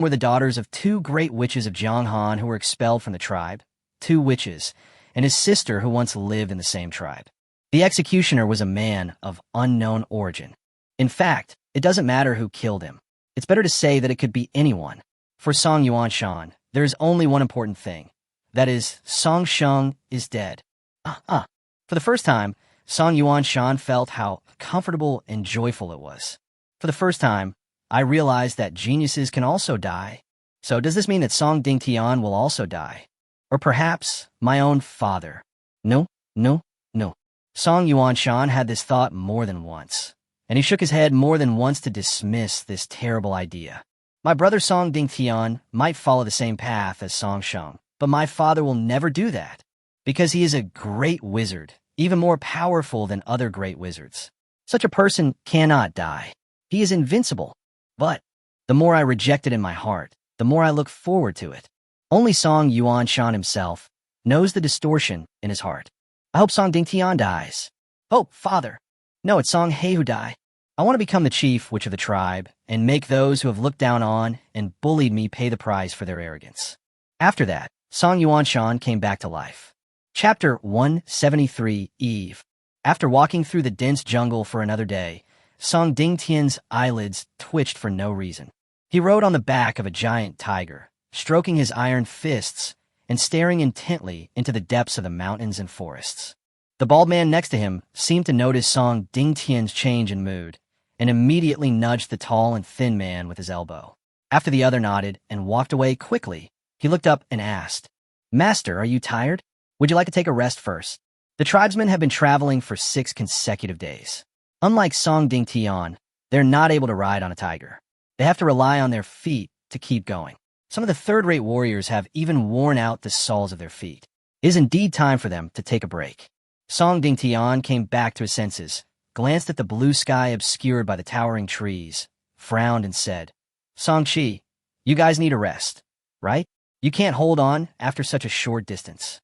were the daughters of two great witches of Jianghan who were expelled from the tribe, two witches, and his sister who once lived in the same tribe. The executioner was a man of unknown origin. In fact, it doesn't matter who killed him. It's better to say that it could be anyone. For Song Yuanshan, there is only one important thing. That is, Song Sheng is dead. For the first time, Song Yuanshan felt how comfortable and joyful it was. For the first time, I realized that geniuses can also die. So does this mean that Song Dingtian will also die? Or perhaps my own father? No. Song Yuanshan had this thought more than once, and he shook his head more than once to dismiss this terrible idea. My brother Song Dingtian might follow the same path as Song Sheng, but my father will never do that, because he is a great wizard, even more powerful than other great wizards. Such a person cannot die. He is invincible. But the more I reject it in my heart, the more I look forward to it. Only Song Yuanshan himself knows the distortion in his heart. I hope Song Dingtian dies. Oh, father. No, it's Song He who die. I want to become the chief witch of the tribe and make those who have looked down on and bullied me pay the price for their arrogance. After that, Song Yuanshan came back to life. Chapter 173 Eve. After walking through the dense jungle for another day, Song Dingtian's eyelids twitched for no reason. He rode on the back of a giant tiger, stroking his iron fists and staring intently into the depths of the mountains and forests. The bald man next to him seemed to notice Song Dingtian's change in mood and immediately nudged the tall and thin man with his elbow. After the other nodded and walked away quickly, he looked up and asked, "Master, are you tired? Would you like to take a rest first?" The tribesmen have been traveling for 6 consecutive days. Unlike Song Dingtian, they're not able to ride on a tiger. They have to rely on their feet to keep going. Some of the third-rate warriors have even worn out the soles of their feet. It is indeed time for them to take a break. Song Dingtian came back to his senses, glanced at the blue sky obscured by the towering trees, frowned and said, "Song Chi, you guys need a rest, right? You can't hold on after such a short distance."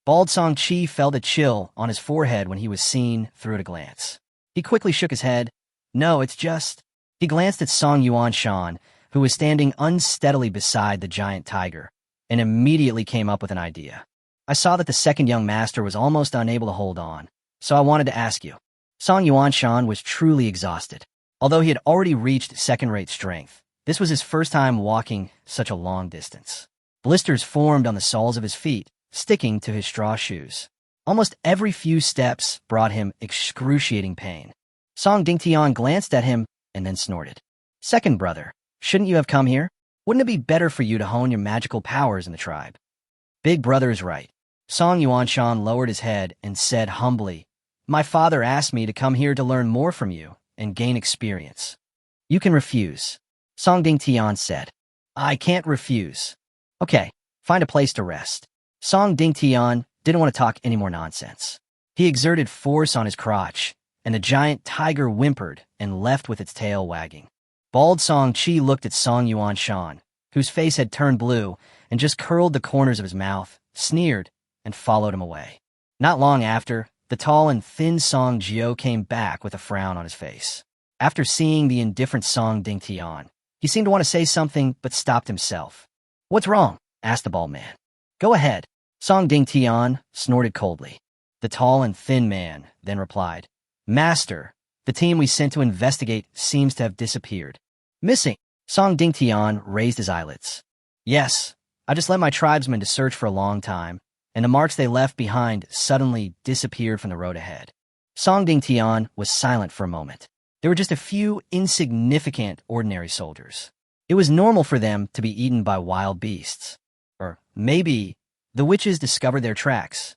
Bald Song Chi felt a chill on his forehead when he was seen through at a glance. He quickly shook his head. "No, it's just..." He glanced at Song Yuanshan, who was standing unsteadily beside the giant tiger, and immediately came up with an idea. "I saw that the second young master was almost unable to hold on, so I wanted to ask you." Song Yuanshan was truly exhausted. Although he had already reached second-rate strength, this was his first time walking such a long distance. Blisters formed on the soles of his feet, sticking to his straw shoes. Almost every few steps brought him excruciating pain. Song Dingtian glanced at him and then snorted. "Second brother, shouldn't you have come here? Wouldn't it be better for you to hone your magical powers in the tribe?" "Big brother is right." Song Yuanshan lowered his head and said humbly, "My father asked me to come here to learn more from you and gain experience." "You can refuse," Song Dingtian said. "I can't refuse." "Okay, find a place to rest." Song Dingtian didn't want to talk any more nonsense. He exerted force on his crotch, and the giant tiger whimpered and left with its tail wagging. Bald Song Chi looked at Song Yuanshan, whose face had turned blue and just curled the corners of his mouth, sneered, and followed him away. Not long after, the tall and thin Song Jiao came back with a frown on his face. After seeing the indifferent Song Dingtian, he seemed to want to say something but stopped himself. "What's wrong?" asked the bald man. "Go ahead." Song Dingtian snorted coldly. The tall and thin man then replied, "Master, the team we sent to investigate seems to have disappeared." "Missing?" Song Dingtian raised his eyelids. "Yes, I just led my tribesmen to search for a long time, and the marks they left behind suddenly disappeared from the road ahead." Song Dingtian was silent for a moment. There were just a few insignificant ordinary soldiers. It was normal for them to be eaten by wild beasts. Or maybe the witches discovered their tracks.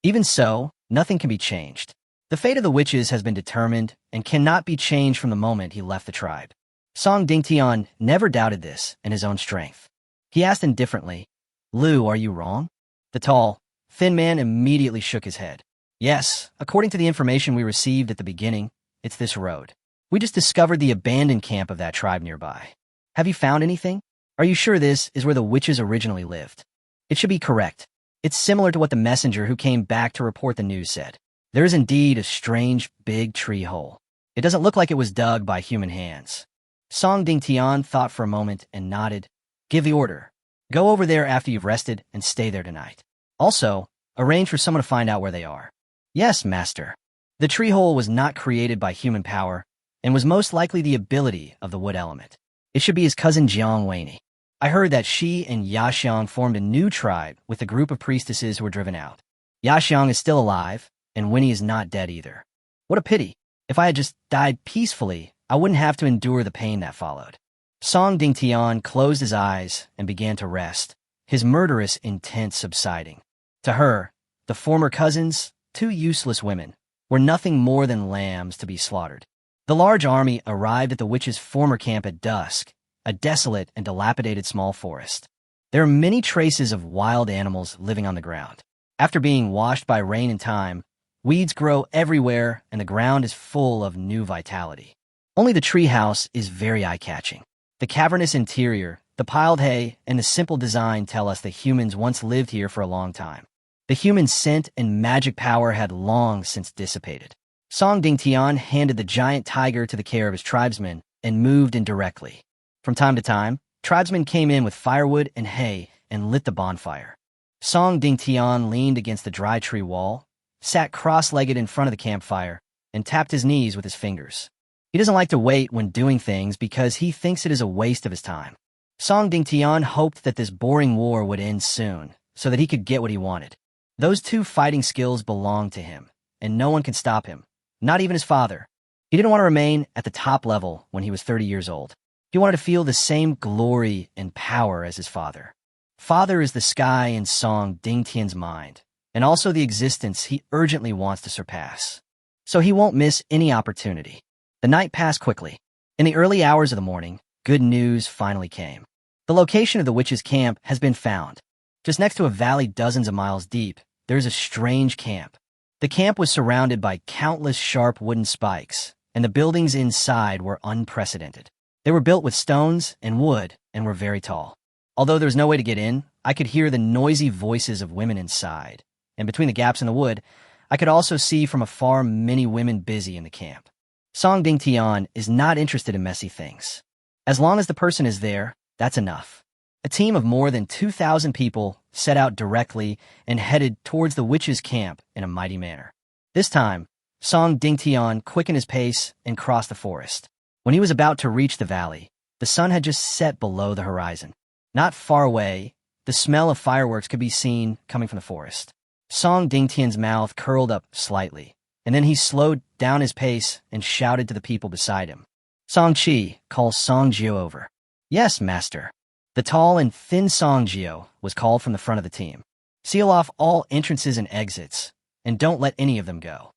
Even so, nothing can be changed. The fate of the witches has been determined and cannot be changed from the moment he left the tribe. Song Dingtian never doubted this and his own strength. He asked indifferently, "Lu, are you wrong?" The tall, thin man immediately shook his head. "Yes, according to the information we received at the beginning, it's this road. We just discovered the abandoned camp of that tribe nearby. Have you found anything? Are you sure this is where the witches originally lived?" "It should be correct. It's similar to what the messenger who came back to report the news said. There is indeed a strange, big tree hole. It doesn't look like it was dug by human hands." Song Dingtian thought for a moment and nodded. Give the order. Go over there after you've rested and stay there tonight. Also, arrange for someone to find out where they are. Yes, master. The tree hole was not created by human power and was most likely the ability of the wood element. It should be his cousin Jiang Weini. I heard that she and Yaxiang formed a new tribe with a group of priestesses who were driven out. Yaxiang is still alive, and Winnie is not dead either. What a pity. If I had just died peacefully, I wouldn't have to endure the pain that followed. Song Dingtian closed his eyes and began to rest, his murderous intent subsiding. To her, the former cousins, two useless women, were nothing more than lambs to be slaughtered. The large army arrived at the witch's former camp at dusk, a desolate and dilapidated small forest. There are many traces of wild animals living on the ground. After being washed by rain and time, weeds grow everywhere and the ground is full of new vitality. Only the treehouse is very eye-catching. The cavernous interior, the piled hay, and the simple design tell us that humans once lived here for a long time. The human scent and magic power had long since dissipated. Song Dingtian handed the giant tiger to the care of his tribesmen and moved in directly. From time to time, tribesmen came in with firewood and hay and lit the bonfire. Song Dingtian leaned against the dry tree wall, sat cross-legged in front of the campfire, and tapped his knees with his fingers. He doesn't like to wait when doing things because he thinks it is a waste of his time. Song Dingtian hoped that this boring war would end soon, so that he could get what he wanted. Those two fighting skills belonged to him, and no one can stop him, not even his father. He didn't want to remain at the top level when he was 30 years old. He wanted to feel the same glory and power as his father. Father is the sky in Song Dingtian's mind, and also the existence he urgently wants to surpass. So he won't miss any opportunity. The night passed quickly. In the early hours of the morning, good news finally came. The location of the witch's camp has been found. Just next to a valley dozens of miles deep, there is a strange camp. The camp was surrounded by countless sharp wooden spikes, and the buildings inside were unprecedented. They were built with stones and wood and were very tall. Although there was no way to get in, I could hear the noisy voices of women inside, and between the gaps in the wood, I could also see from afar many women busy in the camp. Song Dingtian is not interested in messy things. As long as the person is there, that's enough. A team of more than 2,000 people set out directly and headed towards the witch's camp in a mighty manner. This time, Song Dingtian quickened his pace and crossed the forest. When he was about to reach the valley, the sun had just set below the horizon. Not far away, the smell of fireworks could be seen coming from the forest. Song Dingtian's mouth curled up slightly, and then he slowed down his pace and shouted to the people beside him. Song Qi, call Song Jiao over. Yes, master. The tall and thin Song Jiao was called from the front of the team. Seal off all entrances and exits, and don't let any of them go.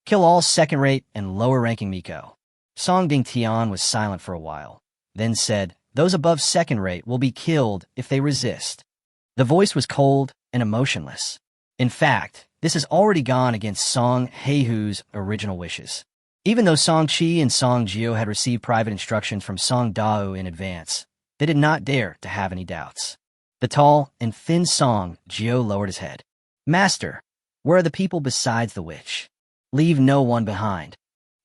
Kill all second-rate and lower-ranking Miko. Song Dingtian was silent for a while, then said, those above second-rate will be killed if they resist. The voice was cold and emotionless. In fact, this has already gone against Song Heihu's original wishes. Even though Song Qi and Song Jiao had received private instructions from Song Dao in advance, they did not dare to have any doubts. The tall and thin Song Jiao lowered his head. Master, where are the people besides the witch? Leave no one behind.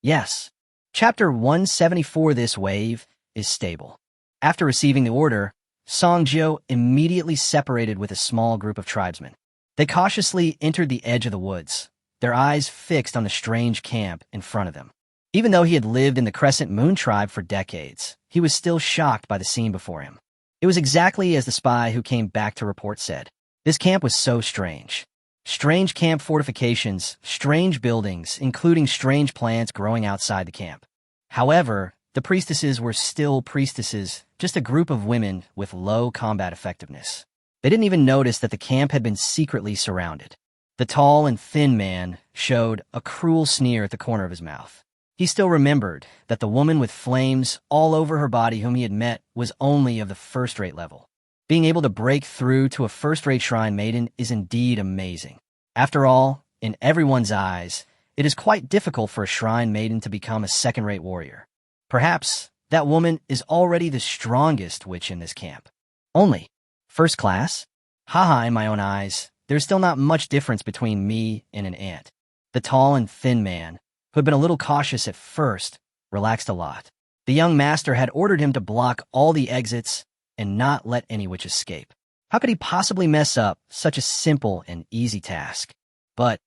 Yes. Chapter 174. This wave is stable. After receiving the order, Song Jiao immediately separated with a small group of tribesmen. They cautiously entered the edge of the woods, their eyes fixed on the strange camp in front of them. Even though he had lived in the Crescent Moon tribe for decades, he was still shocked by the scene before him. It was exactly as the spy who came back to report said. This camp was so strange. Strange camp fortifications, strange buildings, including strange plants growing outside the camp. However, the priestesses were still priestesses, just a group of women with low combat effectiveness. They didn't even notice that the camp had been secretly surrounded. The tall and thin man showed a cruel sneer at the corner of his mouth. He still remembered that the woman with flames all over her body whom he had met was only of the first-rate level. Being able to break through to a first-rate shrine maiden is indeed amazing. After all, in everyone's eyes, it is quite difficult for a shrine maiden to become a second-rate warrior. Perhaps that woman is already the strongest witch in this camp. Only first class? Haha, in my own eyes, there's still not much difference between me and an ant. The tall and thin man, who had been a little cautious at first, relaxed a lot. The young master had ordered him to block all the exits and not let any witch escape. How could he possibly mess up such a simple and easy task? But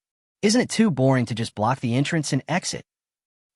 isn't it too boring to just block the entrance and exit?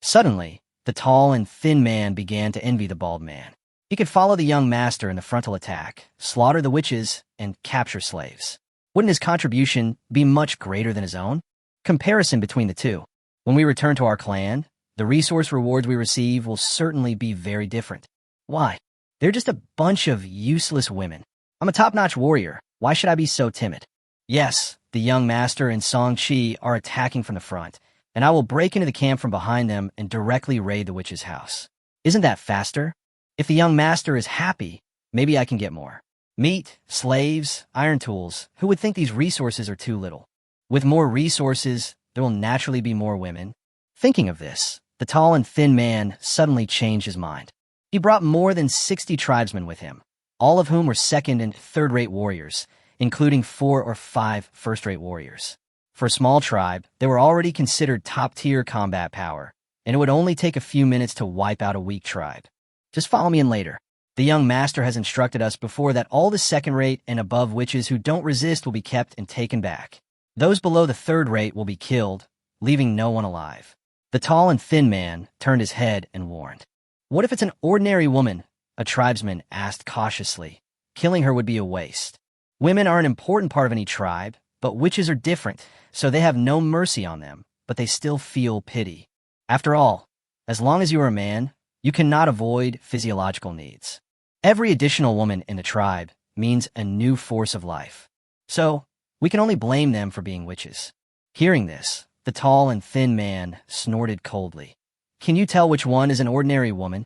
Suddenly, the tall and thin man began to envy the bald man. He could follow the young master in the frontal attack, slaughter the witches, and capture slaves. Wouldn't his contribution be much greater than his own? Comparison between the two. When we return to our clan, the resource rewards we receive will certainly be very different. Why? They're just a bunch of useless women. I'm a top-notch warrior. Why should I be so timid? Yes, the young master and Song Chi are attacking from the front, and I will break into the camp from behind them and directly raid the witch's house. Isn't that faster? If the young master is happy, maybe I can get more. Meat, slaves, iron tools. Who would think these resources are too little? With more resources, there will naturally be more women. Thinking of this, the tall and thin man suddenly changed his mind. He brought more than 60 tribesmen with him, all of whom were second- and third-rate warriors, including 4 or 5 first-rate warriors. For a small tribe, they were already considered top-tier combat power, and it would only take a few minutes to wipe out a weak tribe. Just follow me in later. The young master has instructed us before that all the second-rate and above witches who don't resist will be kept and taken back. Those below the third rate will be killed, leaving no one alive. The tall and thin man turned his head and warned. What if it's an ordinary woman? A tribesman asked cautiously. Killing her would be a waste. Women are an important part of any tribe, but witches are different, so they have no mercy on them, but they still feel pity. After all, as long as you are a man, you cannot avoid physiological needs. Every additional woman in the tribe means a new force of life. So, we can only blame them for being witches. Hearing this, the tall and thin man snorted coldly. Can you tell which one is an ordinary woman?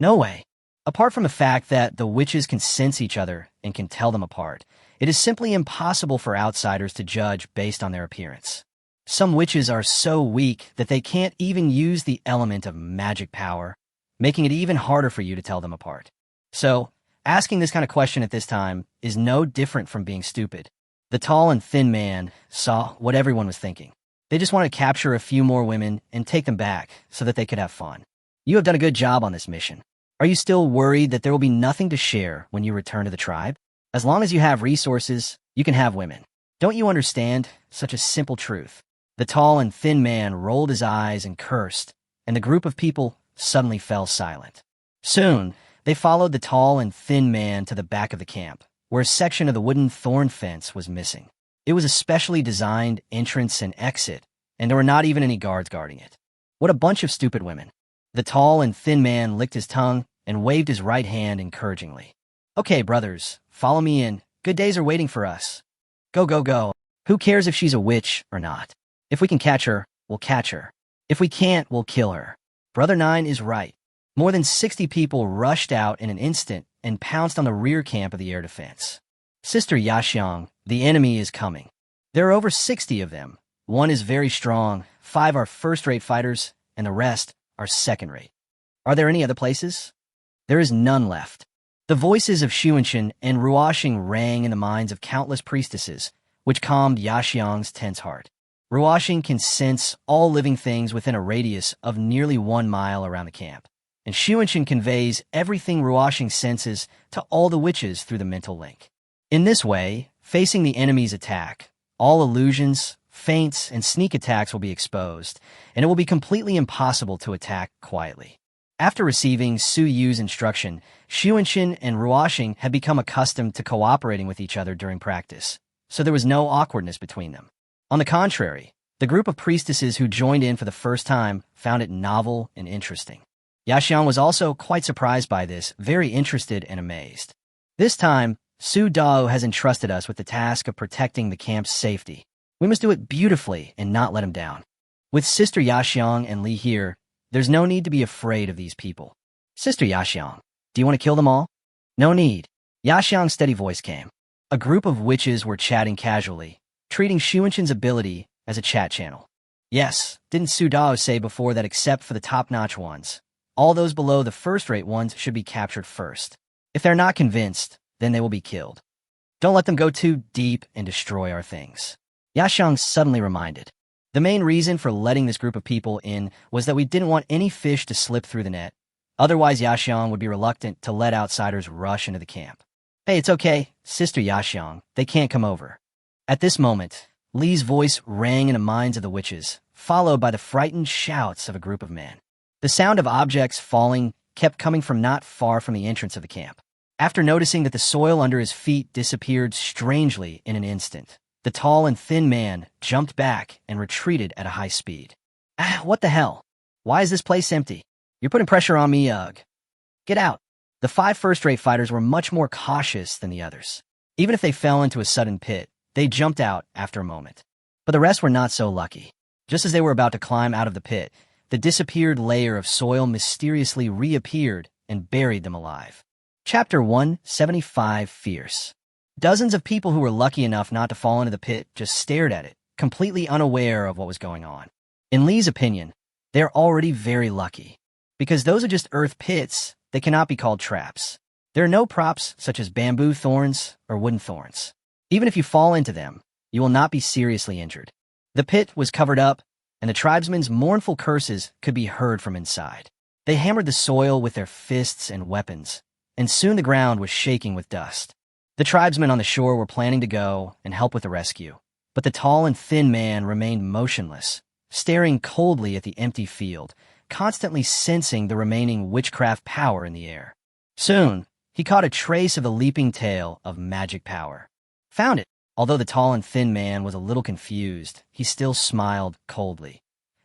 No way. Apart from the fact that the witches can sense each other and can tell them apart, it is simply impossible for outsiders to judge based on their appearance. Some witches are so weak that they can't even use the element of magic power, making it even harder for you to tell them apart. So, asking this kind of question at this time is no different from being stupid. The tall and thin man saw what everyone was thinking. They just wanted to capture a few more women and take them back so that they could have fun. You have done a good job on this mission. Are you still worried that there will be nothing to share when you return to the tribe? As long as you have resources, you can have women. Don't you understand such a simple truth? The tall and thin man rolled his eyes and cursed, and the group of people suddenly fell silent. Soon, they followed the tall and thin man to the back of the camp, where a section of the wooden thorn fence was missing. It was a specially designed entrance and exit, and there were not even any guards guarding it. What a bunch of stupid women. The tall and thin man licked his tongue and waved his right hand encouragingly. Okay, brothers, follow me in. Good days are waiting for us. Go, go, go. Who cares if she's a witch or not? If we can catch her, we'll catch her. If we can't, we'll kill her. Brother Nine is right. More than 60 people rushed out in an instant and pounced on the rear camp of the air defense. Sister Yaxiang, the enemy is coming. There are over 60 of them. One is very strong, 5 are first-rate fighters, and the rest are second-rate. Are there any other places? There is none left. The voices of Xuanchen and Ruoxing rang in the minds of countless priestesses, which calmed Yaxiang's tense heart. Ruoxing can sense all living things within a radius of nearly 1 mile around the camp, and Xuanchen conveys everything Ruoxing senses to all the witches through the mental link. In this way, facing the enemy's attack, all illusions, feints, and sneak attacks will be exposed, and it will be completely impossible to attack quietly. After receiving Su Yu's instruction, Xuanchen and Ruoxing had become accustomed to cooperating with each other during practice, so there was no awkwardness between them. On the contrary, the group of priestesses who joined in for the first time found it novel and interesting. Yaxiang was also quite surprised by this, very interested and amazed. This time, Su Dao has entrusted us with the task of protecting the camp's safety. We must do it beautifully and not let him down. With Sister Yaxiang and Li here, there's no need to be afraid of these people. Sister Yaxiang, do you want to kill them all? No need. Yaxiang's steady voice came. A group of witches were chatting casually, treating Xuanchen's ability as a chat channel. Yes, didn't Su Dao say before that except for the top-notch ones, all those below the first-rate ones should be captured first. If they're not convinced, then they will be killed. Don't let them go too deep and destroy our things. Yaxiang suddenly reminded. The main reason for letting this group of people in was that we didn't want any fish to slip through the net. Otherwise, Yaxiang would be reluctant to let outsiders rush into the camp. Hey, it's okay, Sister Yaxiang. They can't come over. At this moment, Li's voice rang in the minds of the witches, followed by the frightened shouts of a group of men. The sound of objects falling kept coming from not far from the entrance of the camp. After noticing that the soil under his feet disappeared strangely in an instant, the tall and thin man jumped back and retreated at a high speed. Ah, what the hell? Why is this place empty? You're putting pressure on me, ugh. Get out. The 5 first-rate fighters were much more cautious than the others. Even if they fell into a sudden pit, they jumped out after a moment. But the rest were not so lucky. Just as they were about to climb out of the pit, the disappeared layer of soil mysteriously reappeared and buried them alive. Chapter 175 Fierce. Dozens of people who were lucky enough not to fall into the pit just stared at it, completely unaware of what was going on. In Li's opinion, they're already very lucky. Because those are just earth pits, they cannot be called traps. There are no props such as bamboo thorns or wooden thorns. Even if you fall into them, you will not be seriously injured. The pit was covered up, and the tribesmen's mournful curses could be heard from inside. They hammered the soil with their fists and weapons, and soon the ground was shaking with dust. The tribesmen on the shore were planning to go and help with the rescue, but the tall and thin man remained motionless, staring coldly at the empty field, constantly sensing the remaining witchcraft power in the air. Soon, he caught a trace of the leaping tail of magic power. Found it. Although the tall and thin man was a little confused, he still smiled coldly.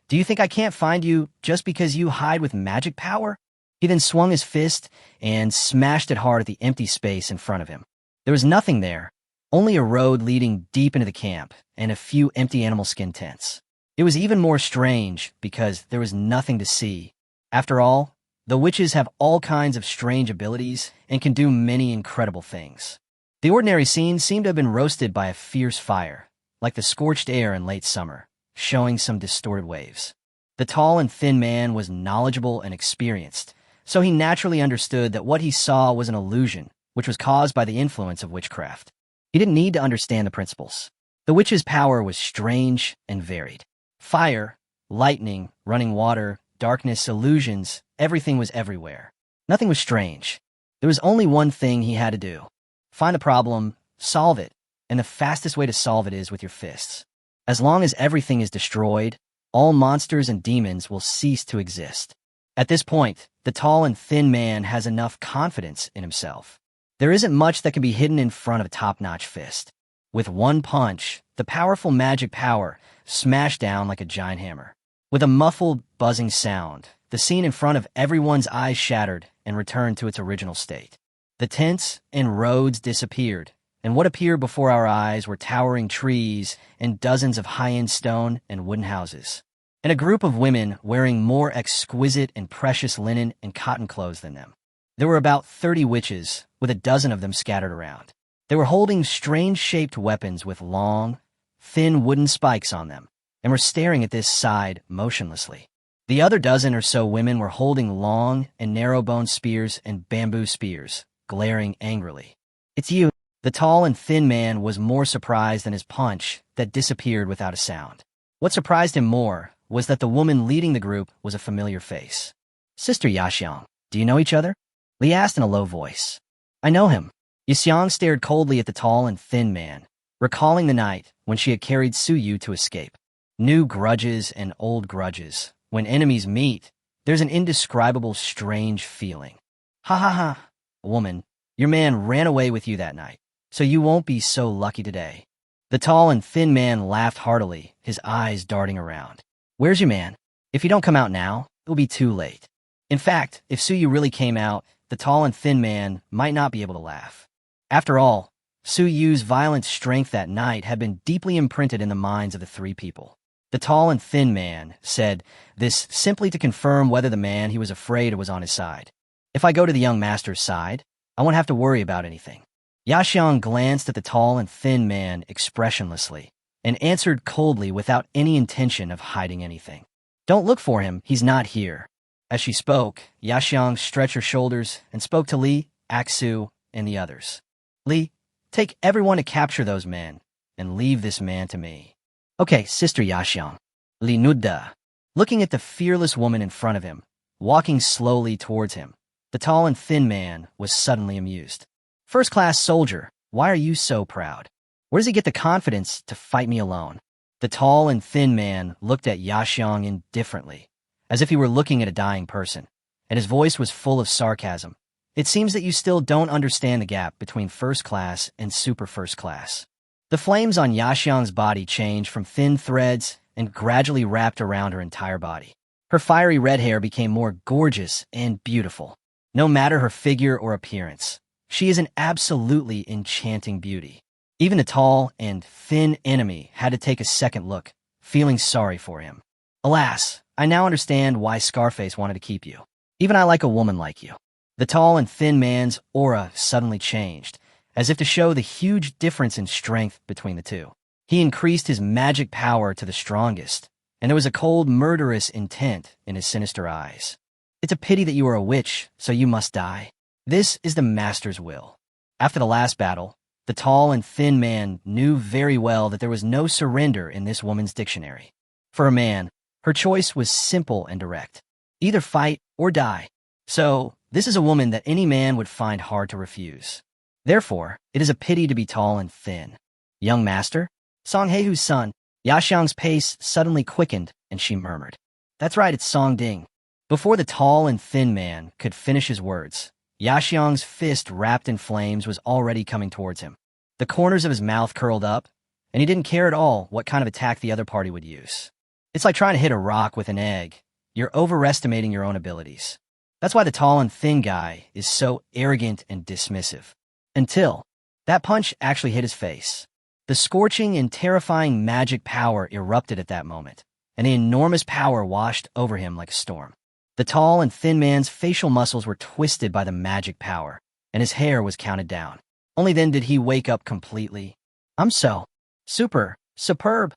Do you think I can't find you just because you hide with magic power? He then swung his fist and smashed it hard at the empty space in front of him. There was nothing there, only a road leading deep into the camp and a few empty animal skin tents. It was even more strange because there was nothing to see. After all, the witches have all kinds of strange abilities and can do many incredible things. The ordinary scene seemed to have been roasted by a fierce fire, like the scorched air in late summer, showing some distorted waves. The tall and thin man was knowledgeable and experienced, so he naturally understood that what he saw was an illusion, which was caused by the influence of witchcraft. He didn't need to understand the principles. The witch's power was strange and varied. Fire, lightning, running water, darkness, illusions, everything was everywhere. Nothing was strange. There was only one thing he had to do. Find the problem, solve it, and the fastest way to solve it is with your fists. As long as everything is destroyed, all monsters and demons will cease to exist. At this point, the tall and thin man has enough confidence in himself. There isn't much that can be hidden in front of a top-notch fist. With one punch, the powerful magic power smashed down like a giant hammer. With a muffled, buzzing sound, the scene in front of everyone's eyes shattered and returned to its original state. The tents and roads disappeared, and what appeared before our eyes were towering trees and dozens of high-end stone and wooden houses, and a group of women wearing more exquisite and precious linen and cotton clothes than them. There were about 30 witches, with a dozen of them scattered around. They were holding strange-shaped weapons with long, thin wooden spikes on them, and were staring at this side motionlessly. The other dozen or so women were holding long and narrow-boned spears and bamboo spears, glaring angrily. It's you. The tall and thin man was more surprised than his punch that disappeared without a sound. What surprised him more was that the woman leading the group was a familiar face. Sister Yaxiang, do you know each other? Li asked in a low voice. I know him. Yaxiang stared coldly at the tall and thin man, recalling the night when she had carried Su Yu to escape. New grudges and old grudges. When enemies meet, there's an indescribable strange feeling. Ha ha ha. Woman, your man ran away with you that night, so you won't be so lucky today. The tall and thin man laughed heartily, his eyes darting around. Where's your man? If you don't come out now, it will be too late. In fact, if Su Yu really came out, the tall and thin man might not be able to laugh. After all, Su Yu's violent strength that night had been deeply imprinted in the minds of the 3 people. The tall and thin man said this simply to confirm whether the man he was afraid of was on his side. If I go to the young master's side, I won't have to worry about anything. Yaxiang glanced at the tall and thin man expressionlessly and answered coldly without any intention of hiding anything. Don't look for him, he's not here. As she spoke, Yaxiang stretched her shoulders and spoke to Li, Aksu, and the others. Li, take everyone to capture those men and leave this man to me. Okay, Sister Yaxiang. Li Nudda, looking at the fearless woman in front of him, walking slowly towards him. The tall and thin man was suddenly amused. "First-class soldier, why are you so proud? Where does he get the confidence to fight me alone?" The tall and thin man looked at Yaxiang indifferently, as if he were looking at a dying person, and his voice was full of sarcasm. "It seems that you still don't understand the gap between first class and super first class." The flames on Yaxiang's body changed from thin threads and gradually wrapped around her entire body. Her fiery red hair became more gorgeous and beautiful. No matter her figure or appearance, she is an absolutely enchanting beauty. Even the tall and thin enemy had to take a second look, feeling sorry for him. "Alas, I now understand why Scarface wanted to keep you. Even I like a woman like you." The tall and thin man's aura suddenly changed, as if to show the huge difference in strength between the two. He increased his magic power to the strongest, and there was a cold, murderous intent in his sinister eyes. "It's a pity that you are a witch, so you must die. This is the Master's will." After the last battle, the tall and thin man knew very well that there was no surrender in this woman's dictionary. For a man, her choice was simple and direct. Either fight or die. So, this is a woman that any man would find hard to refuse. Therefore, it is a pity to be tall and thin. "Young master?" Song Heihu's son. Yaxiang's pace suddenly quickened, and she murmured, "That's right, it's Song Ding." Before the tall and thin man could finish his words, Yaxiang's fist wrapped in flames was already coming towards him. The corners of his mouth curled up, and he didn't care at all what kind of attack the other party would use. It's like trying to hit a rock with an egg. You're overestimating your own abilities. That's why the tall and thin guy is so arrogant and dismissive. Until that punch actually hit his face. The scorching and terrifying magic power erupted at that moment, and the enormous power washed over him like a storm. The tall and thin man's facial muscles were twisted by the magic power, and his hair was counted down. Only then did he wake up completely. "I'm so superb.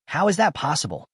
How is that possible?"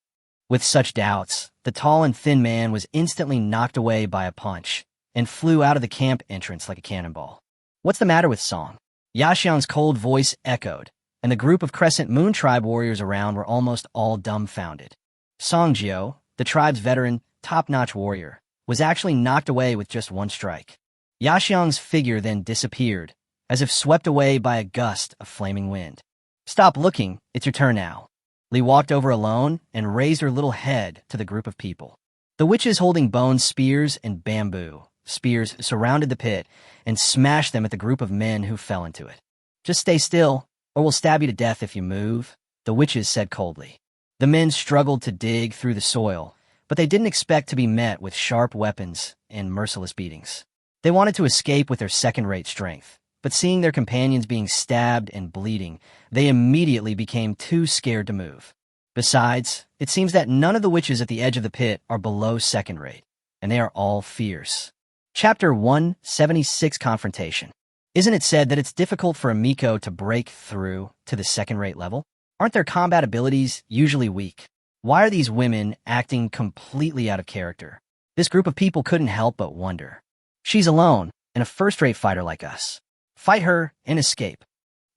With such doubts, the tall and thin man was instantly knocked away by a punch and flew out of the camp entrance like a cannonball. "What's the matter with Song?" Yaxiang's cold voice echoed, and the group of Crescent Moon tribe warriors around were almost all dumbfounded. Song Jiao, the tribe's veteran, top-notch warrior, was actually knocked away with just one strike. Yaxiang's figure then disappeared, as if swept away by a gust of flaming wind. "Stop looking, it's your turn now." Li walked over alone and raised her little head to the group of people. The witches holding bone spears and bamboo spears surrounded the pit and smashed them at the group of men who fell into it. "Just stay still, or we'll stab you to death if you move," the witches said coldly. The men struggled to dig through the soil, but they didn't expect to be met with sharp weapons and merciless beatings. They wanted to escape with their second-rate strength, but seeing their companions being stabbed and bleeding, they immediately became too scared to move. Besides, it seems that none of the witches at the edge of the pit are below second-rate, and they are all fierce. Chapter 176 Confrontation. Isn't it said that it's difficult for a Miko to break through to the second-rate level? Aren't their combat abilities usually weak? Why are these women acting completely out of character? This group of people couldn't help but wonder. She's alone, and a first-rate fighter like us. Fight her and escape.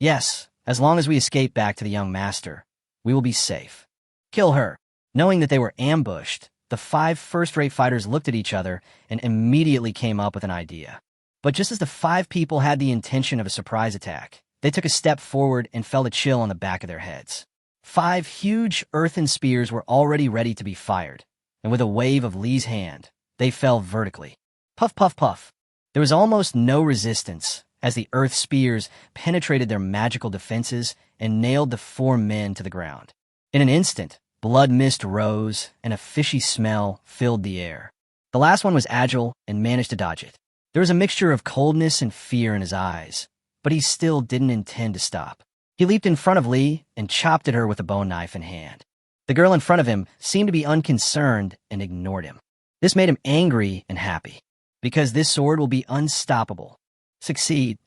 Yes, as long as we escape back to the young master, we will be safe. Kill her. Knowing that they were ambushed, the 5 first-rate fighters looked at each other and immediately came up with an idea. But just as the 5 people had the intention of a surprise attack, they took a step forward and felt a chill on the back of their heads. 5 huge earthen spears were already ready to be fired, and with a wave of Li's hand, they fell vertically. Puff, puff, puff. There was almost no resistance as the earth spears penetrated their magical defenses and nailed the 4 men to the ground. In an instant, blood mist rose and a fishy smell filled the air. The last one was agile and managed to dodge it. There was a mixture of coldness and fear in his eyes, but he still didn't intend to stop. He leaped in front of Li and chopped at her with a bone knife in hand. The girl in front of him seemed to be unconcerned and ignored him. This made him angry and happy, because this sword will be unstoppable. Succeed.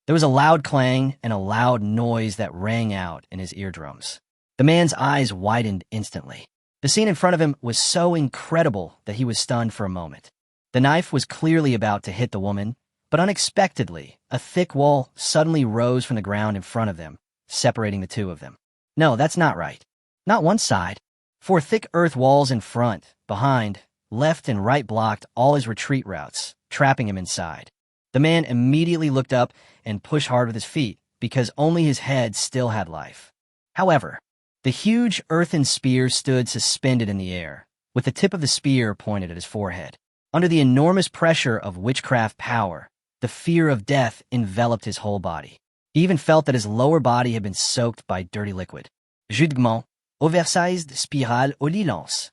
There was a loud clang and a loud noise that rang out in his eardrums. The man's eyes widened instantly. The scene in front of him was so incredible that he was stunned for a moment. The knife was clearly about to hit the woman, but unexpectedly, a thick wall suddenly rose from the ground in front of them, separating the 2 of them. No, that's not right. Not one side. 4 thick earth walls in front, behind, left and right blocked all his retreat routes, trapping him inside. The man immediately looked up and pushed hard with his feet, because only his head still had life. However, the huge earthen spear stood suspended in the air, with the tip of the spear pointed at his forehead. Under the enormous pressure of witchcraft power, the fear of death enveloped his whole body. He even felt that his lower body had been soaked by dirty liquid. Jugement, oversized spirale au lilance.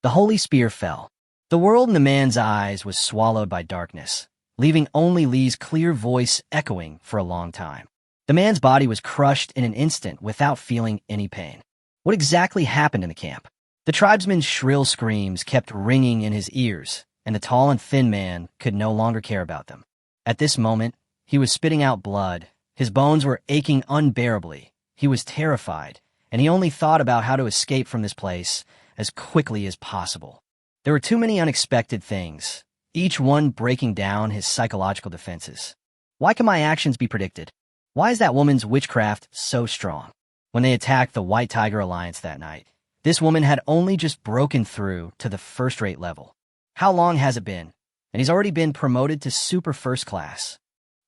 The holy spear fell. The world in the man's eyes was swallowed by darkness, leaving only Li's clear voice echoing for a long time. The man's body was crushed in an instant without feeling any pain. What exactly happened in the camp? The tribesmen's shrill screams kept ringing in his ears, and the tall and thin man could no longer care about them. At this moment, he was spitting out blood. His bones were aching unbearably. He was terrified, and he only thought about how to escape from this place as quickly as possible. There were too many unexpected things, each one breaking down his psychological defenses. Why can my actions be predicted? Why is that woman's witchcraft so strong? When they attacked the White Tiger Alliance that night, this woman had only just broken through to the first-rate level. How long has it been? And he's already been promoted to super first class.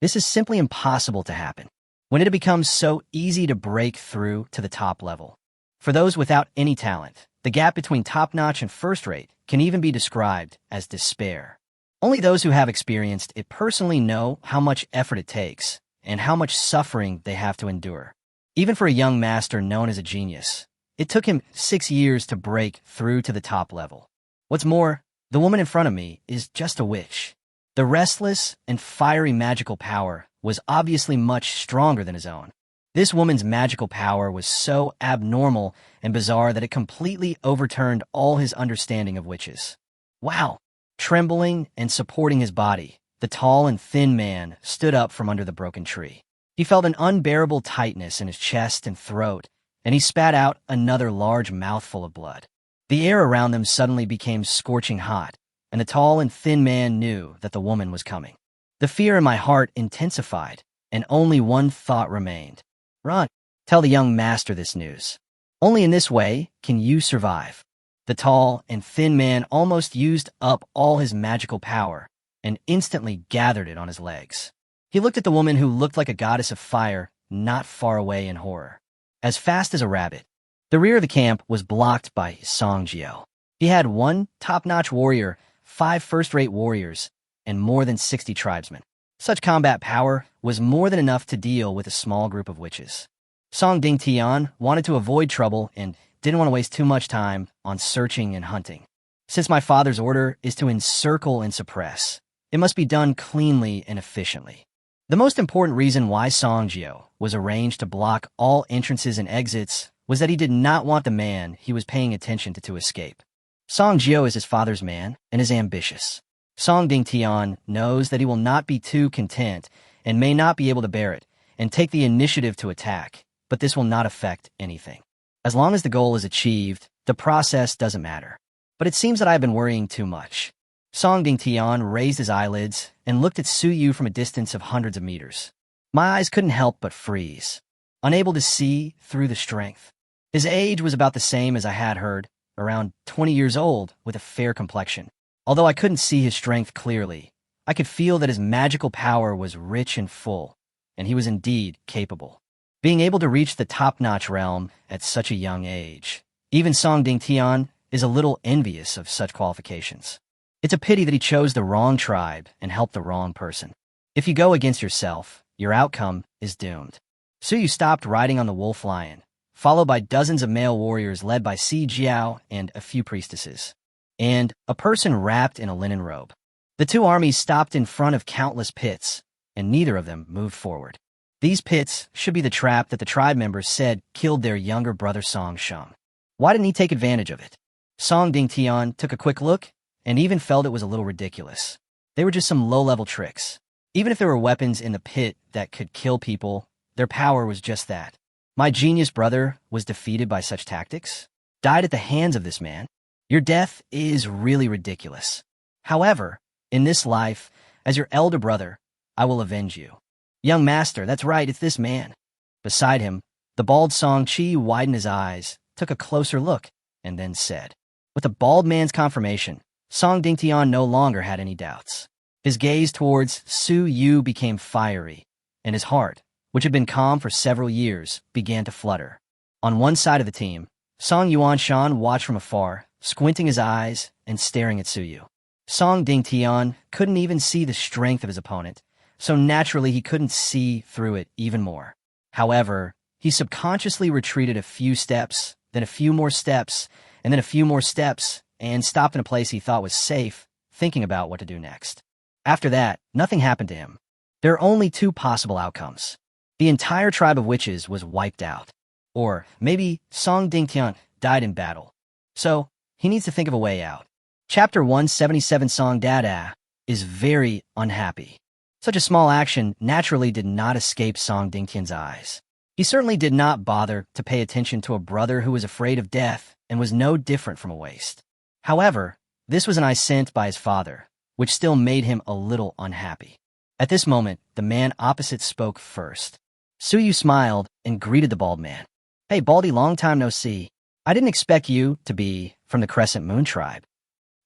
This is simply impossible to happen. When it becomes so easy to break through to the top level. For those without any talent, the gap between top-notch and first-rate can even be described as despair. Only those who have experienced it personally know how much effort it takes and how much suffering they have to endure. Even for a young master known as a genius, it took him 6 years to break through to the top level. What's more, the woman in front of me is just a witch. The restless and fiery magical power was obviously much stronger than his own. This woman's magical power was so abnormal and bizarre that it completely overturned all his understanding of witches. Wow! Trembling and supporting his body, the tall and thin man stood up from under the broken tree. He felt an unbearable tightness in his chest and throat, and he spat out another large mouthful of blood. The air around them suddenly became scorching hot, and the tall and thin man knew that the woman was coming. The fear in my heart intensified, and only one thought remained. Run. Tell the young master this news. Only in this way can you survive. The tall and thin man almost used up all his magical power and instantly gathered it on his legs. He looked at the woman who looked like a goddess of fire not far away in horror. As fast as a rabbit, the rear of the camp was blocked by Song Jiao. He had 1 top-notch warrior, 5 first-rate warriors, and more than 60 tribesmen. Such combat power was more than enough to deal with a small group of witches. Song Dingtian wanted to avoid trouble and didn't want to waste too much time on searching and hunting. Since my father's order is to encircle and suppress, it must be done cleanly and efficiently. The most important reason why Song Jiao was arranged to block all entrances and exits was that he did not want the man he was paying attention to escape. Song Jiao is his father's man and is ambitious. Song Dingtian knows that he will not be too content and may not be able to bear it and take the initiative to attack, but this will not affect anything. As long as the goal is achieved, the process doesn't matter. But it seems that I've been worrying too much. Song Dingtian raised his eyelids and looked at Su Yu from a distance of hundreds of meters. My eyes couldn't help but freeze, unable to see through the strength. His age was about the same as I had heard, around 20 years old with a fair complexion. Although I couldn't see his strength clearly, I could feel that his magical power was rich and full, and he was indeed capable. Being able to reach the top-notch realm at such a young age, even Song Dingtian is a little envious of such qualifications. It's a pity that he chose the wrong tribe and helped the wrong person. If you go against yourself, your outcome is doomed. Su Yu stopped riding on the wolf lion, followed by dozens of male warriors led by Si Jiao and a few priestesses, and a person wrapped in a linen robe. The two armies stopped in front of countless pits, and neither of them moved forward. These pits should be the trap that the tribe members said killed their younger brother Song Sheng. Why didn't he take advantage of it? Song Dingtian took a quick look and even felt it was a little ridiculous. They were just some low-level tricks. Even if there were weapons in the pit that could kill people, their power was just that. My genius brother was defeated by such tactics? Died at the hands of this man? Your death is really ridiculous. However, in this life, as your elder brother, I will avenge you. Young master, that's right, it's this man. Beside him, the bald Song Chi widened his eyes, took a closer look, and then said, with the bald man's confirmation, Song Dingtian no longer had any doubts. His gaze towards Su Yu became fiery, and his heart, which had been calm for several years, began to flutter. On one side of the team, Song Yuanshan watched from afar, squinting his eyes and staring at Su Yu. Song Dingtian couldn't even see the strength of his opponent, so naturally he couldn't see through it even more. However, he subconsciously retreated a few steps, then a few more steps, and then a few more steps, and stopped in a place he thought was safe, thinking about what to do next. After that, nothing happened to him. There are only two possible outcomes. The entire tribe of witches was wiped out. Or maybe Song Dingtian died in battle. So, he needs to think of a way out. Chapter 177 Song Dada is very unhappy. Such a small action naturally did not escape Song Dingtian's eyes. He certainly did not bother to pay attention to a brother who was afraid of death and was no different from a waste. However, this was an eye sent by his father, which still made him a little unhappy. At this moment, the man opposite spoke first. Su Yu smiled and greeted the bald man. "Hey, Baldy, long time no see. I didn't expect you to be from the Crescent Moon tribe."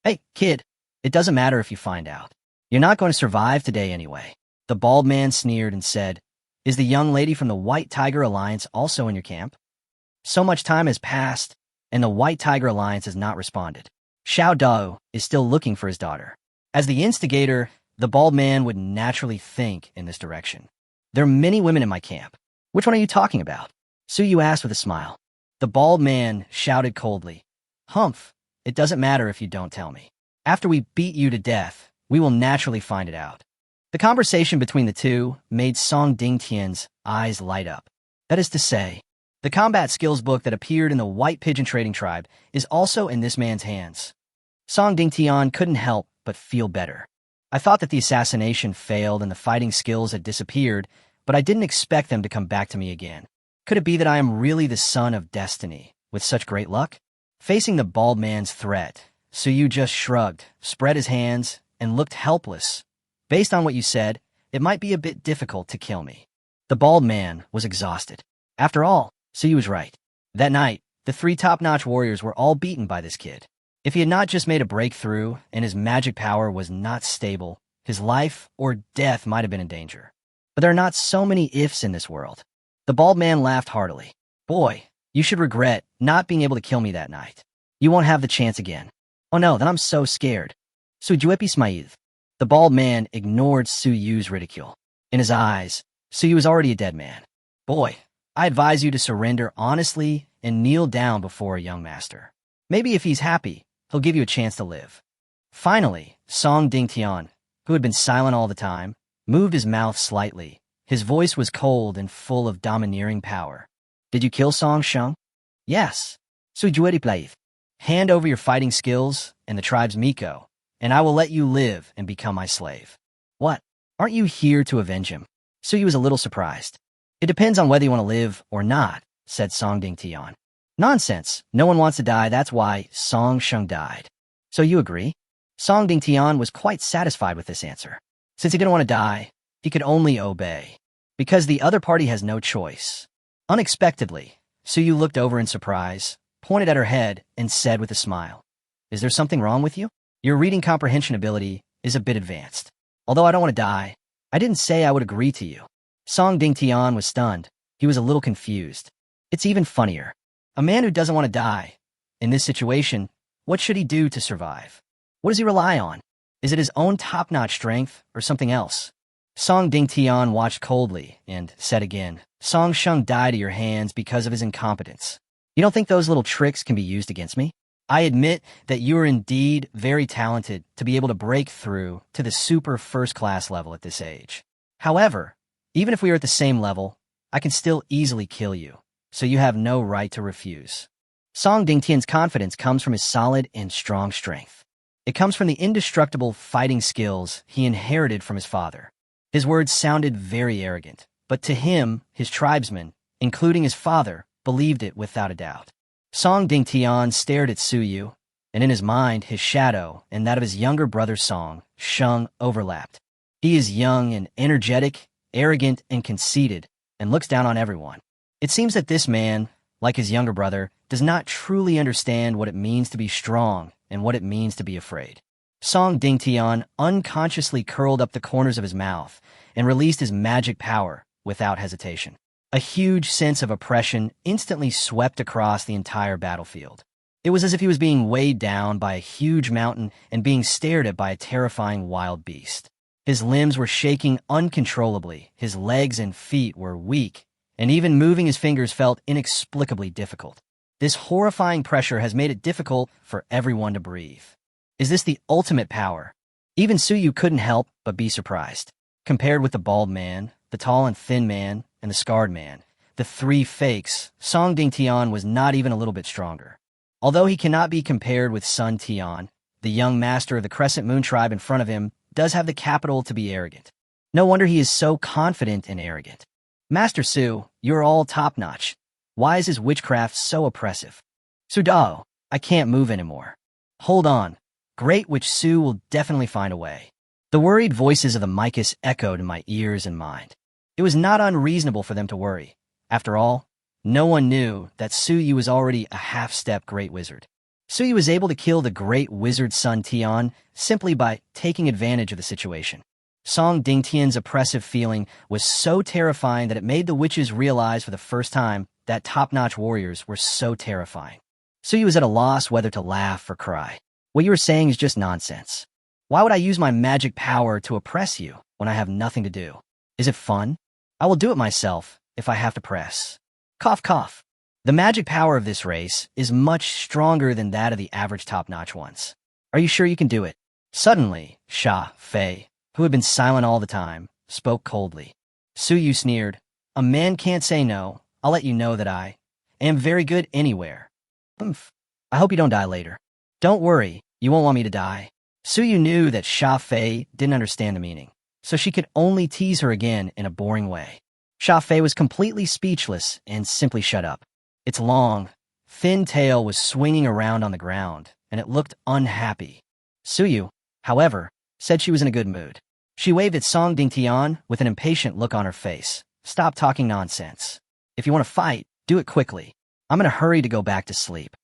"Hey, kid, it doesn't matter if you find out. You're not going to survive today anyway." The bald man sneered and said, "Is the young lady from the White Tiger Alliance also in your camp?" So much time has passed, and the White Tiger Alliance has not responded. Xiao Dao is still looking for his daughter. As the instigator, the bald man would naturally think in this direction. "There are many women in my camp. Which one are you talking about?" Su Yu asked with a smile. The bald man shouted coldly, "Humph, it doesn't matter if you don't tell me. After we beat you to death, we will naturally find it out." The conversation between the two made Song Dingtian's eyes light up. That is to say, the combat skills book that appeared in the White Pigeon Trading Tribe is also in this man's hands. Song Dingtian couldn't help but feel better. "I thought that the assassination failed and the fighting skills had disappeared, but I didn't expect them to come back to me again. Could it be that I am really the son of destiny, with such great luck?" Facing the bald man's threat, Su Yu just shrugged, spread his hands, and looked helpless. "Based on what you said, it might be a bit difficult to kill me." The bald man was exhausted. After all, Su Yu was right. That night, the three top-notch warriors were all beaten by this kid. If he had not just made a breakthrough and his magic power was not stable, his life or death might have been in danger. But there are not so many ifs in this world. The bald man laughed heartily. "Boy, you should regret not being able to kill me that night. You won't have the chance again." "Oh no, then I'm so scared." "Sujuepi Smaïd." The bald man ignored Su Yu's ridicule. In his eyes, Su Yu was already a dead man. "Boy, I advise you to surrender honestly and kneel down before a young master. Maybe if he's happy, he'll give you a chance to live." Finally, Song Dingtian, who had been silent all the time, moved his mouth slightly. His voice was cold and full of domineering power. "Did you kill Song Sheng?" "Yes." "Sujueti Plaith. Hand over your fighting skills and the tribe's Miko, and I will let you live and become my slave." "What? Aren't you here to avenge him?" Su Yu was a little surprised. "It depends on whether you want to live or not," said Song Dingtian. "Nonsense. No one wants to die. That's why Song Sheng died." "So you agree?" Song Dingtian was quite satisfied with this answer. Since he didn't want to die, he could only obey, because the other party has no choice. Unexpectedly, Su Yu looked over in surprise, pointed at her head, and said with a smile, "Is there something wrong with you? Your reading comprehension ability is a bit advanced. Although I don't want to die, I didn't say I would agree to you." Song Dingtian was stunned. He was a little confused. It's even funnier. A man who doesn't want to die. In this situation, what should he do to survive? What does he rely on? Is it his own top-notch strength or something else? Song Dingtian watched coldly and said again, "Song Sheng died at your hands because of his incompetence. You don't think those little tricks can be used against me? I admit that you are indeed very talented to be able to break through to the super first-class level at this age. However, even if we are at the same level, I can still easily kill you, so you have no right to refuse." Song Dingtian's confidence comes from his solid and strong strength. It comes from the indestructible fighting skills he inherited from his father. His words sounded very arrogant, but to him, his tribesmen, including his father, believed it without a doubt. Song Dingtian stared at Su Yu, and in his mind, his shadow and that of his younger brother Song Sheng overlapped. He is young and energetic, arrogant and conceited, and looks down on everyone. It seems that this man, like his younger brother, does not truly understand what it means to be strong and what it means to be afraid. Song Dingtian unconsciously curled up the corners of his mouth and released his magic power without hesitation. A huge sense of oppression instantly swept across the entire battlefield. It was as if he was being weighed down by a huge mountain and being stared at by a terrifying wild beast. His limbs were shaking uncontrollably, his legs and feet were weak, and even moving his fingers felt inexplicably difficult. This horrifying pressure has made it difficult for everyone to breathe. Is this the ultimate power? Even Suyu couldn't help but be surprised. Compared with the bald man, the tall and thin man, and the scarred man, the three fakes, Song Dingtian was not even a little bit stronger. Although he cannot be compared with Sun Tian, the young master of the Crescent Moon tribe in front of him does have the capital to be arrogant. No wonder he is so confident and arrogant. Master Su, you're all top-notch. Why is his witchcraft so oppressive? Sudao, I can't move anymore. Hold on. Great Witch Su will definitely find a way. The worried voices of the Micas echoed in my ears and mind. It was not unreasonable for them to worry. After all, no one knew that Suyu was already a half-step great wizard. Suyu was able to kill the great wizard Sun Tian simply by taking advantage of the situation. Song Dingtian's oppressive feeling was so terrifying that it made the witches realize for the first time that top-notch warriors were so terrifying. Suyu was at a loss whether to laugh or cry. What you were saying is just nonsense. Why would I use my magic power to oppress you when I have nothing to do? Is it fun? I will do it myself if I have to press. Cough, cough. The magic power of this race is much stronger than that of the average top-notch ones. Are you sure you can do it? Suddenly, Sha Fei, who had been silent all the time, spoke coldly. Suyu sneered. A man can't say no. I'll let you know that I am very good anywhere. I hope you don't die later. Don't worry, you won't want me to die. Suyu knew that Sha Fei didn't understand the meaning, so she could only tease her again in a boring way. Sha Fei was completely speechless and simply shut up. Its long, thin tail was swinging around on the ground, and it looked unhappy. Suyu, however, said she was in a good mood. She waved at Song Dingtian with an impatient look on her face. Stop talking nonsense. If you want to fight, do it quickly. I'm in a hurry to go back to sleep.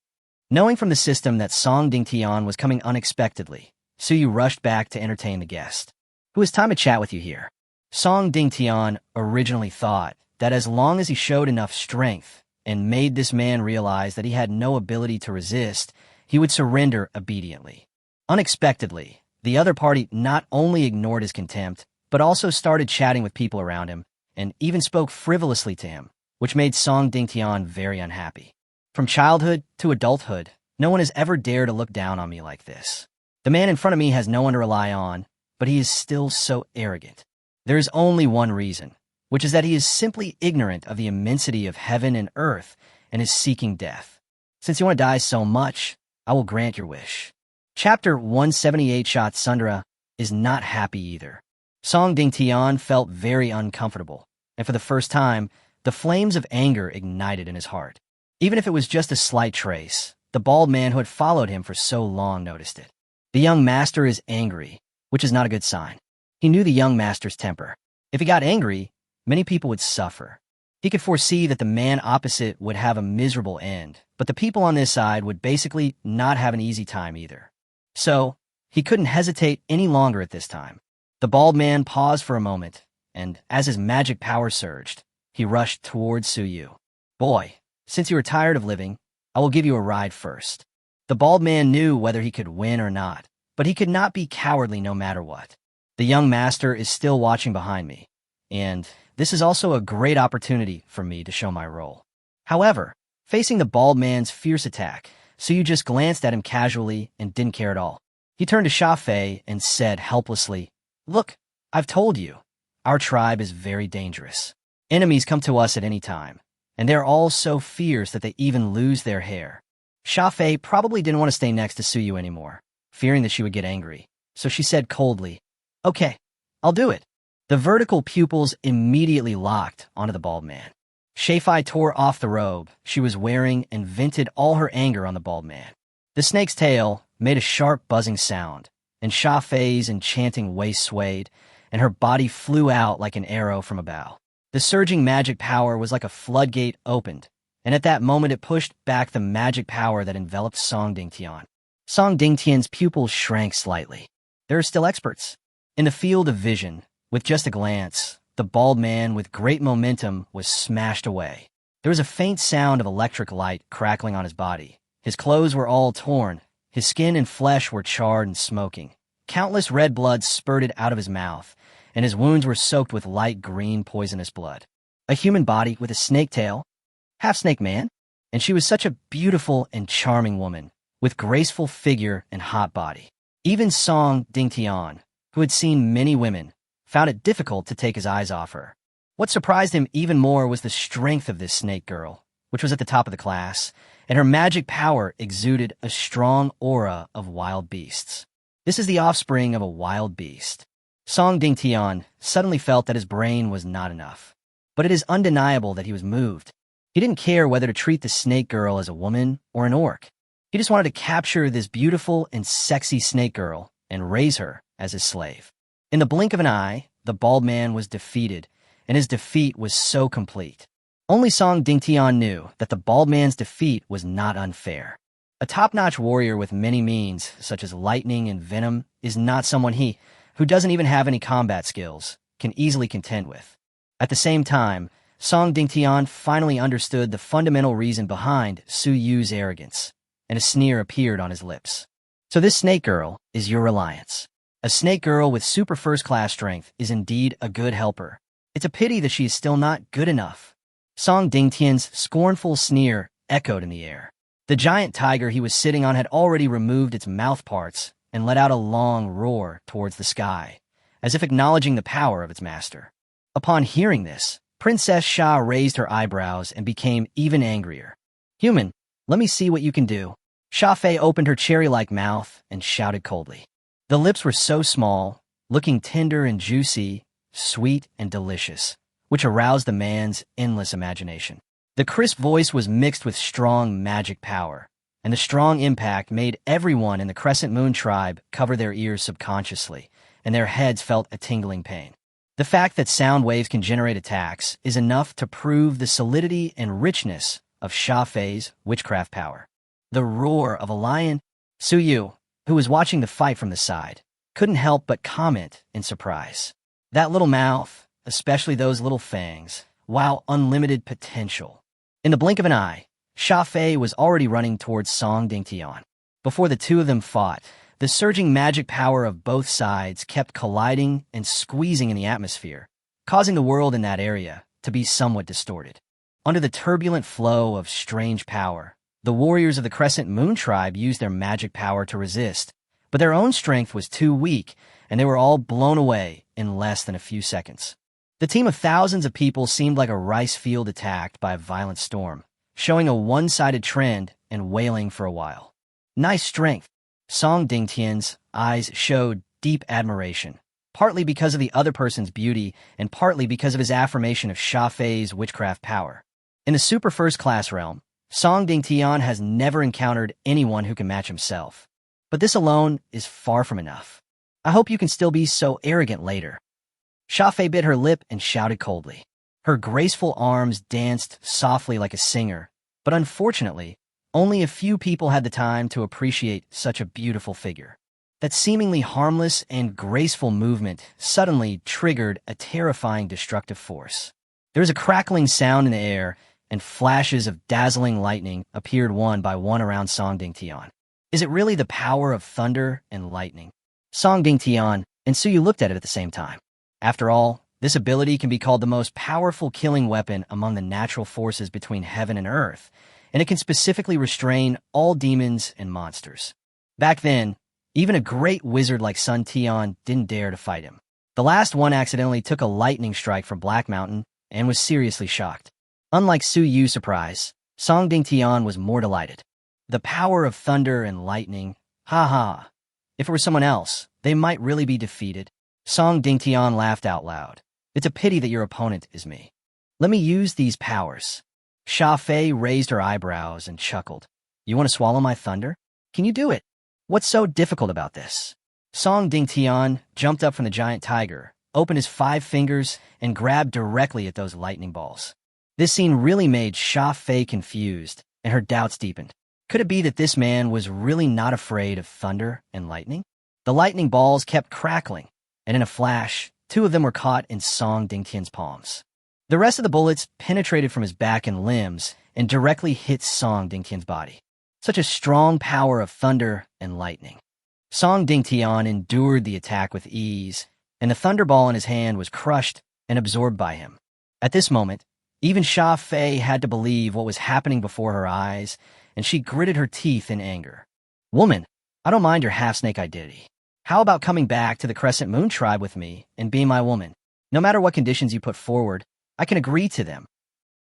Knowing from the system that Song Dingtian was coming unexpectedly, Suyu rushed back to entertain the guest. Who has time to chat with you here? Song Dingtian originally thought that as long as he showed enough strength and made this man realize that he had no ability to resist, he would surrender obediently. Unexpectedly, the other party not only ignored his contempt, but also started chatting with people around him and even spoke frivolously to him, which made Song Dingtian very unhappy. From childhood to adulthood, no one has ever dared to look down on me like this. The man in front of me has no one to rely on, but he is still so arrogant. There is only one reason, which is that he is simply ignorant of the immensity of heaven and earth and is seeking death. Since you want to die so much, I will grant your wish. Chapter 178 Shot Sundara is not happy either. Song Dingtian felt very uncomfortable, and for the first time, the flames of anger ignited in his heart. Even if it was just a slight trace, the bald man who had followed him for so long noticed it. The young master is angry, which is not a good sign. He knew the young master's temper. If he got angry, many people would suffer. He could foresee that the man opposite would have a miserable end, but the people on this side would basically not have an easy time either. So, he couldn't hesitate any longer at this time. The bald man paused for a moment, and as his magic power surged, he rushed towards Suyu. Boy, since you are tired of living, I will give you a ride first. The bald man knew whether he could win or not, but he could not be cowardly no matter what. The young master is still watching behind me, and this is also a great opportunity for me to show my role. However, facing the bald man's fierce attack, Suyu just glanced at him casually and didn't care at all. He turned to Sha Fei and said helplessly, Look, I've told you, our tribe is very dangerous. Enemies come to us at any time, and they're all so fierce that they even lose their hair. Sha Fei probably didn't want to stay next to Suyu anymore, fearing that she would get angry, so she said coldly, Okay, I'll do it. The vertical pupils immediately locked onto the bald man. Shafei tore off the robe she was wearing and vented all her anger on the bald man. The snake's tail made a sharp buzzing sound, and Sha Fei's enchanting waist swayed, and her body flew out like an arrow from a bow. The surging magic power was like a floodgate opened, and at that moment it pushed back the magic power that enveloped Song Dingtian. Song Dingtian's pupils shrank slightly. There are still experts. In the field of vision, with just a glance, the bald man with great momentum was smashed away. There was a faint sound of electric light crackling on his body. His clothes were all torn. His skin and flesh were charred and smoking. Countless red blood spurted out of his mouth, and his wounds were soaked with light green poisonous blood. A human body with a snake tail? Half-snake man? And she was such a beautiful and charming woman, with graceful figure and hot body. Even Song Dingtian, who had seen many women, found it difficult to take his eyes off her. What surprised him even more was the strength of this snake girl, which was at the top of the class, and her magic power exuded a strong aura of wild beasts. This is the offspring of a wild beast. Song Dingtian suddenly felt that his brain was not enough. But it is undeniable that he was moved. He didn't care whether to treat the snake girl as a woman or an orc. He just wanted to capture this beautiful and sexy snake girl and raise her as his slave. In the blink of an eye, the bald man was defeated, and his defeat was so complete. Only Song Dingtian knew that the bald man's defeat was not unfair. A top-notch warrior with many means, such as lightning and venom, is not someone he, who doesn't even have any combat skills, can easily contend with. At the same time, Song Dingtian finally understood the fundamental reason behind Su Yu's arrogance, and a sneer appeared on his lips. So this snake girl is your reliance. A snake girl with super first-class strength is indeed a good helper. It's a pity that she is still not good enough. Song Dingtian's scornful sneer echoed in the air. The giant tiger he was sitting on had already removed its mouth parts and let out a long roar towards the sky, as if acknowledging the power of its master. Upon hearing this, Princess Sha raised her eyebrows and became even angrier. "Human, let me see what you can do." Sha Fei opened her cherry-like mouth and shouted coldly. The lips were so small, looking tender and juicy, sweet and delicious, which aroused the man's endless imagination. The crisp voice was mixed with strong magic power, and the strong impact made everyone in the Crescent Moon tribe cover their ears subconsciously, and their heads felt a tingling pain. The fact that sound waves can generate attacks is enough to prove the solidity and richness of Sha Fei's witchcraft power. The roar of a lion. Su Yu, who was watching the fight from the side, couldn't help but comment in surprise. That little mouth, especially those little fangs, wow, unlimited potential. In the blink of an eye, Sha Fei was already running towards Song Dingtian. Before the two of them fought, the surging magic power of both sides kept colliding and squeezing in the atmosphere, causing the world in that area to be somewhat distorted. Under the turbulent flow of strange power, the warriors of the Crescent Moon tribe used their magic power to resist, but their own strength was too weak, and they were all blown away in less than a few seconds. The team of thousands of people seemed like a rice field attacked by a violent storm, showing a one-sided trend and wailing for a while. Nice strength. Song Dingtian's eyes showed deep admiration, partly because of the other person's beauty and partly because of his affirmation of Sha Fei's witchcraft power. In the super first-class realm, Song Dingtian has never encountered anyone who can match himself. But this alone is far from enough. I hope you can still be so arrogant later. Sha Fei bit her lip and shouted coldly. Her graceful arms danced softly like a singer, but unfortunately, only a few people had the time to appreciate such a beautiful figure. That seemingly harmless and graceful movement suddenly triggered a terrifying destructive force. There was a crackling sound in the air, and flashes of dazzling lightning appeared one by one around Song Dingtian. Is it really the power of thunder and lightning? Song Dingtian and Su Yu looked at it at the same time. After all, this ability can be called the most powerful killing weapon among the natural forces between heaven and earth, and it can specifically restrain all demons and monsters. Back then, even a great wizard like Sun Tian didn't dare to fight him. The last one accidentally took a lightning strike from Black Mountain and was seriously shocked. Unlike Su Yu's surprise, Song Dingtian was more delighted. The power of thunder and lightning, ha. If it were someone else, they might really be defeated. Song Dingtian laughed out loud. It's a pity that your opponent is me. Let me use these powers. Sha Fei raised her eyebrows and chuckled. You want to swallow my thunder? Can you do it? What's so difficult about this? Song Dingtian jumped up from the giant tiger, opened his 5 fingers, and grabbed directly at those lightning balls. This scene really made Sha Fei confused, and her doubts deepened. Could it be that this man was really not afraid of thunder and lightning? The lightning balls kept crackling, and in a flash, 2 of them were caught in Song Dingtian's palms. The rest of the bullets penetrated from his back and limbs and directly hit Song Dingtian's body. Such a strong power of thunder and lightning. Song Dingtian endured the attack with ease, and the thunderball in his hand was crushed and absorbed by him. At this moment, even Sha Fei had to believe what was happening before her eyes, and she gritted her teeth in anger. Woman, I don't mind your half-snake identity. How about coming back to the Crescent Moon tribe with me and being my woman? No matter what conditions you put forward, I can agree to them.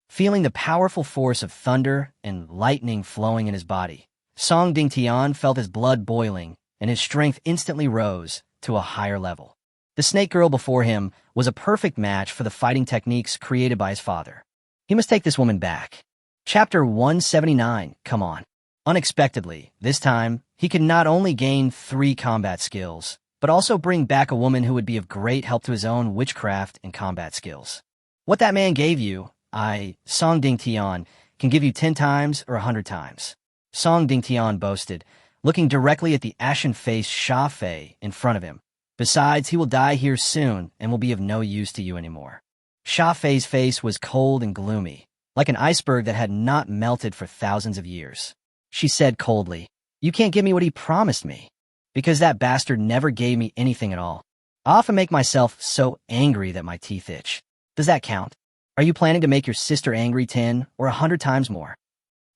Feeling the powerful force of thunder and lightning flowing in his body, Song Dingtian felt his blood boiling, and his strength instantly rose to a higher level. The snake girl before him was a perfect match for the fighting techniques created by his father. He must take this woman back. Chapter 179, come on. Unexpectedly, this time, he could not only gain 3 combat skills, but also bring back a woman who would be of great help to his own witchcraft and combat skills. What that man gave you, Song Dingtian, can give you 10 times or 100 times. Song Dingtian boasted, looking directly at the ashen-faced Sha Fei in front of him. Besides, he will die here soon and will be of no use to you anymore. Sha Fei's face was cold and gloomy, like an iceberg that had not melted for thousands of years. She said coldly, "You can't give me what he promised me, because that bastard never gave me anything at all. I often make myself so angry that my teeth itch. Does that count? Are you planning to make your sister angry 10 or 100 times more?"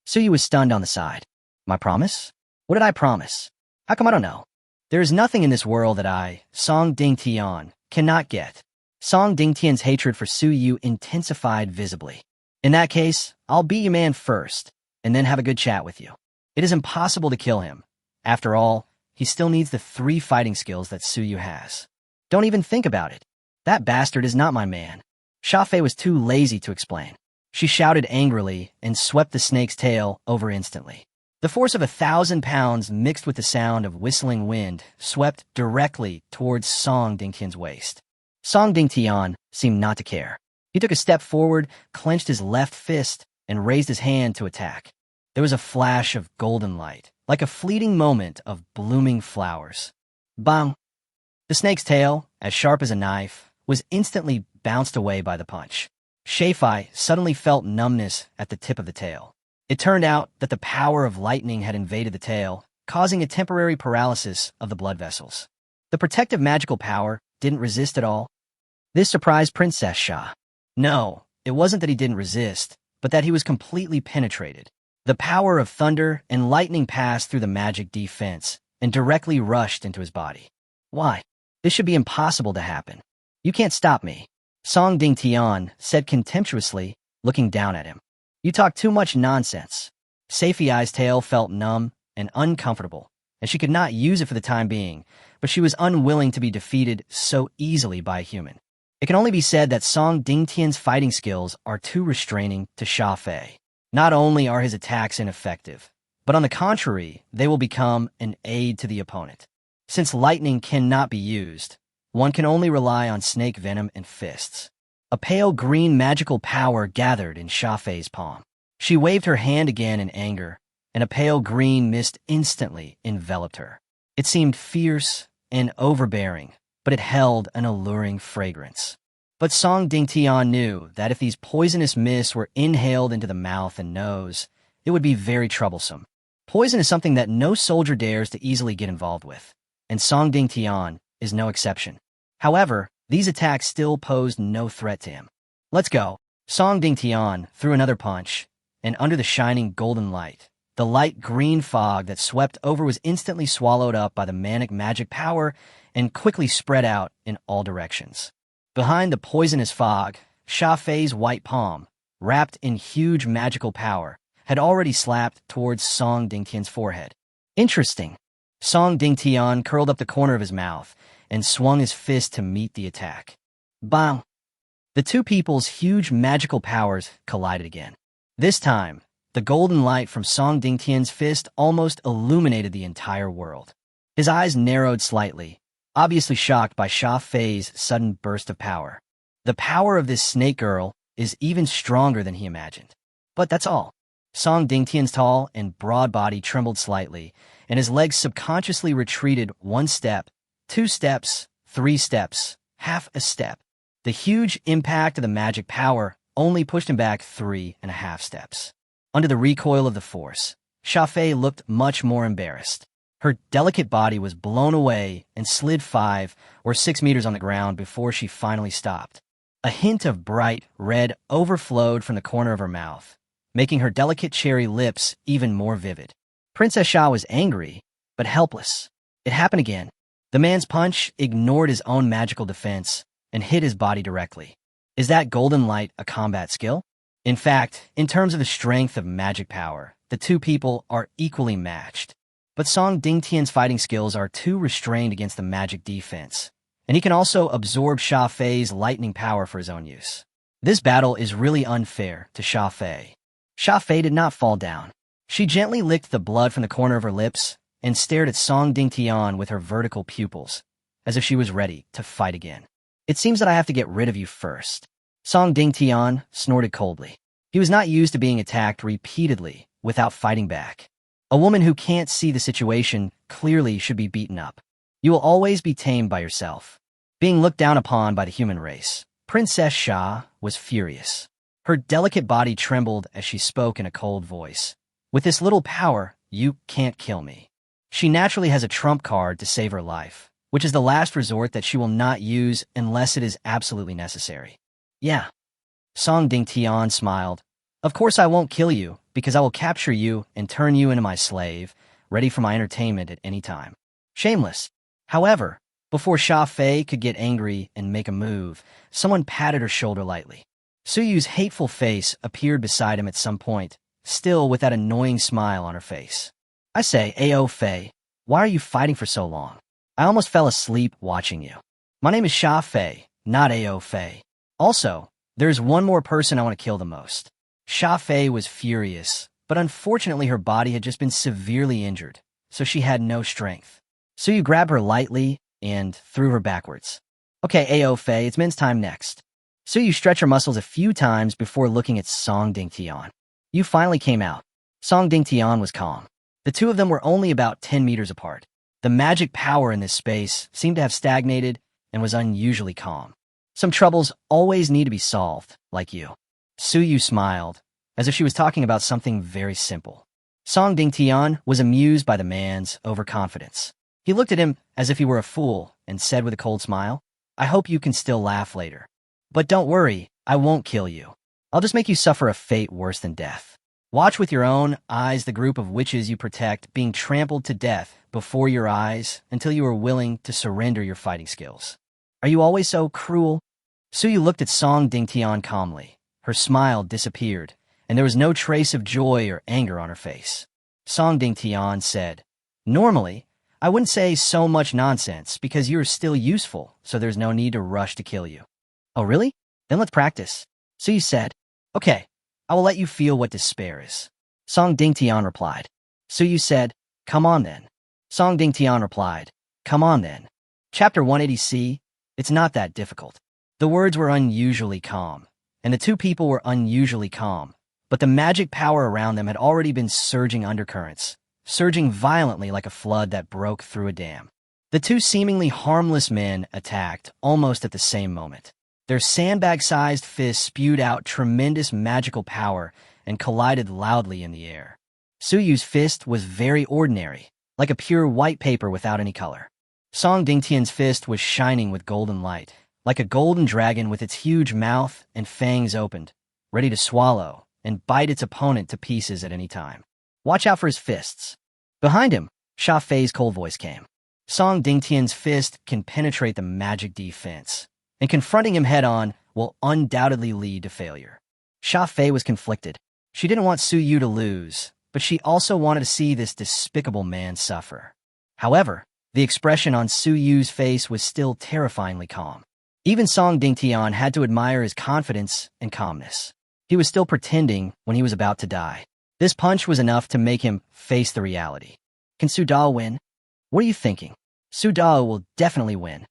Suyu was stunned on the side. My promise? What did I promise? How come I don't know? There is nothing in this world that I, Song Dingtian, cannot get. Song Dingtian's hatred for Suyu intensified visibly. In that case, I'll be your man first, and then have a good chat with you. It is impossible to kill him. After all, he still needs the 3 fighting skills that Suyu has. Don't even think about it. That bastard is not my man. Sha Fei was too lazy to explain. She shouted angrily and swept the snake's tail over instantly. The force of 1,000 pounds mixed with the sound of whistling wind swept directly towards Song Dingtian's waist. Song Dingtian seemed not to care. He took a step forward, clenched his left fist, and raised his hand to attack. There was a flash of golden light, like a fleeting moment of blooming flowers. Bang! The snake's tail, as sharp as a knife, was instantly bounced away by the punch. Shafei suddenly felt numbness at the tip of the tail. It turned out that the power of lightning had invaded the tail, causing a temporary paralysis of the blood vessels. The protective magical power didn't resist at all. This surprised Princess Sha. No, it wasn't that he didn't resist, but that he was completely penetrated. The power of thunder and lightning passed through the magic defense and directly rushed into his body. Why? This should be impossible to happen. You can't stop me, Song Dingtian said contemptuously, looking down at him. You talk too much nonsense. Safei's tail felt numb and uncomfortable, and she could not use it for the time being, but she was unwilling to be defeated so easily by a human. It can only be said that Song Dingtian's fighting skills are too restraining to Sha Fei. Not only are his attacks ineffective, but on the contrary, they will become an aid to the opponent. Since lightning cannot be used, one can only rely on snake venom and fists. A pale green magical power gathered in Sha Fei's palm. She waved her hand again in anger, and a pale green mist instantly enveloped her. It seemed fierce and overbearing, but it held an alluring fragrance. But Song Dingtian knew that if these poisonous mists were inhaled into the mouth and nose, it would be very troublesome. Poison is something that no soldier dares to easily get involved with, and Song Dingtian is no exception. However, these attacks still posed no threat to him. Let's go. Song Dingtian threw another punch, and under the shining golden light, the light green fog that swept over was instantly swallowed up by the manic magic power and quickly spread out in all directions. Behind the poisonous fog, Sha Fei's white palm, wrapped in huge magical power, had already slapped towards Song Dingtian's forehead. Interesting. Song Dingtian curled up the corner of his mouth and swung his fist to meet the attack. Bang! The two people's huge magical powers collided again. This time, the golden light from Song Dingtian's fist almost illuminated the entire world. His eyes narrowed slightly, obviously shocked by Sha Fei's sudden burst of power. The power of this snake girl is even stronger than he imagined. But that's all. Song Dingtian's tall and broad body trembled slightly, and his legs subconsciously retreated 1 step, 2 steps, 3 steps, half a step. The huge impact of the magic power only pushed him back 3.5 steps. Under the recoil of the force, Sha Fei looked much more embarrassed. Her delicate body was blown away and slid 5 or 6 meters on the ground before she finally stopped. A hint of bright red overflowed from the corner of her mouth, making her delicate cherry lips even more vivid. Princess Sha was angry, but helpless. It happened again. The man's punch ignored his own magical defense and hit his body directly. Is that golden light a combat skill? In fact, in terms of the strength of magic power, the two people are equally matched. But Song Dingtian's fighting skills are too restrained against the magic defense, and he can also absorb Sha Fei's lightning power for his own use. This battle is really unfair to Sha Fei. Sha Fei did not fall down. She gently licked the blood from the corner of her lips and stared at Song Dingtian with her vertical pupils, as if she was ready to fight again. It seems that I have to get rid of you first. Song Dingtian snorted coldly. He was not used to being attacked repeatedly without fighting back. A woman who can't see the situation clearly should be beaten up. You will always be tamed by yourself. Being looked down upon by the human race, Princess Sha was furious. Her delicate body trembled as she spoke in a cold voice. With this little power, you can't kill me. She naturally has a trump card to save her life, which is the last resort that she will not use unless it is absolutely necessary. Yeah. Song Dingtian smiled. Of course I won't kill you, because I will capture you and turn you into my slave, ready for my entertainment at any time. Shameless. However, before Sha Fei could get angry and make a move, someone patted her shoulder lightly. Su Yu's hateful face appeared beside him at some point, still with that annoying smile on her face. I say, Ao Fei, why are you fighting for so long? I almost fell asleep watching you. My name is Sha Fei, not Ao Fei. Also, there's one more person I want to kill the most. Sha Fei was furious, but unfortunately her body had just been severely injured, so she had no strength. Su Yu grabbed her lightly and threw her backwards. Okay, Ao Fei, it's men's time next. Su Yu stretched her muscles a few times before looking at Song Dingtian. You finally came out. Song Dingtian was calm. The two of them were only about 10 meters apart. The magic power in this space seemed to have stagnated and was unusually calm. Some troubles always need to be solved, like you. Su Yu smiled, as if she was talking about something very simple. Song Dingtian was amused by the man's overconfidence. He looked at him as if he were a fool and said with a cold smile, I hope you can still laugh later. But don't worry, I won't kill you. I'll just make you suffer a fate worse than death. Watch with your own eyes the group of witches you protect being trampled to death before your eyes until you are willing to surrender your fighting skills. Are you always so cruel? Su Yu looked at Song Dingtian calmly. Her smile disappeared, and there was no trace of joy or anger on her face. Song Dingtian said, Normally, I wouldn't say so much nonsense because you're still useful, so there's no need to rush to kill you. Oh, really? Then let's practice. Su Yu said, Okay, I will let you feel what despair is. Song Dingtian replied. Su Yu said, Come on then. Song Dingtian replied, Come on then. Chapter 180C, it's not that difficult. The words were unusually calm, and the two people were unusually calm, but the magic power around them had already been surging undercurrents, surging violently like a flood that broke through a dam. The two seemingly harmless men attacked almost at the same moment. Their sandbag-sized fists spewed out tremendous magical power and collided loudly in the air. Su Yu's fist was very ordinary, like a pure white paper without any color. Song Dingtian's fist was shining with golden light, like a golden dragon with its huge mouth and fangs opened, ready to swallow and bite its opponent to pieces at any time. Watch out for his fists. Behind him, Sha Fei's cold voice came. Song Dingtian's fist can penetrate the magic defense, and confronting him head-on will undoubtedly lead to failure. Sha Fei was conflicted. She didn't want Su Yu to lose, but she also wanted to see this despicable man suffer. However, the expression on Su Yu's face was still terrifyingly calm. Even Song Dingtian had to admire his confidence and calmness. He was still pretending when he was about to die. This punch was enough to make him face the reality. Can Su Dao win? What are you thinking? Su Dao will definitely win.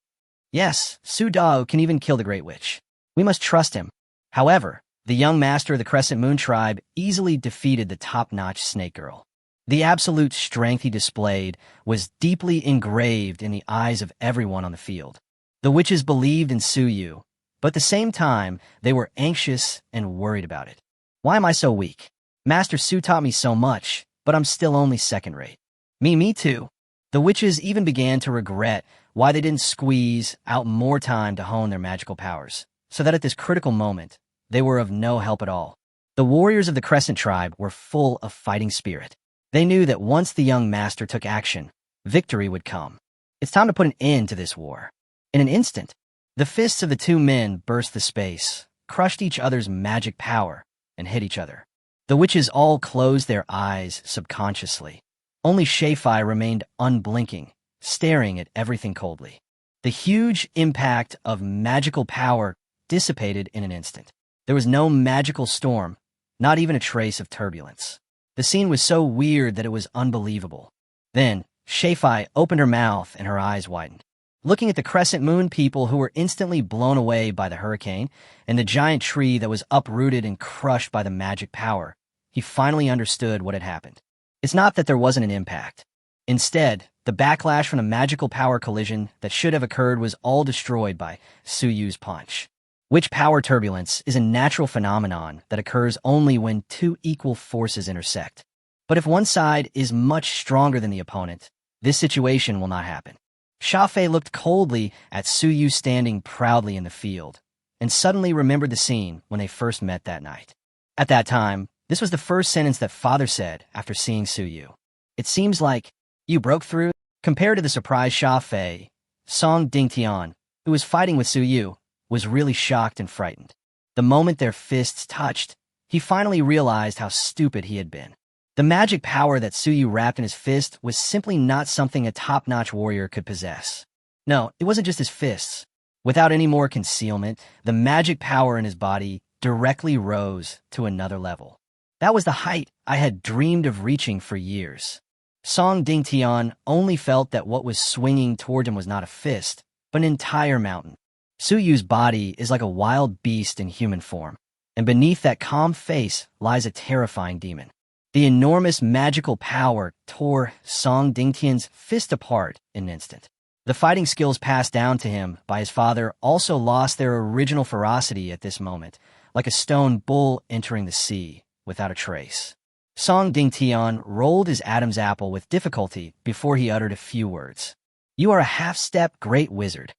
Yes, Su Dao can even kill the Great Witch. We must trust him. However, The young master of the Crescent Moon tribe easily defeated the top-notch snake girl. The absolute strength he displayed was deeply engraved in the eyes of everyone on the field. The witches believed in Suyu, but at the same time, they were anxious and worried about it. Why am I so weak? Master Su taught me so much, but I'm still only second-rate. Me too. The witches even began to regret why they didn't squeeze out more time to hone their magical powers, so that at this critical moment, they were of no help at all. The warriors of the Crescent tribe were full of fighting spirit. They knew that once the young master took action, victory would come. It's time to put an end to this war. In an instant, the fists of the two men burst the space, crushed each other's magic power, and hit each other. The witches all closed their eyes subconsciously. Only Shafai remained unblinking, staring at everything coldly. The huge impact of magical power dissipated in an instant. There was no magical storm, not even a trace of turbulence. The scene was so weird that it was unbelievable. Then, Shafai opened her mouth and her eyes widened. Looking at the Crescent Moon people who were instantly blown away by the hurricane and the giant tree that was uprooted and crushed by the magic power, he finally understood what had happened. It's not that there wasn't an impact. Instead, the backlash from the magical power collision that should have occurred was all destroyed by Suyu's punch. Witch power turbulence is a natural phenomenon that occurs only when two equal forces intersect. But if one side is much stronger than the opponent, this situation will not happen. Shafei looked coldly at Suyu standing proudly in the field, and suddenly remembered the scene when they first met that night. At that time, this was the first sentence that father said after seeing Suyu. It seems like you broke through. Compared to the surprised Shafei, Song Dingtian, who was fighting with Suyu, was really shocked and frightened. The moment their fists touched, he finally realized how stupid he had been. The magic power that Suyu wrapped in his fist was simply not something a top-notch warrior could possess. No, it wasn't just his fists. Without any more concealment, the magic power in his body directly rose to another level. That was the height I had dreamed of reaching for years. Song Dingtian only felt that what was swinging toward him was not a fist, but an entire mountain. Suyu's body is like a wild beast in human form, and beneath that calm face lies a terrifying demon. The enormous magical power tore Song Dingtian's fist apart in an instant. The fighting skills passed down to him by his father also lost their original ferocity at this moment, like a stone bull entering the sea without a trace. Song Dingtian rolled his Adam's apple with difficulty before he uttered a few words. "You are a half-step great wizard."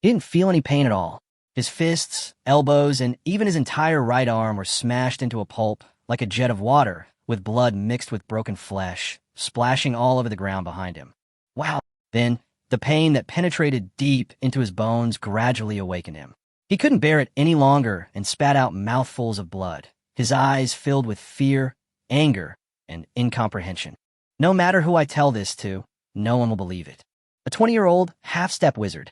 He didn't feel any pain at all. His fists, elbows, and even his entire right arm were smashed into a pulp like a jet of water, with blood mixed with broken flesh, splashing all over the ground behind him. Wow! Then, the pain that penetrated deep into his bones gradually awakened him. He couldn't bear it any longer and spat out mouthfuls of blood, his eyes filled with fear, anger, and incomprehension. No matter who I tell this to, no one will believe it. A 20-year-old half-step wizard.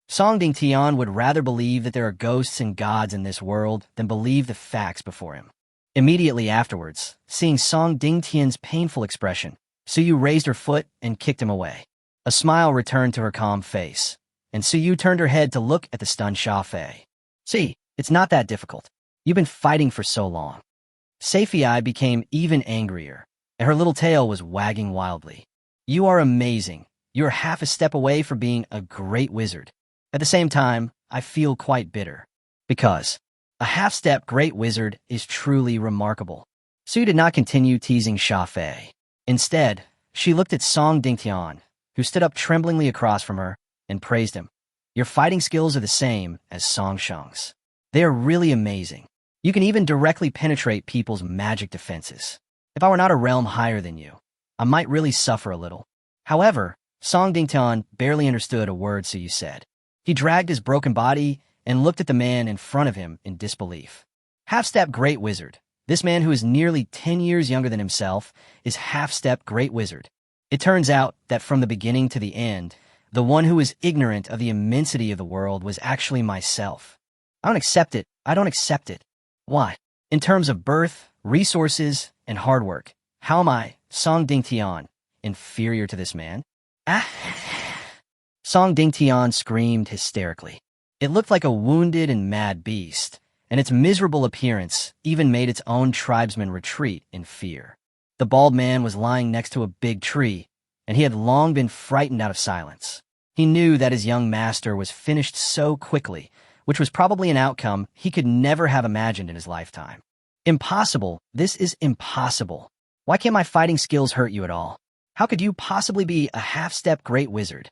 Song Dingtian would rather believe that there are ghosts and gods in this world than believe the facts before him. Immediately afterwards, seeing Song Dingtian's painful expression, Suyu raised her foot and kicked him away. A smile returned to her calm face, and Suyu turned her head to look at the stunned Shafei. "See, it's not that difficult. You've been fighting for so long." Saifei became even angrier, and her little tail was wagging wildly. "You are amazing. You're half a step away from being a great wizard. At the same time, I feel quite bitter. Because a half-step great wizard is truly remarkable." Su did not continue teasing Shafei. Instead, she looked at Song Dingtian, who stood up tremblingly across from her, and praised him. "Your fighting skills are the same as Song Sheng's. They are really amazing. You can even directly penetrate people's magic defenses. If I were not a realm higher than you, I might really suffer a little." However, Song Dingtian barely understood a word Suyu said. He dragged his broken body and looked at the man in front of him in disbelief. Half-step great wizard. This man, who is nearly 10 years younger than himself, is half-step great wizard. It turns out that from the beginning to the end, the one who was ignorant of the immensity of the world was actually myself. I don't accept it. I don't accept it. Why? In terms of birth, resources, and hard work, how am I, Song Dingtian, inferior to this man? Ah! Song Dingtian screamed hysterically. It looked like a wounded and mad beast, and its miserable appearance even made its own tribesmen retreat in fear. The bald man was lying next to a big tree, and he had long been frightened out of silence. He knew that his young master was finished so quickly, which was probably an outcome he could never have imagined in his lifetime. Impossible. This is impossible. Why can't my fighting skills hurt you at all? How could you possibly be a half-step great wizard?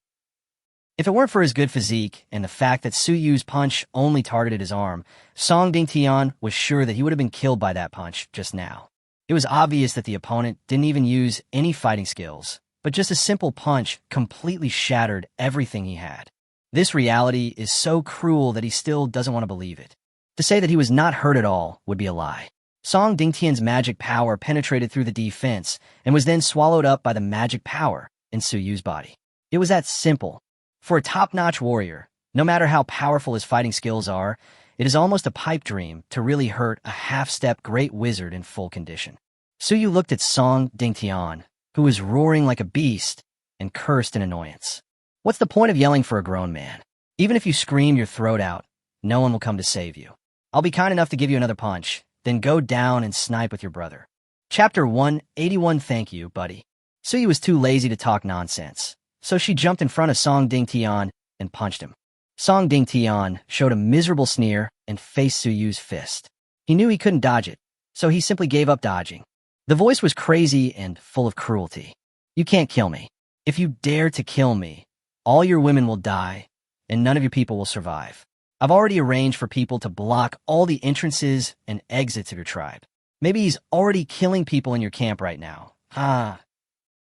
If it weren't for his good physique and the fact that Su Yu's punch only targeted his arm, Song Dingtian was sure that he would have been killed by that punch just now. It was obvious that the opponent didn't even use any fighting skills, but just a simple punch completely shattered everything he had. This reality is so cruel that he still doesn't want to believe it. To say that he was not hurt at all would be a lie. Song Dingtian's magic power penetrated through the defense and was then swallowed up by the magic power in Su Yu's body. It was that simple. For a top-notch warrior, no matter how powerful his fighting skills are, it is almost a pipe dream to really hurt a half-step great wizard in full condition. Su Yu looked at Song Dingtian, who was roaring like a beast, and cursed in annoyance. What's the point of yelling for a grown man? Even if you scream your throat out, no one will come to save you. I'll be kind enough to give you another punch, then go down and snipe with your brother. Chapter 181. Thank you, buddy. Su Yu was too lazy to talk nonsense, so she jumped in front of Song Dingtian and punched him. Song Dingtian showed a miserable sneer and faced Su Yu's fist. He knew he couldn't dodge it, so he simply gave up dodging. The voice was crazy and full of cruelty. You can't kill me. If you dare to kill me, all your women will die, and none of your people will survive. I've already arranged for people to block all the entrances and exits of your tribe. Maybe he's already killing people in your camp right now.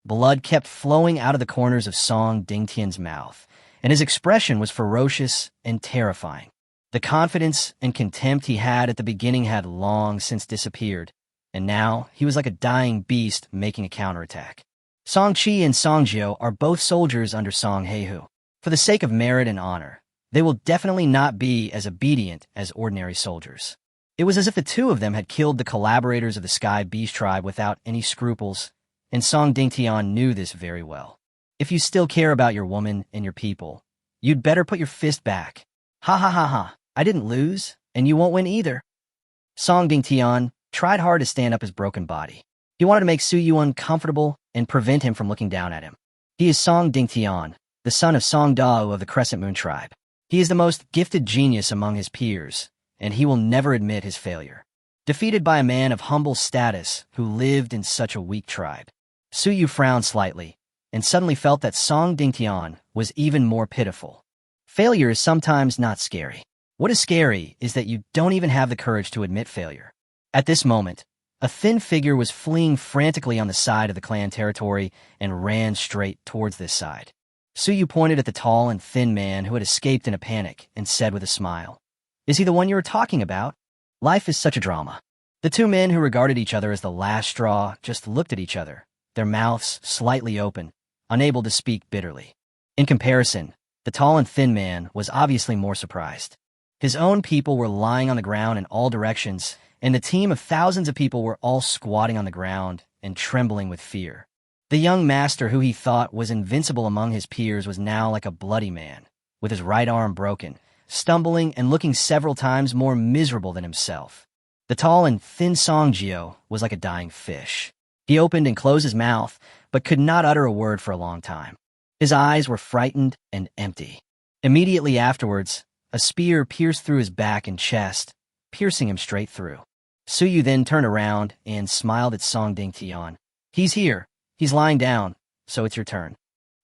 Blood kept flowing out of the corners of Song Dingtian's mouth, and his expression was ferocious and terrifying. The confidence and contempt he had at the beginning had long since disappeared, and now he was like a dying beast making a counterattack. Song Chi and Song Jiao are both soldiers under Song Heihu. For the sake of merit and honor, they will definitely not be as obedient as ordinary soldiers. It was as if the two of them had killed the collaborators of the Sky Beast tribe without any scruples, and Song Dingtian knew this very well. If you still care about your woman and your people, you'd better put your fist back. Ha ha ha ha, I didn't lose, and you won't win either. Song Dingtian tried hard to stand up his broken body. He wanted to make Su Yu uncomfortable and prevent him from looking down at him. He is Song Dingtian, the son of Song Dao of the Crescent Moon tribe. He is the most gifted genius among his peers, and he will never admit his failure. Defeated by a man of humble status who lived in such a weak tribe, Su Yu frowned slightly, and suddenly felt that Song Dingtian was even more pitiful. Failure is sometimes not scary. What is scary is that you don't even have the courage to admit failure. At this moment, a thin figure was fleeing frantically on the side of the clan territory and ran straight towards this side. Su Yu pointed at the tall and thin man who had escaped in a panic and said with a smile, "Is he the one you were talking about? Life is such a drama." The two men who regarded each other as the last straw just looked at each other, their mouths slightly open, unable to speak bitterly. In comparison, the tall and thin man was obviously more surprised. His own people were lying on the ground in all directions, and the team of thousands of people were all squatting on the ground and trembling with fear. The young master who he thought was invincible among his peers was now like a bloody man, with his right arm broken, stumbling and looking several times more miserable than himself. The tall and thin Song Jiao was like a dying fish. He opened and closed his mouth, but could not utter a word for a long time. His eyes were frightened and empty. Immediately afterwards, a spear pierced through his back and chest, piercing him straight through. Su Yu then turned around and smiled at Song Dingtian. "He's here. He's lying down, so it's your turn.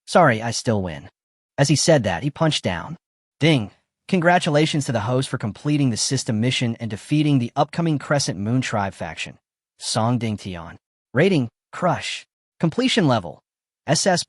Sorry, I still win." As he said that, he punched down. Ding! Congratulations to the host for completing the system mission and defeating the upcoming Crescent Moon Tribe faction. Song Dingtian. Rating, Crush. Completion level, SS+,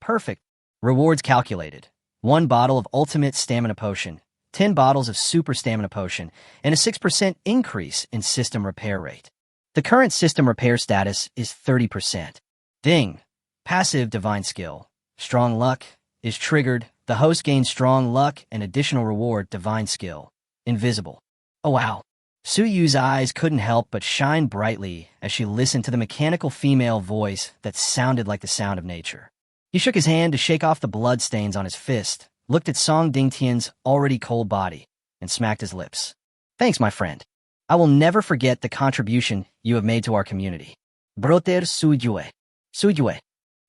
perfect. Rewards calculated. 1 bottle of Ultimate Stamina Potion, 10 bottles of Super Stamina Potion, and a 6% increase in system repair rate. The current system repair status is 30%. Ding! Passive Divine Skill. Strong Luck is triggered. The host gains Strong Luck and additional reward Divine Skill. Invisible. Oh wow. Su Yu's eyes couldn't help but shine brightly as she listened to the mechanical female voice that sounded like the sound of nature. He shook his hand to shake off the blood stains on his fist, looked at Song Dingtian's already cold body, and smacked his lips. Thanks, my friend. I will never forget the contribution you have made to our community. Brother Suyue. Suyue.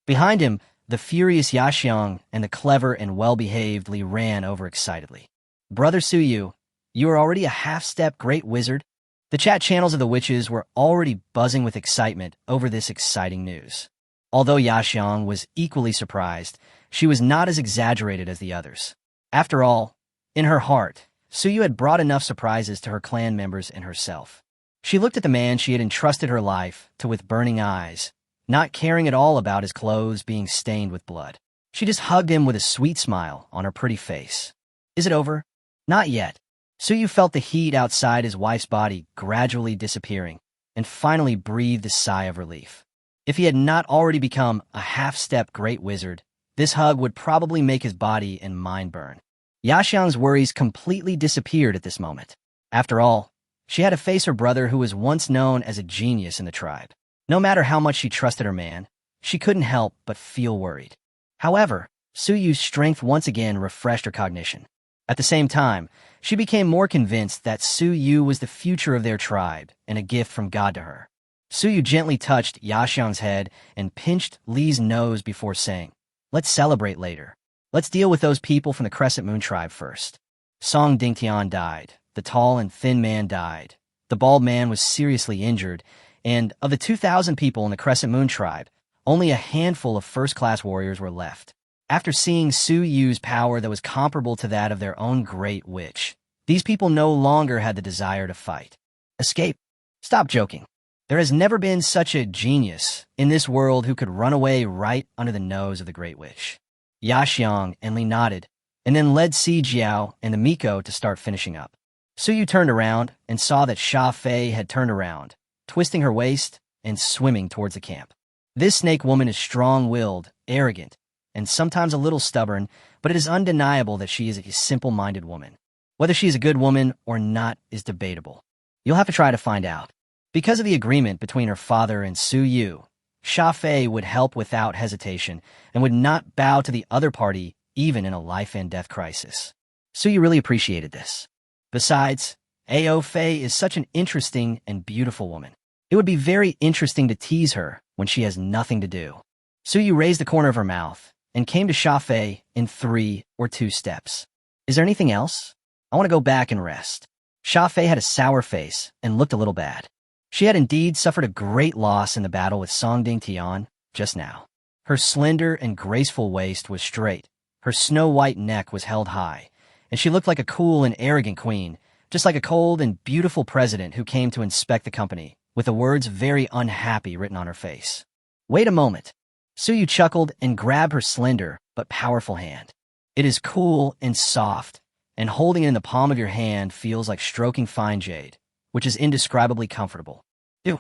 Behind him, the furious Yaxiang and the clever and well-behaved Li ran over excitedly. Brother Suyu, you are already a half-step great wizard? The chat channels of the witches were already buzzing with excitement over this exciting news. Although Yaxiang was equally surprised, she was not as exaggerated as the others. After all, in her heart, Suyu had brought enough surprises to her clan members and herself. She looked at the man she had entrusted her life to with burning eyes, not caring at all about his clothes being stained with blood. She just hugged him with a sweet smile on her pretty face. Is it over? Not yet. Suyu felt the heat outside his wife's body gradually disappearing and finally breathed a sigh of relief. If he had not already become a half-step great wizard, this hug would probably make his body and mind burn. Yaxiang's worries completely disappeared at this moment. After all, she had to face her brother who was once known as a genius in the tribe. No matter how much she trusted her man, she couldn't help but feel worried. However, Suyu's strength once again refreshed her cognition. At the same time, she became more convinced that Suyu was the future of their tribe and a gift from God to her. Suyu gently touched Yaxiang's head and pinched Li's nose before saying, "Let's celebrate later. Let's deal with those people from the Crescent Moon tribe first." Song Dingtian died. The tall and thin man died. The bald man was seriously injured, and of the 2,000 people in the Crescent Moon tribe, only a handful of first-class warriors were left. After seeing Suyu's power that was comparable to that of their own great witch, these people no longer had the desire to fight. Escape? Stop joking. There has never been such a genius in this world who could run away right under the nose of the great witch. Yaxiang and Li nodded, and then led Si Jiao and the Miko to start finishing up. Suyu turned around and saw that Sha Fei had turned around, twisting her waist and swimming towards the camp. This snake woman is strong-willed, arrogant, and sometimes a little stubborn, but it is undeniable that she is a simple-minded woman. Whether she is a good woman or not is debatable. You'll have to try to find out. Because of the agreement between her father and Suyu, Sha Fei would help without hesitation and would not bow to the other party even in a life-and-death crisis. Suyu really appreciated this. Besides, Ao Fei is such an interesting and beautiful woman. It would be very interesting to tease her when she has nothing to do. Suyu raised the corner of her mouth and came to Sha Fei in 3 or 2 steps. Is there anything else? I want to go back and rest. Sha Fei had a sour face and looked a little bad. She had indeed suffered a great loss in the battle with Song Dingtian just now. Her slender and graceful waist was straight, her snow-white neck was held high, and she looked like a cool and arrogant queen, just like a cold and beautiful president who came to inspect the company, with the words "very unhappy" written on her face. Wait a moment. Suyu chuckled and grabbed her slender but powerful hand. It is cool and soft, and holding it in the palm of your hand feels like stroking fine jade, which is indescribably comfortable. You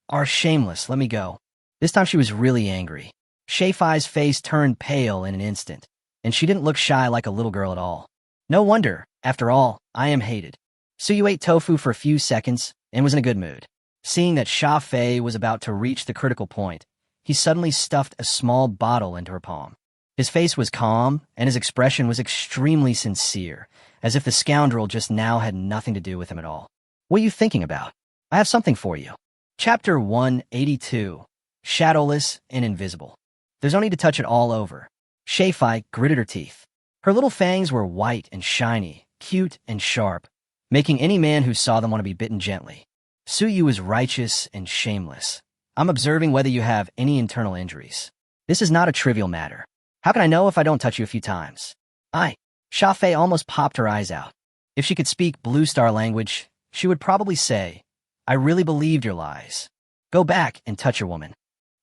are shameless, let me go. This time she was really angry. Shei-Fai's face turned pale in an instant, and she didn't look shy like a little girl at all. No wonder, after all, I am hated. Suyu ate tofu for a few seconds and was in a good mood. Seeing that Sha Fei was about to reach the critical point, he suddenly stuffed a small bottle into her palm. His face was calm, and his expression was extremely sincere, as if the scoundrel just now had nothing to do with him at all. What are you thinking about? I have something for you. Chapter 182, Shadowless and Invisible. There's no need to touch it all over. Shei-Fai gritted her teeth. Her little fangs were white and shiny, cute and sharp, making any man who saw them want to be bitten gently. Suyu is righteous and shameless. I'm observing whether you have any internal injuries. This is not a trivial matter. How can I know if I don't touch you a few times? Sha Fei almost popped her eyes out. If she could speak Blue Star language, she would probably say, I really believed your lies. Go back and touch your woman.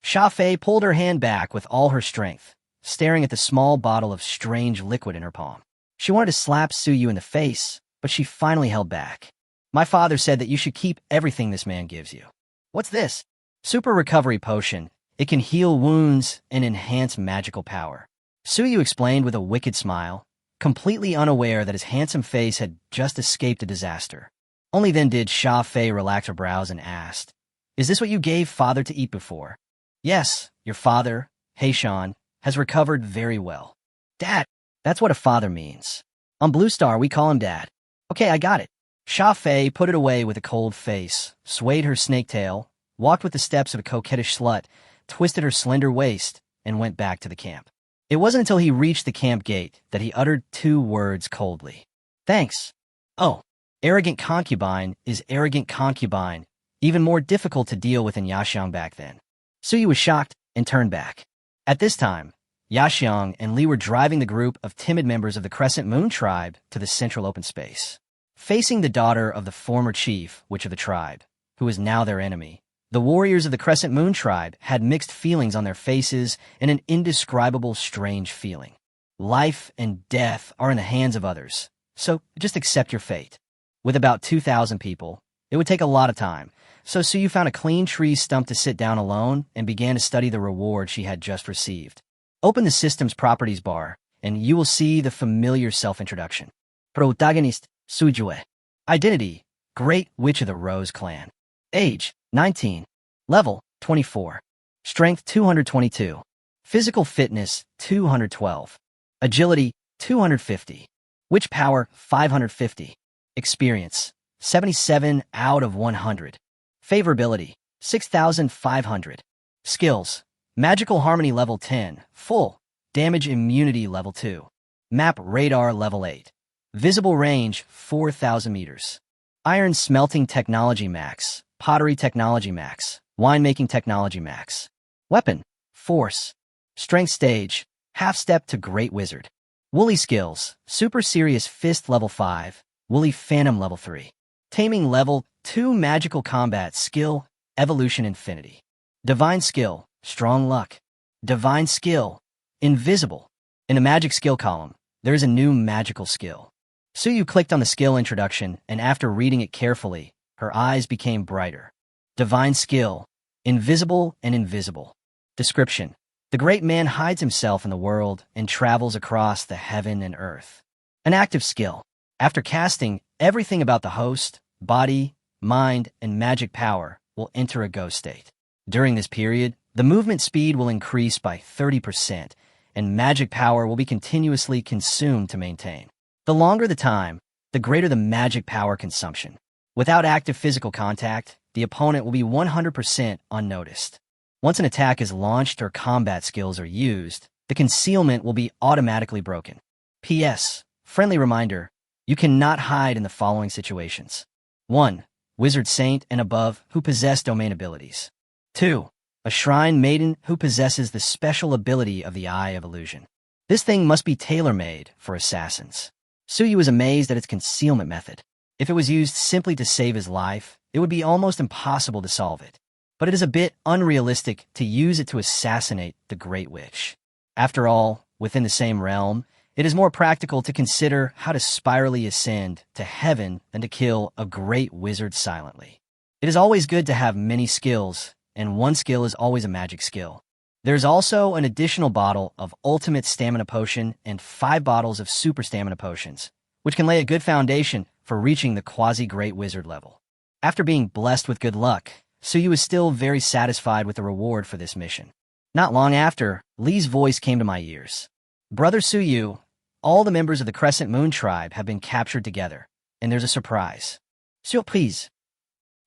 Sha Fei pulled her hand back with all her strength, staring at the small bottle of strange liquid in her palm. She wanted to slap Suyu in the face, but she finally held back. My father said that you should keep everything this man gives you. What's this? Super recovery potion. It can heal wounds and enhance magical power. Suyu explained with a wicked smile, completely unaware that his handsome face had just escaped a disaster. Only then did Sha Fei relax her brows and asked, Is this what you gave father to eat before? Yes, your father, Heishan, has recovered very well. Dad, that's what a father means. On Blue Star, we call him Dad. Okay, I got it. Sha Fei put it away with a cold face, swayed her snake tail, walked with the steps of a coquettish slut, twisted her slender waist, and went back to the camp. It wasn't until he reached the camp gate that he uttered 2 words coldly. Thanks. Oh, arrogant concubine is arrogant concubine, even more difficult to deal with in Yaxiang back then. Suyu was shocked and turned back. At this time, Yaxiang and Li were driving the group of timid members of the Crescent Moon tribe to the central open space. Facing the daughter of the former chief, witch of the tribe, who was now their enemy, the warriors of the Crescent Moon tribe had mixed feelings on their faces and an indescribable strange feeling. Life and death are in the hands of others, so just accept your fate. With about 2,000 people, it would take a lot of time, so Suyu found a clean tree stump to sit down alone and began to study the reward she had just received. Open the system's properties bar, and you will see the familiar self-introduction. Protagonist, Sujue. Identity, Great Witch of the Rose Clan. Age, 19. Level, 24. Strength, 222. Physical fitness, 212. Agility, 250. Witch power, 550. Experience, 77 out of 100. Favorability, 6,500. Skills, Magical Harmony level 10, full. Damage Immunity level 2. Map Radar level 8. Visible range, 4,000 meters. Iron Smelting Technology Max. Pottery Technology Max. Winemaking Technology Max. Weapon, Force. Strength Stage, Half Step to Great Wizard. Woolly Skills, Super Serious Fist level 5. Woolly Phantom level 3. Taming level 2 Magical Combat Skill, Evolution Infinity. Divine Skill, Strong Luck. Divine Skill, Invisible. In the Magic Skill column, there is a new magical skill. Suyu clicked on the skill introduction, and after reading it carefully, her eyes became brighter. Divine Skill, Invisible and Invisible. Description: the great man hides himself in the world and travels across the heaven and earth. An active skill. After casting, everything about the host, body, mind, and magic power will enter a ghost state. During this period, the movement speed will increase by 30%, and magic power will be continuously consumed to maintain. The longer the time, the greater the magic power consumption. Without active physical contact, the opponent will be 100% unnoticed. Once an attack is launched or combat skills are used, the concealment will be automatically broken. P.S. Friendly reminder, you cannot hide in the following situations. 1. Wizard Saint and above who possess domain abilities. 2. A Shrine Maiden who possesses the special ability of the Eye of Illusion. This thing must be tailor-made for assassins. Suyu was amazed at its concealment method. If it was used simply to save his life, it would be almost impossible to solve it. But it is a bit unrealistic to use it to assassinate the Great Witch. After all, within the same realm, it is more practical to consider how to spirally ascend to heaven than to kill a great wizard silently. It is always good to have many skills, and one skill is always a magic skill. There's also an additional bottle of Ultimate Stamina Potion and 5 bottles of Super Stamina Potions, which can lay a good foundation for reaching the quasi-great wizard level. After being blessed with good luck, Suyu is still very satisfied with the reward for this mission. Not long after, Li's voice came to my ears. Brother Suyu, all the members of the Crescent Moon tribe have been captured together, and there's a surprise. Surprise.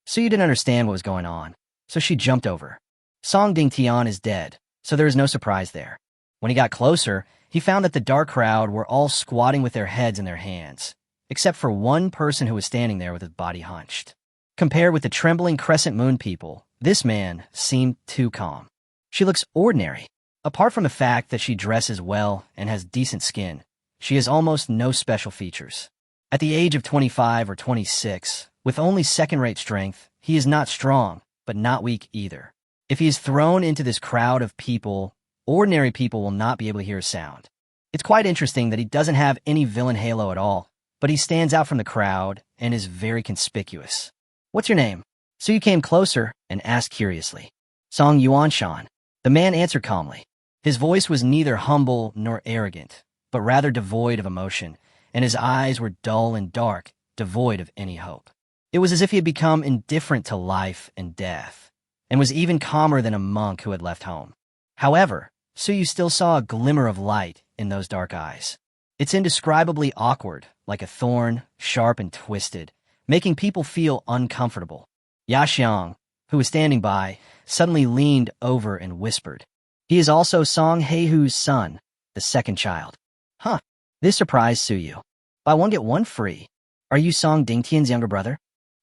Suyu didn't understand what was going on, so she jumped over. Song Ding Tian is dead, so there is no surprise there. When he got closer, he found that the dark crowd were all squatting with their heads in their hands, except for one person who was standing there with his body hunched. Compared with the trembling Crescent Moon people, this man seemed too calm. She looks ordinary. Apart from the fact that she dresses well and has decent skin, she has almost no special features. At the age of 25 or 26, with only second-rate strength, he is not strong, but not weak either. If he is thrown into this crowd of people, ordinary people will not be able to hear a sound. It's quite interesting that he doesn't have any villain halo at all, but he stands out from the crowd and is very conspicuous. What's your name? Suyu came closer and asked curiously. Song Yuanshan. The man answered calmly. His voice was neither humble nor arrogant, but rather devoid of emotion, and his eyes were dull and dark, devoid of any hope. It was as if he had become indifferent to life and death, and was even calmer than a monk who had left home. However, Suyu still saw a glimmer of light in those dark eyes. It's indescribably awkward, like a thorn, sharp and twisted, making people feel uncomfortable. Yaxiang, who was standing by, suddenly leaned over and whispered, "He is also Song Heihu's son, the second child." Huh. This surprised Suyu. Buy one get one free. Are you Song Dingtian's younger brother?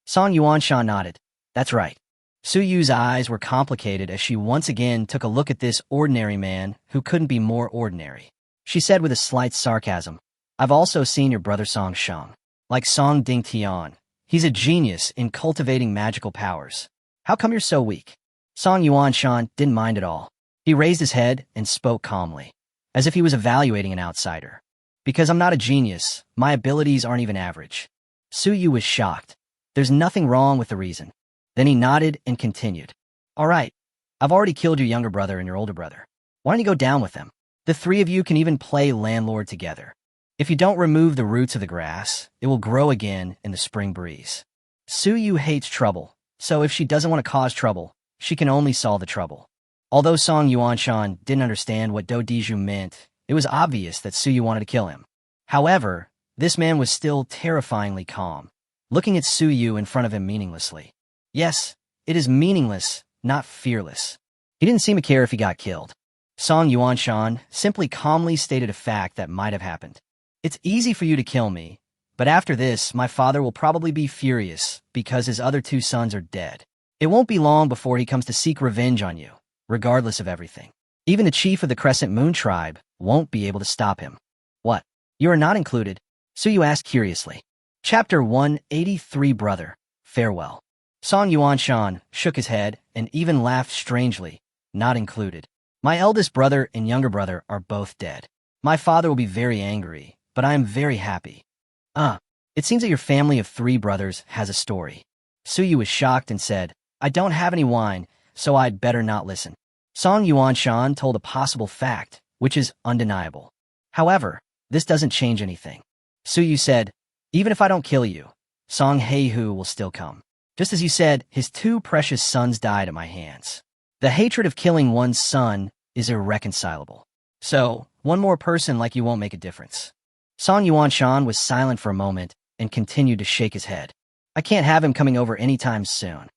Song Yuanshan nodded. That's right. Suyu's eyes were complicated as she once again took a look at this ordinary man who couldn't be more ordinary. She said with a slight sarcasm, I've also seen your brother Song Shang. Like Song Dingtian, he's a genius in cultivating magical powers. How come you're so weak? Song Yuanshan didn't mind at all. He raised his head and spoke calmly, as if he was evaluating an outsider. Because I'm not a genius, my abilities aren't even average. Suyu was shocked. There's nothing wrong with the reason. Then he nodded and continued. All right, I've already killed your younger brother and your older brother. Why don't you go down with them? The three of you can even play landlord together. If you don't remove the roots of the grass, it will grow again in the spring breeze. Suyu hates trouble, so if she doesn't want to cause trouble, she can only solve the trouble. Although Song Yuanshan didn't understand what Do Diju meant, it was obvious that Suyu wanted to kill him. However, this man was still terrifyingly calm, looking at Suyu in front of him meaninglessly. Yes, it is meaningless, not fearless. He didn't seem to care if he got killed. Song Yuanshan simply calmly stated a fact that might have happened. It's easy for you to kill me, but after this, my father will probably be furious because his other two sons are dead. It won't be long before he comes to seek revenge on you, regardless of everything. Even the chief of the Crescent Moon tribe won't be able to stop him. What? You are not included? Suyu asked curiously. Chapter 183 Brother, Farewell. Song Yuanshan shook his head and even laughed strangely, not included. My eldest brother and younger brother are both dead. My father will be very angry, but I am very happy. It seems that your family of three brothers has a story. Suyu was shocked and said, I don't have any wine, so I'd better not listen. Song Yuanshan told a possible fact, which is undeniable. However, this doesn't change anything. Suyu said, even if I don't kill you, Song Heihu will still come. Just as you said, his two precious sons died at my hands. The hatred of killing one's son is irreconcilable. So, one more person like you won't make a difference. Song Yuanshan was silent for a moment and continued to shake his head. I can't have him coming over anytime soon.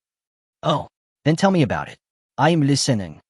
Oh, then tell me about it. I am listening.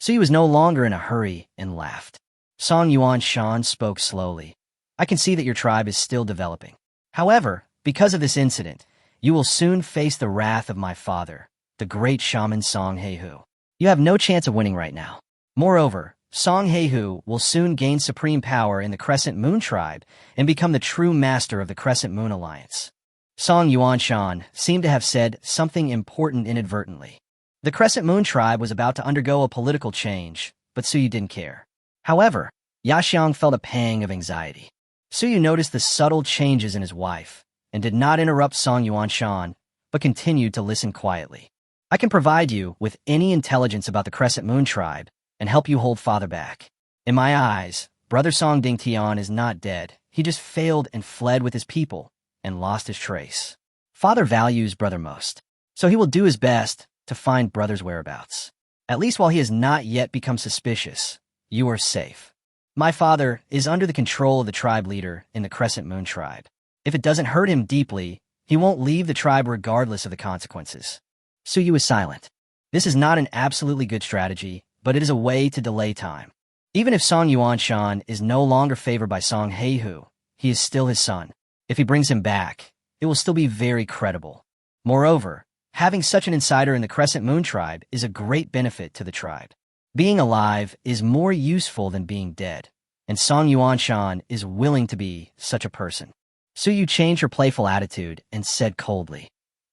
So he was no longer in a hurry and laughed. Song Yuanshan spoke slowly. I can see that your tribe is still developing. However, because of this incident, you will soon face the wrath of my father, the great shaman Song Heihu. You have no chance of winning right now. Moreover, Song Heihu will soon gain supreme power in the Crescent Moon tribe and become the true master of the Crescent Moon Alliance. Song Yuanshan seemed to have said something important inadvertently. The Crescent Moon tribe was about to undergo a political change, but Suyu didn't care. However, Yaxiang felt a pang of anxiety. Suyu noticed the subtle changes in his wife and did not interrupt Song Yuanshan, but continued to listen quietly. I can provide you with any intelligence about the Crescent Moon tribe and help you hold father back. In my eyes, Brother Song Dingtian is not dead. He just failed and fled with his people and lost his trace. Father values brother most, so he will do his best to find brother's whereabouts. At least while he has not yet become suspicious, you are safe. My father is under the control of the tribe leader in the Crescent Moon tribe. If it doesn't hurt him deeply, he won't leave the tribe regardless of the consequences. Suyu is silent. This is not an absolutely good strategy, but it is a way to delay time. Even if Song Yuanshan is no longer favored by Song Heihu, he is still his son. If he brings him back, it will still be very credible. Moreover, having such an insider in the Crescent Moon tribe is a great benefit to the tribe. Being alive is more useful than being dead, and Song Yuanshan is willing to be such a person. Suyu changed her playful attitude and said coldly,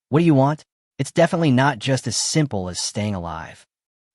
What do you want? It's definitely not just as simple as staying alive.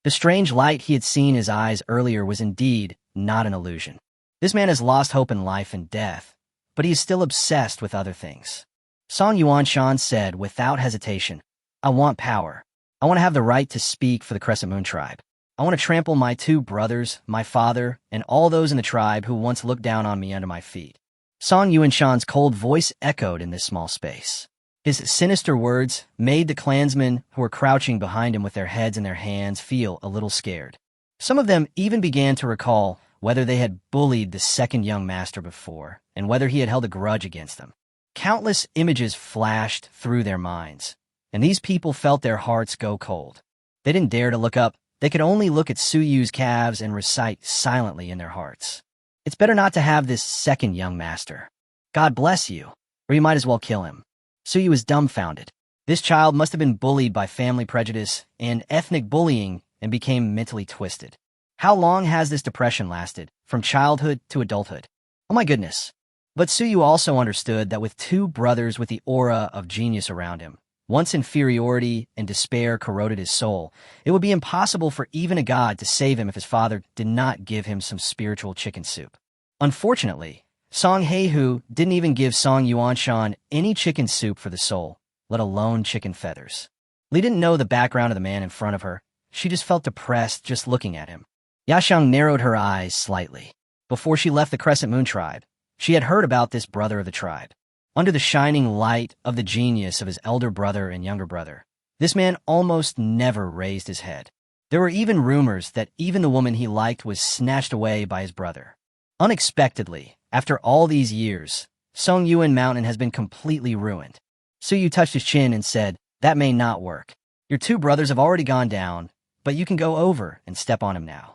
The strange light he had seen in his eyes earlier was indeed not an illusion. This man has lost hope in life and death, but he is still obsessed with other things. Song Yuanshan said without hesitation, I want power. I want to have the right to speak for the Crescent Moon tribe. I want to trample my two brothers, my father, and all those in the tribe who once looked down on me under my feet. Song Yuanshan's cold voice echoed in this small space. His sinister words made the clansmen who were crouching behind him with their heads in their hands feel a little scared. Some of them even began to recall whether they had bullied the second young master before, and whether he had held a grudge against them. Countless images flashed through their minds, and these people felt their hearts go cold. They didn't dare to look up. They could only look at Suyu's calves and recite silently in their hearts. It's better not to have this second young master. God bless you, or you might as well kill him. Suyu was dumbfounded. This child must have been bullied by family prejudice and ethnic bullying and became mentally twisted. How long has this depression lasted, from childhood to adulthood? Oh my goodness. But Suyu also understood that with two brothers with the aura of genius around him, once inferiority and despair corroded his soul, it would be impossible for even a god to save him if his father did not give him some spiritual chicken soup. Unfortunately, Song Haehu didn't even give Song Yuanshan any chicken soup for the soul, let alone chicken feathers. Li didn't know the background of the man in front of her. She just felt depressed just looking at him. Yashang narrowed her eyes slightly. Before she left the Crescent Moon tribe, she had heard about this brother of the tribe. Under the shining light of the genius of his elder brother and younger brother, this man almost never raised his head. There were even rumors that even the woman he liked was snatched away by his brother. Unexpectedly, after all these years, Song Yuan Mountain has been completely ruined. Suyu touched his chin and said, "That may not work. Your two brothers have already gone down, but you can go over and step on him now."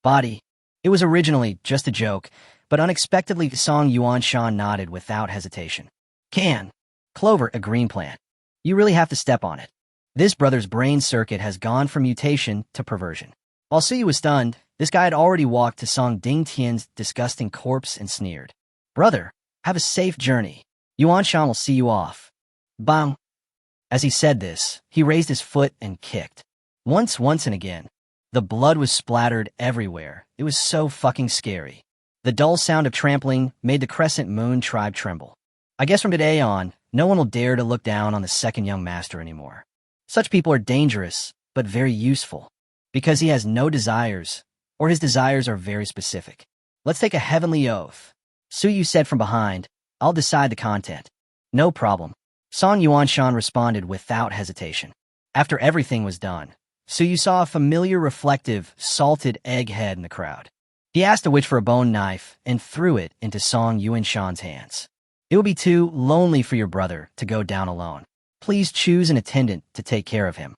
Body. It was originally just a joke, but unexpectedly Song Yuanshan nodded without hesitation. Can. Clover, a green plant. You really have to step on it. This brother's brain circuit has gone from mutation to perversion. While Suyu was stunned, this guy had already walked to Song Dingtian's disgusting corpse and sneered. "Brother, have a safe journey. Yuanshan will see you off." Bang. As he said this, he raised his foot and kicked. Once and again. The blood was splattered everywhere. It was so fucking scary. The dull sound of trampling made the Crescent Moon tribe tremble. I guess from today on, no one will dare to look down on the second young master anymore. Such people are dangerous, but very useful, because he has no desires, or his desires are very specific. Let's take a heavenly oath. Suyu said from behind, "I'll decide the content." No problem. Song Yuanshan responded without hesitation. After everything was done, Suyu saw a familiar reflective, salted egg head in the crowd. He asked the witch for a bone knife and threw it into Song Yuanshan's hands. "It would be too lonely for your brother to go down alone. Please choose an attendant to take care of him."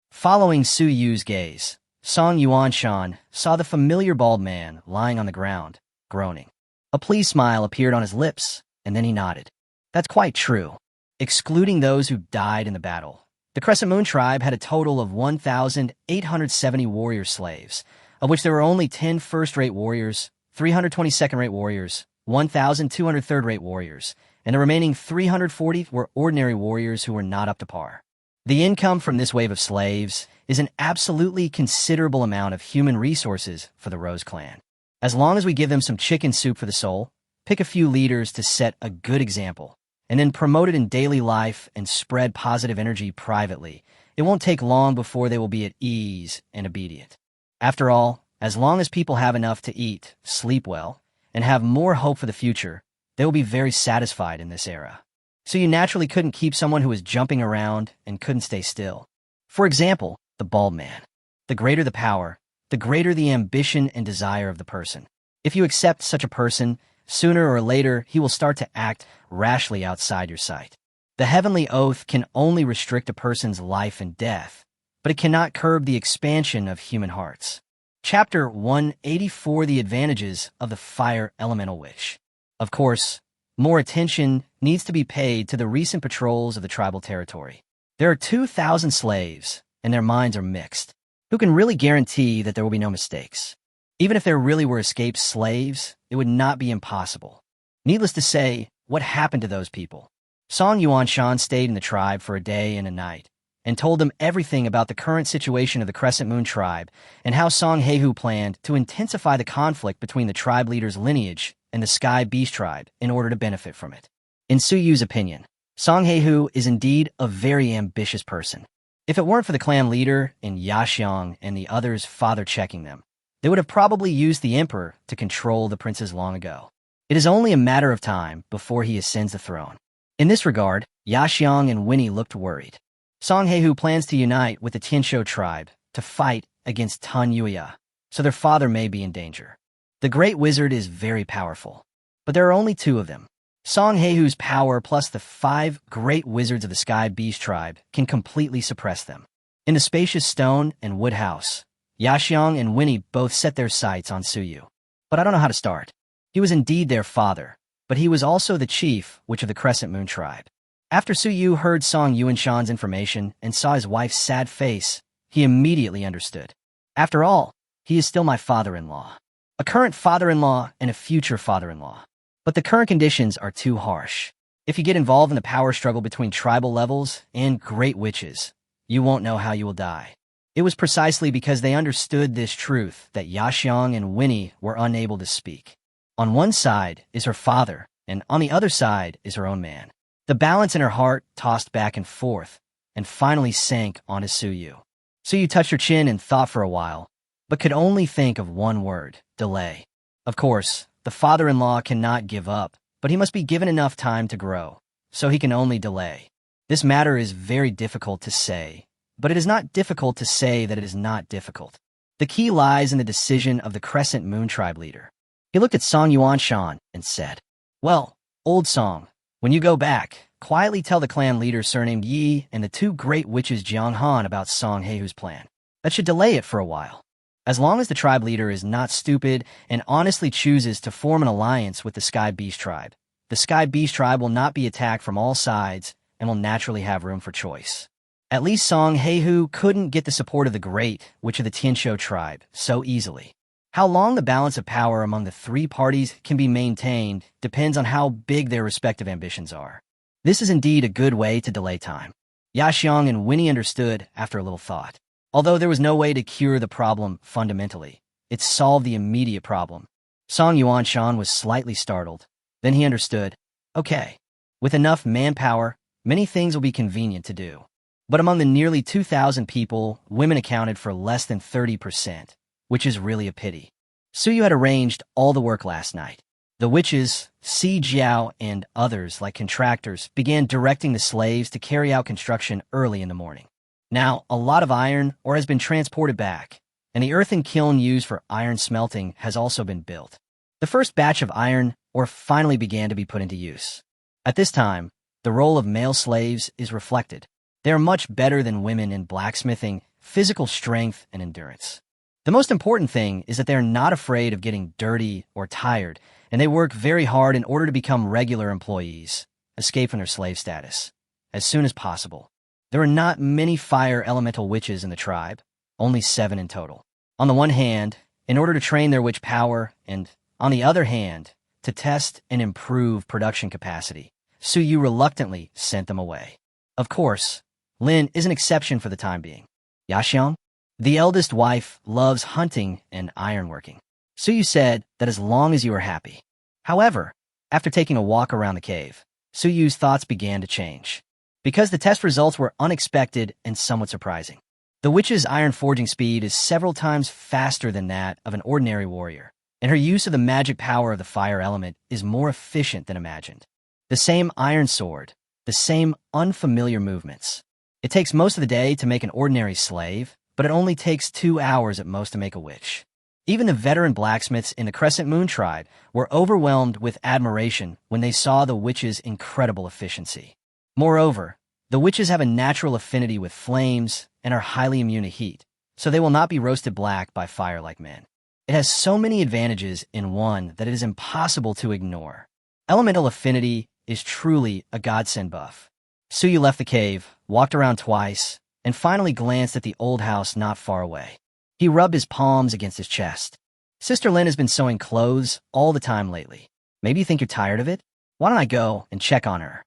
Following Suyu's gaze, Song Yuanshan saw the familiar bald man lying on the ground, groaning. A pleased smile appeared on his lips, and then he nodded. That's quite true. Excluding those who died in the battle, the Crescent Moon tribe had a total of 1,870 warrior slaves, of which there were only 10 first-rate warriors, 320 second-rate warriors, 1,200 third-rate warriors, and the remaining 340 were ordinary warriors who were not up to par. The income from this wave of slaves is an absolutely considerable amount of human resources for the Rose clan. As long as we give them some chicken soup for the soul, pick a few leaders to set a good example, and then promote it in daily life and spread positive energy privately, it won't take long before they will be at ease and obedient. After all, as long as people have enough to eat, sleep well, and have more hope for the future, they will be very satisfied in this era. So you naturally couldn't keep someone who was jumping around and couldn't stay still. For example, the bald man. The greater the power, the greater the ambition and desire of the person. If you accept such a person, sooner or later he will start to act rashly outside your sight. The heavenly oath can only restrict a person's life and death, but it cannot curb the expansion of human hearts. Chapter 184: The Advantages of the Fire Elemental Witch. Of course, more attention needs to be paid to the recent patrols of the tribal territory. There are 2,000 slaves, and their minds are mixed. Who can really guarantee that there will be no mistakes? Even if there really were escaped slaves, it would not be impossible. Needless to say, what happened to those people? Song Yuanshan stayed in the tribe for a day and a night, and told them everything about the current situation of the Crescent Moon tribe and how Song Haehu planned to intensify the conflict between the tribe leader's lineage and the Sky Beast tribe in order to benefit from it. In Suyu's opinion, Song Haehu is indeed a very ambitious person. If it weren't for the clan leader and Yaxiang and the others' father checking them, they would have probably used the emperor to control the princes long ago. It is only a matter of time before he ascends the throne. In this regard, Yaxiang and Winnie looked worried. Song Haehu plans to unite with the Tianshou tribe to fight against Tan Yuya, so their father may be in danger. The Great Wizard is very powerful, but there are only two of them. Song Heihu's power plus the 5 great wizards of the Sky Beast tribe can completely suppress them. In the spacious stone and wood house, Yaxiang and Winnie both set their sights on Suyu. But I don't know how to start. He was indeed their father, but he was also the chief of the Crescent Moon tribe. After Suyu heard Song Yuanshan's information and saw his wife's sad face, he immediately understood. After all, he is still my father-in-law. A current father-in-law and a future father-in-law. But the current conditions are too harsh. If you get involved in the power struggle between tribal levels and great witches, you won't know how you will die. It was precisely because they understood this truth that Yaxiang and Winnie were unable to speak. On one side is her father, and on the other side is her own man. The balance in her heart tossed back and forth, and finally sank onto Suyu. Suyu touched her chin and thought for a while, but could only think of one word: delay. Of course, the father-in-law cannot give up, but he must be given enough time to grow, so he can only delay. This matter is very difficult to say, but it is not difficult to say that it is not difficult. The key lies in the decision of the Crescent Moon tribe leader. He looked at Song Yuanshan and said, "Well, old Song, when you go back, quietly tell the clan leader surnamed Yi and the 2 great witches Jiang Han about Song Heihu's plan. That should delay it for a while. As long as the tribe leader is not stupid and honestly chooses to form an alliance with the Sky Beast tribe, the Sky Beast tribe will not be attacked from all sides and will naturally have room for choice. At least Song Heihu couldn't get the support of the great witch of the Tianshou tribe so easily. How long the balance of power among the 3 parties can be maintained depends on how big their respective ambitions are. This is indeed a good way to delay time." Yaxiang and Winnie understood after a little thought. Although there was no way to cure the problem fundamentally, it solved the immediate problem. Song Yuanshan was slightly startled. Then he understood. Okay, with enough manpower, many things will be convenient to do. But among the nearly 2,000 people, women accounted for less than 30%, which is really a pity. Suyu had arranged all the work last night. The witches, Si Jiao and others like contractors began directing the slaves to carry out construction early in the morning. Now, a lot of iron ore has been transported back, and the earthen kiln used for iron smelting has also been built. The first batch of iron ore finally began to be put into use. At this time, the role of male slaves is reflected. They are much better than women in blacksmithing, physical strength, and endurance. The most important thing is that they are not afraid of getting dirty or tired, and they work very hard in order to become regular employees, escape from their slave status, as soon as possible. There are not many fire elemental witches in the tribe, only 7 in total. On the one hand, in order to train their witch power, and on the other hand, to test and improve production capacity, Suyu reluctantly sent them away. Of course, Lin is an exception for the time being. Yaxiang, the eldest wife, loves hunting and ironworking. Suyu said that as long as you are happy. However, after taking a walk around the cave, Suyu's thoughts began to change. Because the test results were unexpected and somewhat surprising. The witch's iron forging speed is several times faster than that of an ordinary warrior, and her use of the magic power of the fire element is more efficient than imagined. The same iron sword, the same unfamiliar movements. It takes most of the day to make an ordinary slave, but it only takes 2 hours at most to make a witch. Even the veteran blacksmiths in the Crescent Moon tribe were overwhelmed with admiration when they saw the witch's incredible efficiency. Moreover, the witches have a natural affinity with flames and are highly immune to heat, so they will not be roasted black by fire like men. It has so many advantages in one that it is impossible to ignore. Elemental affinity is truly a godsend buff. Suyu left the cave, walked around twice, and finally glanced at the old house not far away. He rubbed his palms against his chest. Sister Lin has been sewing clothes all the time lately. Maybe you think you're tired of it? Why don't I go and check on her?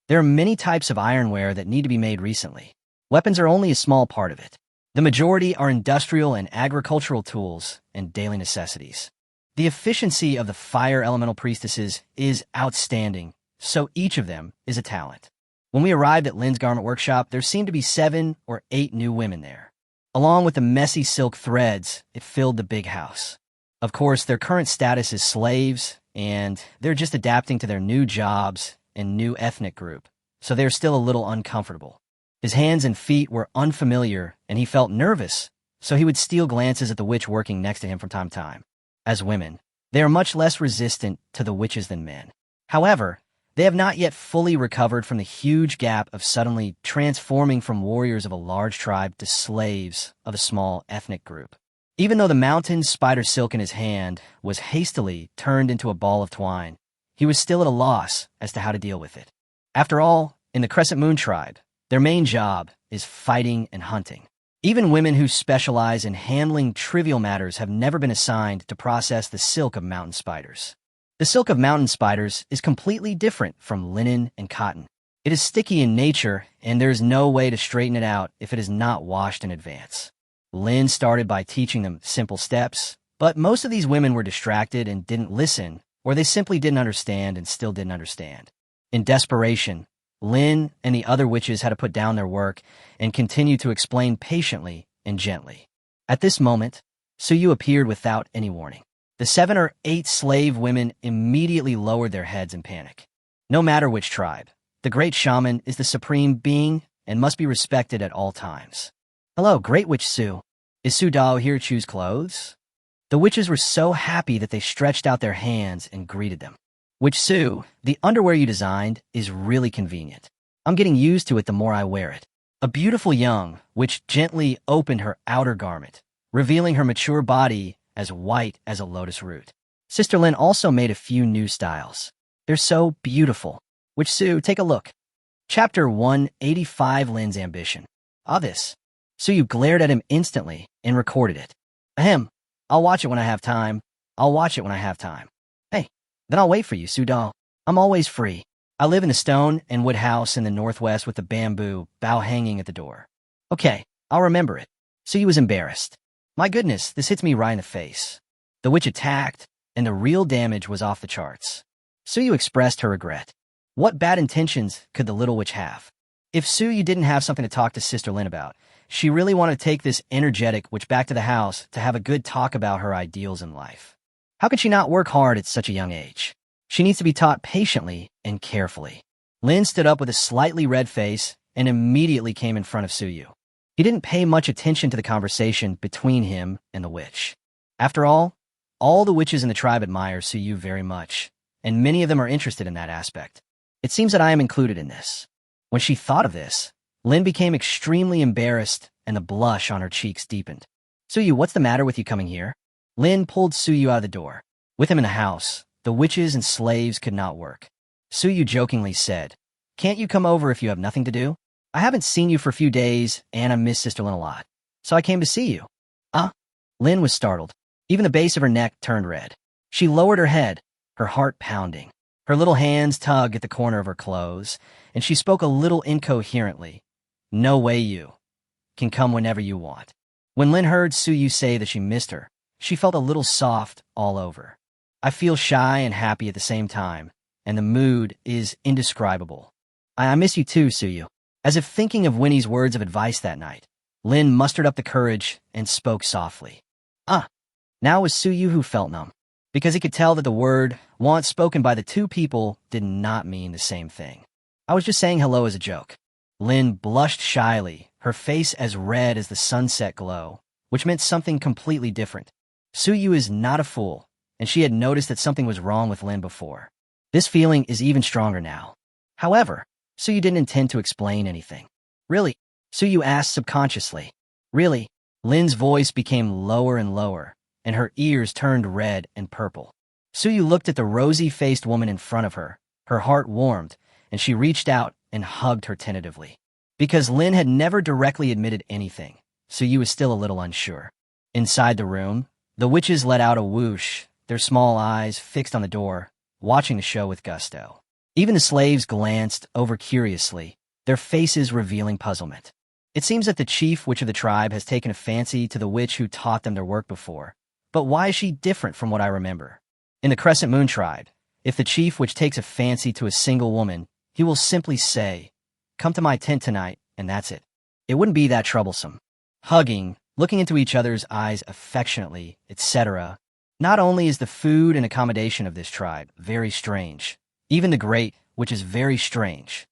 There are many types of ironware that need to be made recently. Weapons are only a small part of it. The majority are industrial and agricultural tools and daily necessities. The efficiency of the fire elemental priestesses is outstanding, so each of them is a talent. When we arrived at Lin's garment workshop, there seemed to be 7 or 8 new women there. Along with the messy silk threads, it filled the big house. Of course, their current status is slaves, and they're just adapting to their new jobs and new ethnic group, so they're still a little uncomfortable. His hands and feet were unfamiliar, and he felt nervous, so he would steal glances at the witch working next to him from time to time. As women, they are much less resistant to the witches than men. However, They have not yet fully recovered from the huge gap of suddenly transforming from warriors of a large tribe to slaves of a small ethnic group. Even though the mountain spider silk in his hand was hastily turned into a ball of twine, he was still at a loss as to how to deal with it. After all, in the Crescent Moon tribe, their main job is fighting and hunting. Even women who specialize in handling trivial matters have never been assigned to process the silk of mountain spiders. The silk of mountain spiders is completely different from linen and cotton. It is sticky in nature, and there is no way to straighten it out if it is not washed in advance. Lynn started by teaching them simple steps, but most of these women were distracted and didn't listen, or they simply didn't understand and still didn't understand. In desperation, Lynn and the other witches had to put down their work and continue to explain patiently and gently. At this moment, Suyu appeared without any warning. The 7 or 8 slave women immediately lowered their heads in panic. No matter which tribe, the great shaman is the supreme being and must be respected at all times. Hello, Great Witch Su. Is Su Dao here to choose clothes? The witches were so happy that they stretched out their hands and greeted them. Witch Su, the underwear you designed is really convenient. I'm getting used to it the more I wear it. A beautiful young witch gently opened her outer garment, revealing her mature body as white as a lotus root. Sister Lin also made a few new styles. They're so beautiful. Witch Su, take a look. Chapter 185, Lin's Ambition. This. Suyu glared at him instantly and recorded it. Ahem. I'll watch it when I have time. I'll watch it when I have time. Hey, then I'll wait for you, Sudal. I'm always free. I live in a stone and wood house in the northwest with the bamboo bough hanging at the door. Okay, I'll remember it. Suyu was embarrassed. My goodness, this hits me right in the face. The witch attacked, and the real damage was off the charts. Suyu expressed her regret. What bad intentions could the little witch have? If Suyu didn't have something to talk to Sister Lin about, she really wanted to take this energetic witch back to the house to have a good talk about her ideals in life. How could she not work hard at such a young age? She needs to be taught patiently and carefully. Lin stood up with a slightly red face and immediately came in front of Suyu. He didn't pay much attention to the conversation between him and the witch. After all the witches in the tribe admire Suyu very much, and many of them are interested in that aspect. It seems that I am included in this. When she thought of this, Lin became extremely embarrassed and the blush on her cheeks deepened. Suyu, what's the matter with you coming here? Lin pulled Suyu out of the door. With him in the house, the witches and slaves could not work. Suyu jokingly said, Can't you come over if you have nothing to do? I haven't seen you for a few days, and I miss Sister Lin a lot. So I came to see you. Lin was startled. Even the base of her neck turned red. She lowered her head, her heart pounding. Her little hands tugged at the corner of her clothes, and she spoke a little incoherently. No way you can come whenever you want. When Lin heard Suyu say that she missed her, she felt a little soft all over. I feel shy and happy at the same time, and the mood is indescribable. I miss you too, Suyu. As if thinking of Winnie's words of advice that night, Lin mustered up the courage and spoke softly. Now it was Suyu who felt numb, because he could tell that the word once spoken by the two people did not mean the same thing. I was just saying hello as a joke. Lin blushed shyly, her face as red as the sunset glow, which meant something completely different. Suyu is not a fool, and she had noticed that something was wrong with Lin before. This feeling is even stronger now. However, Suyu didn't intend to explain anything. Really? Suyu asked subconsciously. Really? Lin's voice became lower and lower, and her ears turned red and purple. Suyu looked at the rosy-faced woman in front of her. Her heart warmed, and she reached out and hugged her tentatively. Because Lin had never directly admitted anything, Suyu was still a little unsure. Inside the room, the witches let out a whoosh, their small eyes fixed on the door, watching the show with gusto. Even the slaves glanced over curiously, their faces revealing puzzlement. It seems that the chief witch of the tribe has taken a fancy to the witch who taught them their work before. But why is she different from what I remember? In the Crescent Moon tribe, if the chief witch takes a fancy to a single woman, he will simply say, Come to my tent tonight, and that's it. It wouldn't be that troublesome. Hugging, looking into each other's eyes affectionately, etc. Not only is the food and accommodation of this tribe very strange, even the great, which is very strange.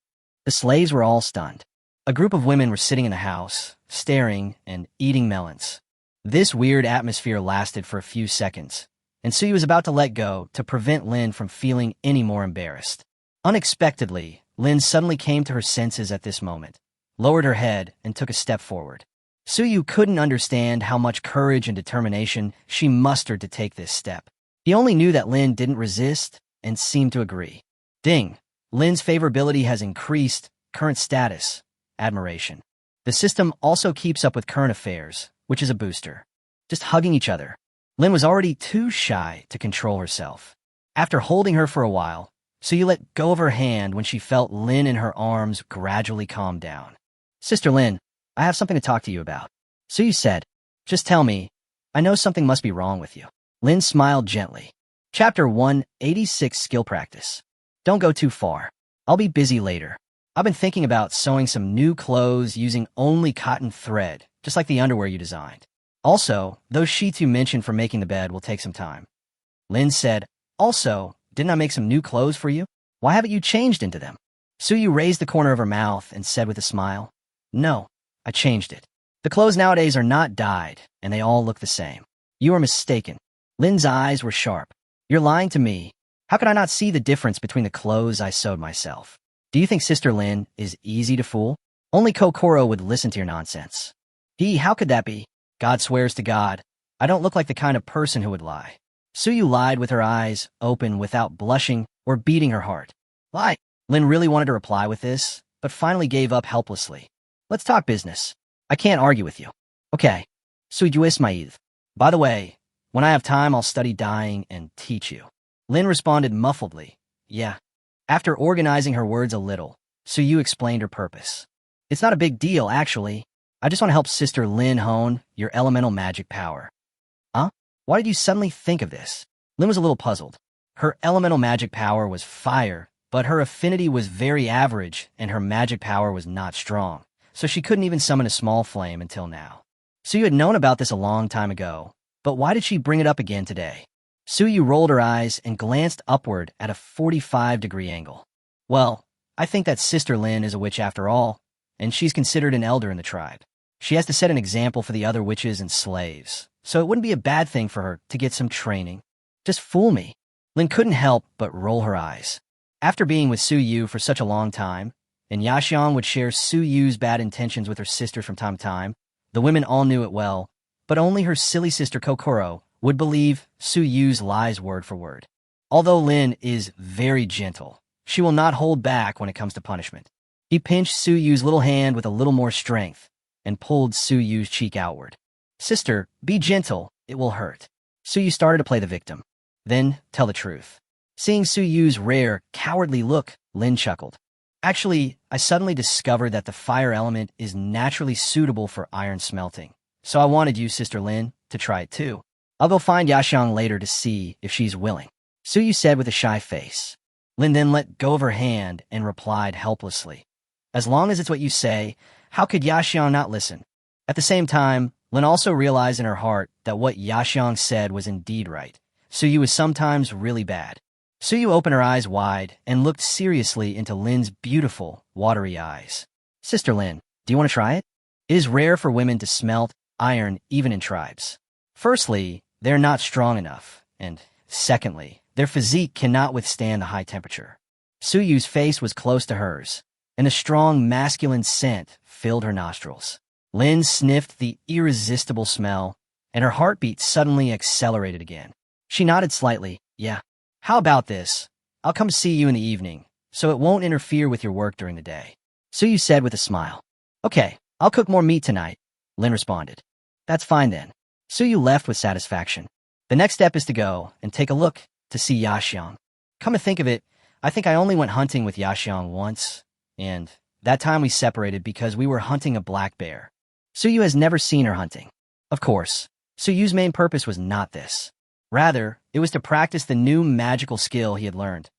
The slaves were all stunned. A group of women were sitting in the house, staring and eating melons. This weird atmosphere lasted for a few seconds, and Suyu was about to let go to prevent Lin from feeling any more embarrassed. Unexpectedly, Lin suddenly came to her senses at this moment, lowered her head, and took a step forward. Suyu couldn't understand how much courage and determination she mustered to take this step. He only knew that Lin didn't resist and seemed to agree. Ding! Lin's favorability has increased, current status, admiration. The system also keeps up with current affairs, which is a booster. Just hugging each other. Lin was already too shy to control herself. After holding her for a while, Suyu let go of her hand when she felt Lin in her arms gradually calm down. Sister Lin, I have something to talk to you about. Suyu said, just tell me. I know something must be wrong with you. Lin smiled gently. Chapter 186 Skill Practice. Don't go too far. I'll be busy later. I've been thinking about sewing some new clothes using only cotton thread, just like the underwear you designed. Also, those sheets you mentioned for making the bed will take some time. Lin said, also, didn't I make some new clothes for you? Why haven't you changed into them? Suyu raised the corner of her mouth and said with a smile, no, I changed it. The clothes nowadays are not dyed, and they all look the same. You are mistaken. Lin's eyes were sharp. You're lying to me. How could I not see the difference between the clothes I sewed myself? Do you think Sister Lin is easy to fool? Only Kokoro would listen to your nonsense. How could that be? God swears to God, I don't look like the kind of person who would lie. Suyu lied with her eyes open without blushing or beating her heart. Lie. Lin really wanted to reply with this, but finally gave up helplessly. Let's talk business. I can't argue with you. Okay. Suyu Ismail. By the way, when I have time, I'll study dyeing and teach you. Lin responded muffledly, yeah. After organizing her words a little, Suyu explained her purpose. It's not a big deal, actually. I just want to help Sister Lin hone your elemental magic power. Huh? Why did you suddenly think of this? Lin was a little puzzled. Her elemental magic power was fire, but her affinity was very average and her magic power was not strong, so she couldn't even summon a small flame until now. Suyu had known about this a long time ago, but why did she bring it up again today? Suyu rolled her eyes and glanced upward at a 45-degree angle. Well, I think that Sister Lin is a witch after all, and she's considered an elder in the tribe. She has to set an example for the other witches and slaves, so it wouldn't be a bad thing for her to get some training. Just fool me. Lin couldn't help but roll her eyes. After being with Suyu for such a long time, and Yaxiong would share Suyu's bad intentions with her sister from time to time, the women all knew it well, but only her silly sister Kokoro would believe Suyu's lies word for word. Although Lin is very gentle, she will not hold back when it comes to punishment. He pinched Suyu's little hand with a little more strength and pulled Suyu's cheek outward. Sister, be gentle, it will hurt. Suyu started to play the victim. Then, tell the truth. Seeing Suyu's rare, cowardly look, Lin chuckled. Actually, I suddenly discovered that the fire element is naturally suitable for iron smelting. So I wanted you, Sister Lin, to try it too. I'll go find Yaxiong later to see if she's willing. Suyu said with a shy face. Lin then let go of her hand and replied helplessly. As long as it's what you say, how could Yaxiong not listen? At the same time, Lin also realized in her heart that what Yaxiong said was indeed right. Suyu is sometimes really bad. Suyu opened her eyes wide and looked seriously into Lin's beautiful, watery eyes. Sister Lin, do you want to try it? It is rare for women to smelt iron even in tribes. Firstly, they're not strong enough, and secondly, their physique cannot withstand the high temperature. Suyu's face was close to hers, and a strong masculine scent filled her nostrils. Lin sniffed the irresistible smell, and her heartbeat suddenly accelerated again. She nodded slightly. Yeah. How about this? I'll come see you in the evening, so it won't interfere with your work during the day. Suyu said with a smile. Okay, I'll cook more meat tonight, Lin responded. That's fine then. Suyu left with satisfaction. The next step is to go and take a look to see Yaxiong. Come to think of it, I think I only went hunting with Yaxiong once, and that time we separated because we were hunting a black bear. Suyu has never seen her hunting. Of course, Suyu's main purpose was not this. Rather, it was to practice the new magical skill he had learned,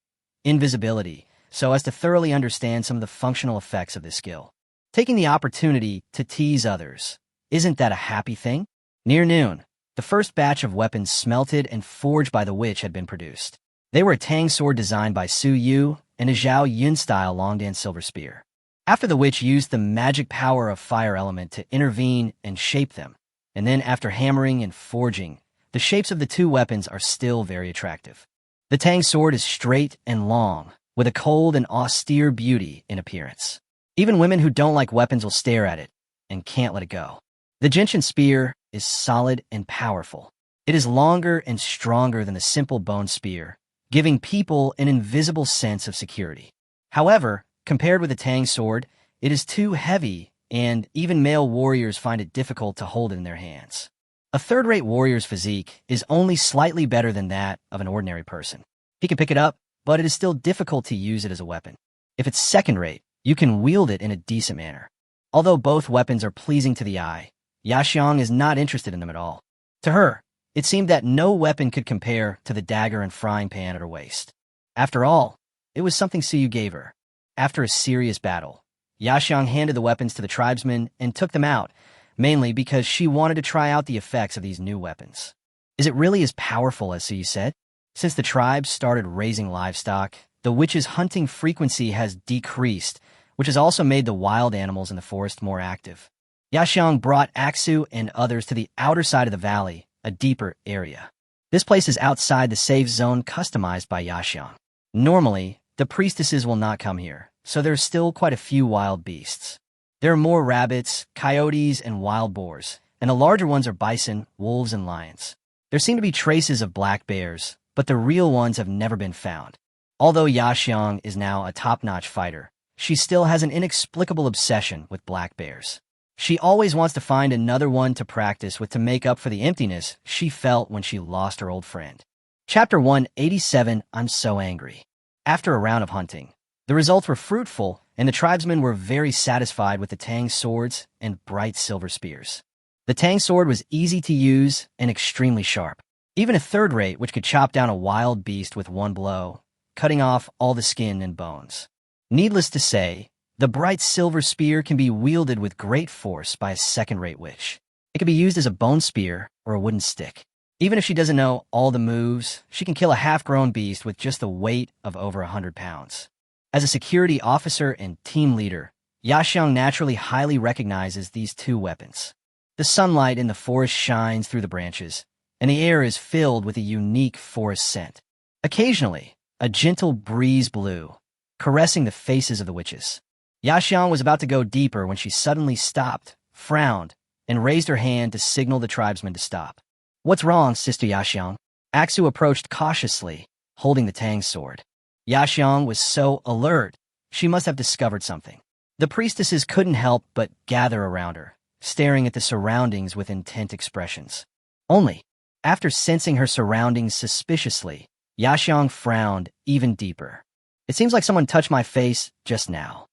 invisibility, so as to thoroughly understand some of the functional effects of this skill. Taking the opportunity to tease others, isn't that a happy thing? Near noon, the first batch of weapons smelted and forged by the witch had been produced. They were a tang sword designed by Suyu and a Zhao Yun-style long-dance silver spear. After the witch used the magic power of fire element to intervene and shape them, and then after hammering and forging, the shapes of the two weapons are still very attractive. The tang sword is straight and long, with a cold and austere beauty in appearance. Even women who don't like weapons will stare at it and can't let it go. The gentian spear is solid and powerful. It is longer and stronger than the simple bone spear, giving people an invisible sense of security. However, compared with the tang sword, it is too heavy, and even male warriors find it difficult to hold it in their hands. A third-rate warrior's physique is only slightly better than that of an ordinary person. He can pick it up, but it is still difficult to use it as a weapon. If it's second-rate, you can wield it in a decent manner. Although both weapons are pleasing to the eye, Yaxiang is not interested in them at all. To her, it seemed that no weapon could compare to the dagger and frying pan at her waist. After all, it was something Suyu gave her. After a serious battle, Yaxiang handed the weapons to the tribesmen and took them out, mainly because she wanted to try out the effects of these new weapons. Is it really as powerful as Suyu said? Since the tribes started raising livestock, the witches' hunting frequency has decreased, which has also made the wild animals in the forest more active. Yaxiang brought Aksu and others to the outer side of the valley, a deeper area. This place is outside the safe zone customized by Yaxiang. Normally, the priestesses will not come here, so there's still quite a few wild beasts. There are more rabbits, coyotes, and wild boars, and the larger ones are bison, wolves, and lions. There seem to be traces of black bears, but the real ones have never been found. Although Yaxiang is now a top-notch fighter, she still has an inexplicable obsession with black bears. She always wants to find another one to practice with to make up for the emptiness she felt when she lost her old friend. Chapter 187, I'm So Angry. After a round of hunting, the results were fruitful, and the tribesmen were very satisfied with the tang swords and bright silver spears. The tang sword was easy to use and extremely sharp. Even a third rate, which could chop down a wild beast with one blow, cutting off all the skin and bones. Needless to say, the bright silver spear can be wielded with great force by a second-rate witch. It can be used as a bone spear or a wooden stick. Even if she doesn't know all the moves, she can kill a half-grown beast with just the weight of over 100 pounds. As a security officer and team leader, Yaxiang naturally highly recognizes these two weapons. The sunlight in the forest shines through the branches, and the air is filled with a unique forest scent. Occasionally, a gentle breeze blew, caressing the faces of the witches. Yaxiang was about to go deeper when she suddenly stopped, frowned, and raised her hand to signal the tribesmen to stop. What's wrong, Sister Yaxiang? Aksu approached cautiously, holding the tang sword. Yaxiang was so alert, she must have discovered something. The priestesses couldn't help but gather around her, staring at the surroundings with intent expressions. Only, after sensing her surroundings suspiciously, Yaxiang frowned even deeper. It seems like someone touched my face just now.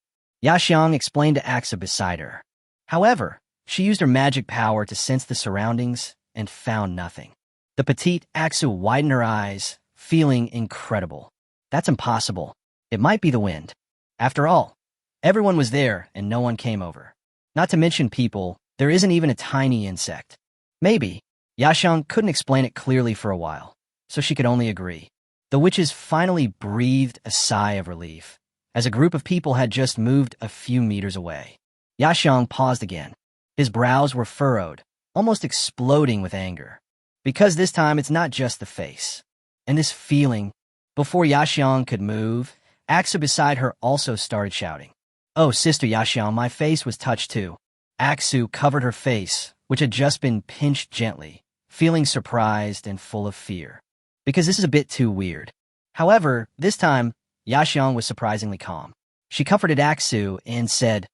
Yaxiang explained to Aksu beside her. However, she used her magic power to sense the surroundings and found nothing. The petite Aksu widened her eyes, feeling incredible. That's impossible. It might be the wind. After all, everyone was there and no one came over. Not to mention people, there isn't even a tiny insect. Maybe. Yaxiang couldn't explain it clearly for a while, so she could only agree. The witches finally breathed a sigh of relief, as a group of people had just moved a few meters away. Yaxiang paused again. His brows were furrowed, almost exploding with anger. Because this time it's not just the face. And this feeling, before Yaxiang could move, Aksu beside her also started shouting. Oh, Sister Yaxiang, my face was touched too. Aksu covered her face, which had just been pinched gently, feeling surprised and full of fear. Because this is a bit too weird. However, this time, Yaxiang was surprisingly calm. She comforted Aksu and said,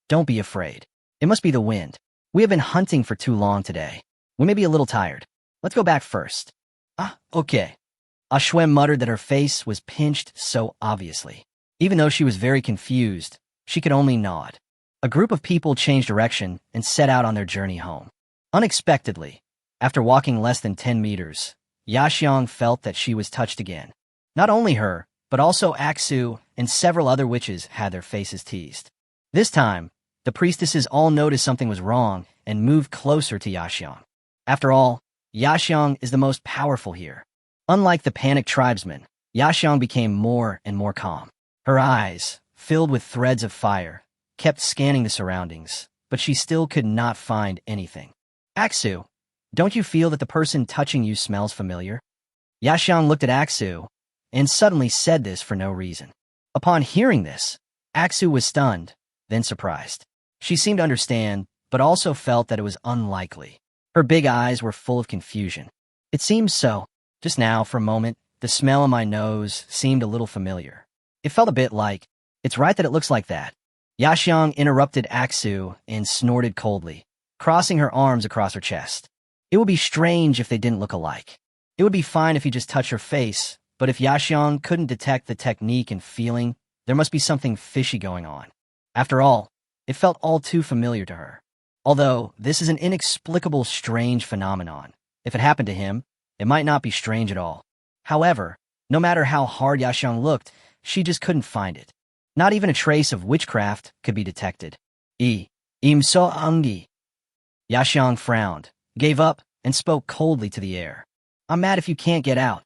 Don't be afraid. It must be the wind. We have been hunting for too long today. We may be a little tired. Let's go back first. Ah, okay. Ashwem muttered that her face was pinched so obviously. Even though she was very confused, she could only nod. A group of people changed direction and set out on their journey home. Unexpectedly, after walking less than 10 meters, Yaxiang felt that she was touched again. Not only her, but also Aksu and several other witches had their faces teased. This time, the priestesses all noticed something was wrong and moved closer to Yaxiang. After all, Yaxiang is the most powerful here. Unlike the panicked tribesmen, Yaxiang became more and more calm. Her eyes, filled with threads of fire, kept scanning the surroundings, but she still could not find anything. Aksu, don't you feel that the person touching you smells familiar? Yaxiang looked at Aksu and suddenly said this for no reason. Upon hearing this, Aksu was stunned, then surprised. She seemed to understand, but also felt that it was unlikely. Her big eyes were full of confusion. It seems so. Just now, for a moment, the smell in my nose seemed a little familiar. It felt a bit like, it's right that it looks like that. Yaxiang interrupted Aksu and snorted coldly, crossing her arms across her chest. It would be strange if they didn't look alike. It would be fine if you just touched her face, but if Yaxiang couldn't detect the technique and feeling, there must be something fishy going on. After all, it felt all too familiar to her. Although this is an inexplicable, strange phenomenon, if it happened to him, it might not be strange at all. However, no matter how hard Yaxiang looked, she just couldn't find it. Not even a trace of witchcraft could be detected. Im so angi. Yaxiang frowned, gave up, and spoke coldly to the air. I'm mad if you can't get out.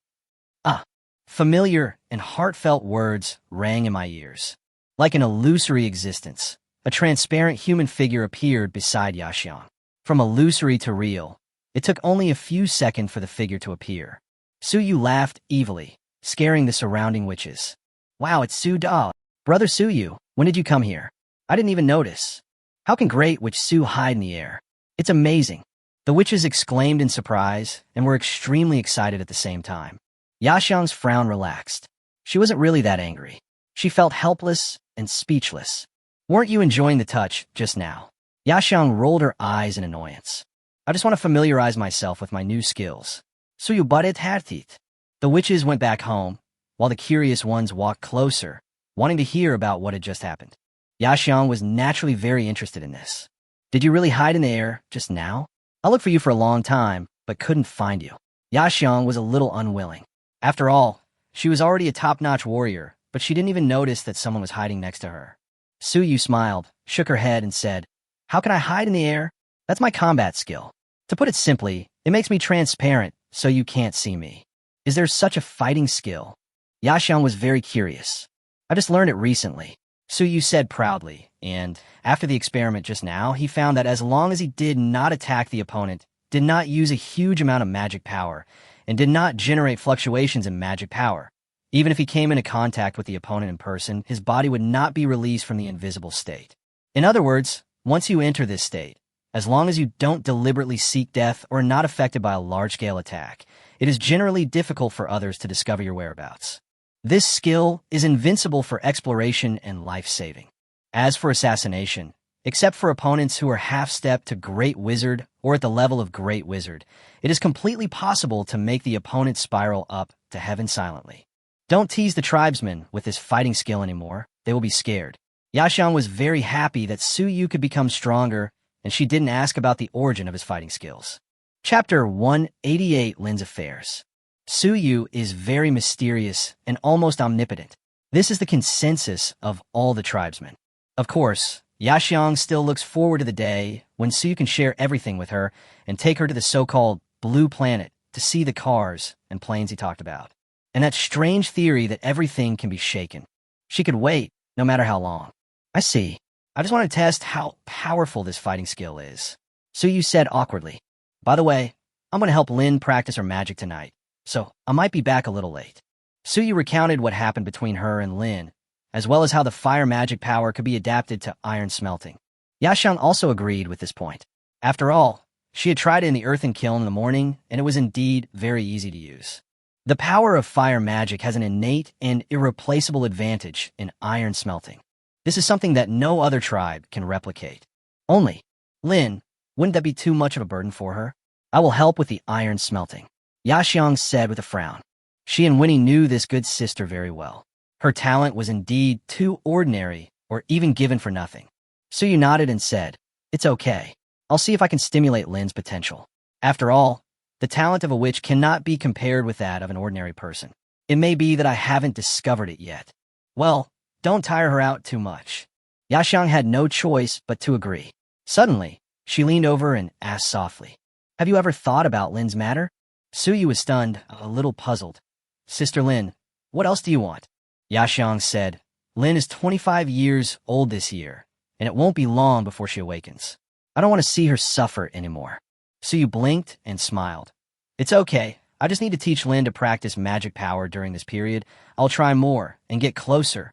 Familiar and heartfelt words rang in my ears. Like an illusory existence, a transparent human figure appeared beside Yaxiang. From illusory to real, it took only a few seconds for the figure to appear. Suyu laughed evilly, scaring the surrounding witches. Wow, it's Su Da. Brother Suyu, when did you come here? I didn't even notice. How can Great Witch Su hide in the air? It's amazing. The witches exclaimed in surprise and were extremely excited at the same time. Yaxiang's frown relaxed. She wasn't really that angry. She felt helpless and speechless. Weren't you enjoying the touch just now? Yaxiang rolled her eyes in annoyance. I just want to familiarize myself with my new skills. Suyu butted hatit. The witches went back home, while the curious ones walked closer, wanting to hear about what had just happened. Yaxiang was naturally very interested in this. Did you really hide in the air just now? I looked for you for a long time, but couldn't find you. Yaxiang was a little unwilling. After all, she was already a top-notch warrior, but she didn't even notice that someone was hiding next to her. Suyu smiled, shook her head, and said, How can I hide in the air? That's my combat skill. To put it simply, it makes me transparent, so you can't see me. Is there such a fighting skill? Yaxiang was very curious. I just learned it recently, Suyu said proudly, and after the experiment just now, he found that as long as he did not attack the opponent, did not use a huge amount of magic power, and did not generate fluctuations in magic power, even if he came into contact with the opponent in person, his body would not be released from the invisible state. In other words, once you enter this state, as long as you don't deliberately seek death or are not affected by a large-scale attack, it is generally difficult for others to discover your whereabouts. This skill is invincible for exploration and life-saving. As for assassination, except for opponents who are half-step to Great Wizard or at the level of Great Wizard, it is completely possible to make the opponent spiral up to heaven silently. Don't tease the tribesmen with this fighting skill anymore. They will be scared. Yaxiang was very happy that Suyu could become stronger, and she didn't ask about the origin of his fighting skills. Chapter 188, Lin's Affairs. Suyu is very mysterious and almost omnipotent. This is the consensus of all the tribesmen. Of course, Yaxiang still looks forward to the day when Suyu can share everything with her and take her to the so-called Blue Planet to see the cars and planes he talked about. And that strange theory that everything can be shaken. She could wait, no matter how long. I see. I just want to test how powerful this fighting skill is. Suyu said awkwardly. By the way, I'm going to help Lin practice her magic tonight, so I might be back a little late. Suyu recounted what happened between her and Lin, as well as how the fire magic power could be adapted to iron smelting. Yaxiang also agreed with this point. After all, she had tried it in the earthen kiln in the morning, and it was indeed very easy to use. The power of fire magic has an innate and irreplaceable advantage in iron smelting. This is something that no other tribe can replicate. Only, Lin, wouldn't that be too much of a burden for her? I will help with the iron smelting, Yaxiang said with a frown. She and Winnie knew this good sister very well. Her talent was indeed too ordinary or even given for nothing. Suyu nodded and said, It's okay. I'll see if I can stimulate Lin's potential. After all, the talent of a witch cannot be compared with that of an ordinary person. It may be that I haven't discovered it yet. Well, don't tire her out too much. Yaxiang had no choice but to agree. Suddenly, she leaned over and asked softly, Have you ever thought about Lin's matter? Suyu was stunned, a little puzzled. Sister Lin, what else do you want? Yaxiang said, Lin is 25 years old this year, and it won't be long before she awakens. I don't want to see her suffer anymore. Suyu blinked and smiled. It's okay. I just need to teach Lin to practice magic power during this period. I'll try more and get closer,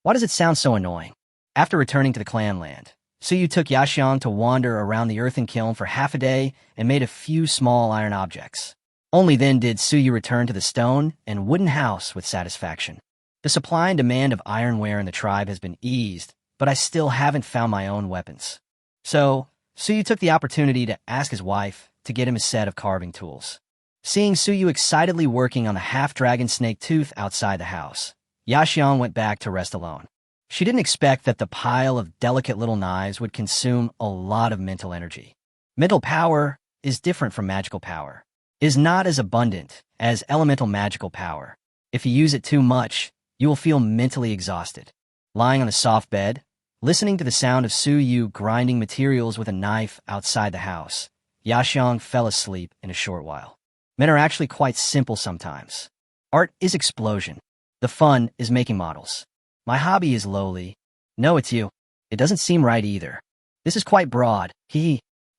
Why does it sound so annoying? After returning to the clan land, Suyu took Yaxiang to wander around the earthen kiln for half a day and made a few small iron objects. Only then did Suyu return to the stone and wooden house with satisfaction. The supply and demand of ironware in the tribe has been eased, but I still haven't found my own weapons. So, Suyu took the opportunity to ask his wife to get him a set of carving tools. Seeing Suyu excitedly working on the half-dragon snake tooth outside the house, Yaxiang went back to rest alone. She didn't expect that the pile of delicate little knives would consume a lot of mental energy. Mental power is different from magical power. It is not as abundant as elemental magical power. If you use it too much, you will feel mentally exhausted. Lying on a soft bed, listening to the sound of Suyu grinding materials with a knife outside the house, Yaxiang fell asleep in a short while. Men are actually quite simple sometimes. Art is explosion. The fun is making models. My hobby is lowly. No, it's you. It doesn't seem right either. This is quite broad.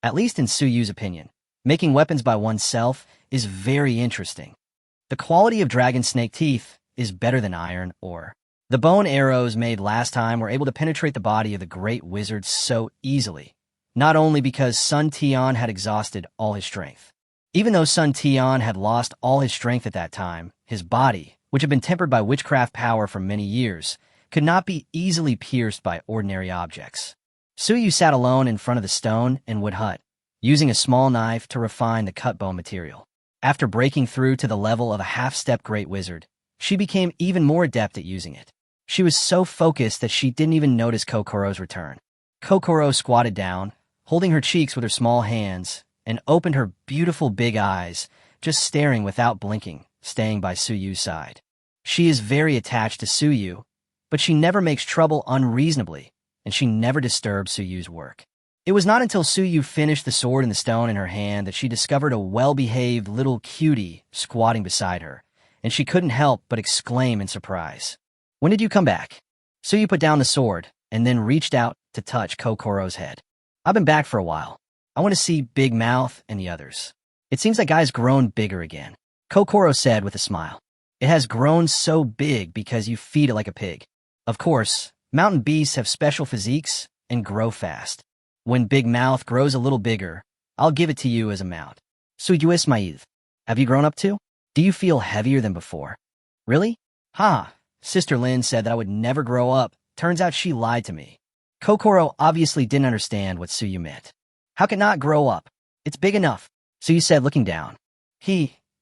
At least in Suyu's opinion. Making weapons by oneself is very interesting. The quality of dragon snake teeth is better than iron ore. The bone arrows made last time were able to penetrate the body of the great wizard so easily, not only because Sun Tian had exhausted all his strength. Even though Sun Tian had lost all his strength at that time, his body, which had been tempered by witchcraft power for many years, could not be easily pierced by ordinary objects. Suyu sat alone in front of the stone and wood hut, using a small knife to refine the cut bone material. After breaking through to the level of a half-step great wizard, she became even more adept at using it. She was so focused that she didn't even notice Kokoro's return. Kokoro squatted down, holding her cheeks with her small hands, and opened her beautiful big eyes, just staring without blinking, staying by Suyu's side. She is very attached to Suyu, but she never makes trouble unreasonably, and she never disturbs Suyu's work. It was not until Suyu finished the sword and the stone in her hand that she discovered a well-behaved little cutie squatting beside her, and she couldn't help but exclaim in surprise. "When did you come back?" Suyu put down the sword and then reached out to touch Kokoro's head. "I've been back for a while. I want to see Big Mouth and the others. It seems that guy's grown bigger again," Kokoro said with a smile. "It has grown so big because you feed it like a pig. Of course, mountain beasts have special physiques and grow fast. When Big Mouth grows a little bigger, I'll give it to you as a mount. Suyu Ismail, have you grown up too? Do you feel heavier than before?" "Really? Sister Lin said that I would never grow up. Turns out she lied to me." Kokoro obviously didn't understand what Suyu meant. "How can it not grow up? It's big enough," Suyu said, looking down.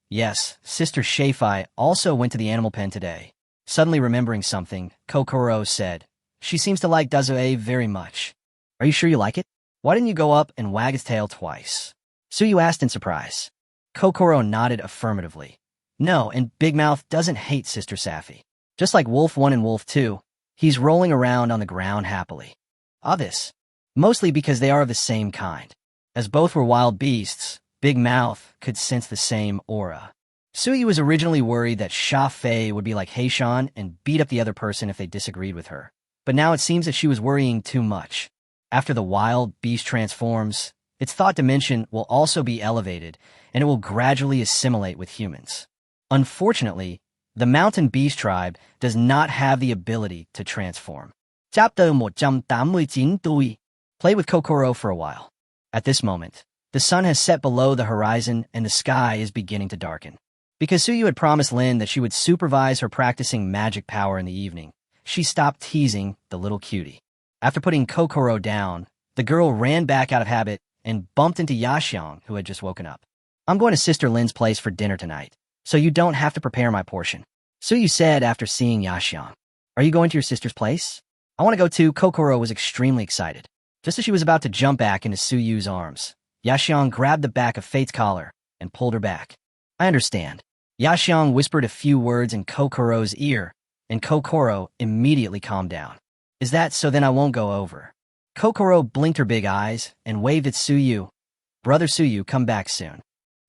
Yes, Sister Shafai also went to the animal pen today." Suddenly remembering something, Kokoro said, "She seems to like Dazue very much. Are you sure you like it? Why didn't you go up and wag its tail twice?" Suyu asked in surprise. Kokoro nodded affirmatively. "No, and Big Mouth doesn't hate Sister Safi. Just like Wolf 1 and Wolf 2, he's rolling around on the ground happily. Obvious. Mostly because they are of the same kind. As both were wild beasts, Big Mouth could sense the same aura." Suyu was originally worried that Sha Fei would be like Heishan and beat up the other person if they disagreed with her. But now it seems that she was worrying too much. After the wild beast transforms, its thought dimension will also be elevated, and it will gradually assimilate with humans. Unfortunately, the mountain beast tribe does not have the ability to transform. Play with Kokoro for a while. At this moment, the sun has set below the horizon and the sky is beginning to darken. Because Suyu had promised Lin that she would supervise her practicing magic power in the evening, she stopped teasing the little cutie. After putting Kokoro down, the girl ran back out of habit and bumped into Yaxiang, who had just woken up. "I'm going to Sister Lin's place for dinner tonight, so you don't have to prepare my portion," Suyu said after seeing Yaxiang. "Are you going to your sister's place?" "I want to go too." Kokoro was extremely excited. Just as she was about to jump back into Suyu's arms, Yaxiang grabbed the back of Fate's collar and pulled her back. "I understand." Yaxiang whispered a few words in Kokoro's ear, and Kokoro immediately calmed down. "Is that so? Then I won't go over." Kokoro blinked her big eyes and waved at Suyu. "Brother Suyu, come back soon."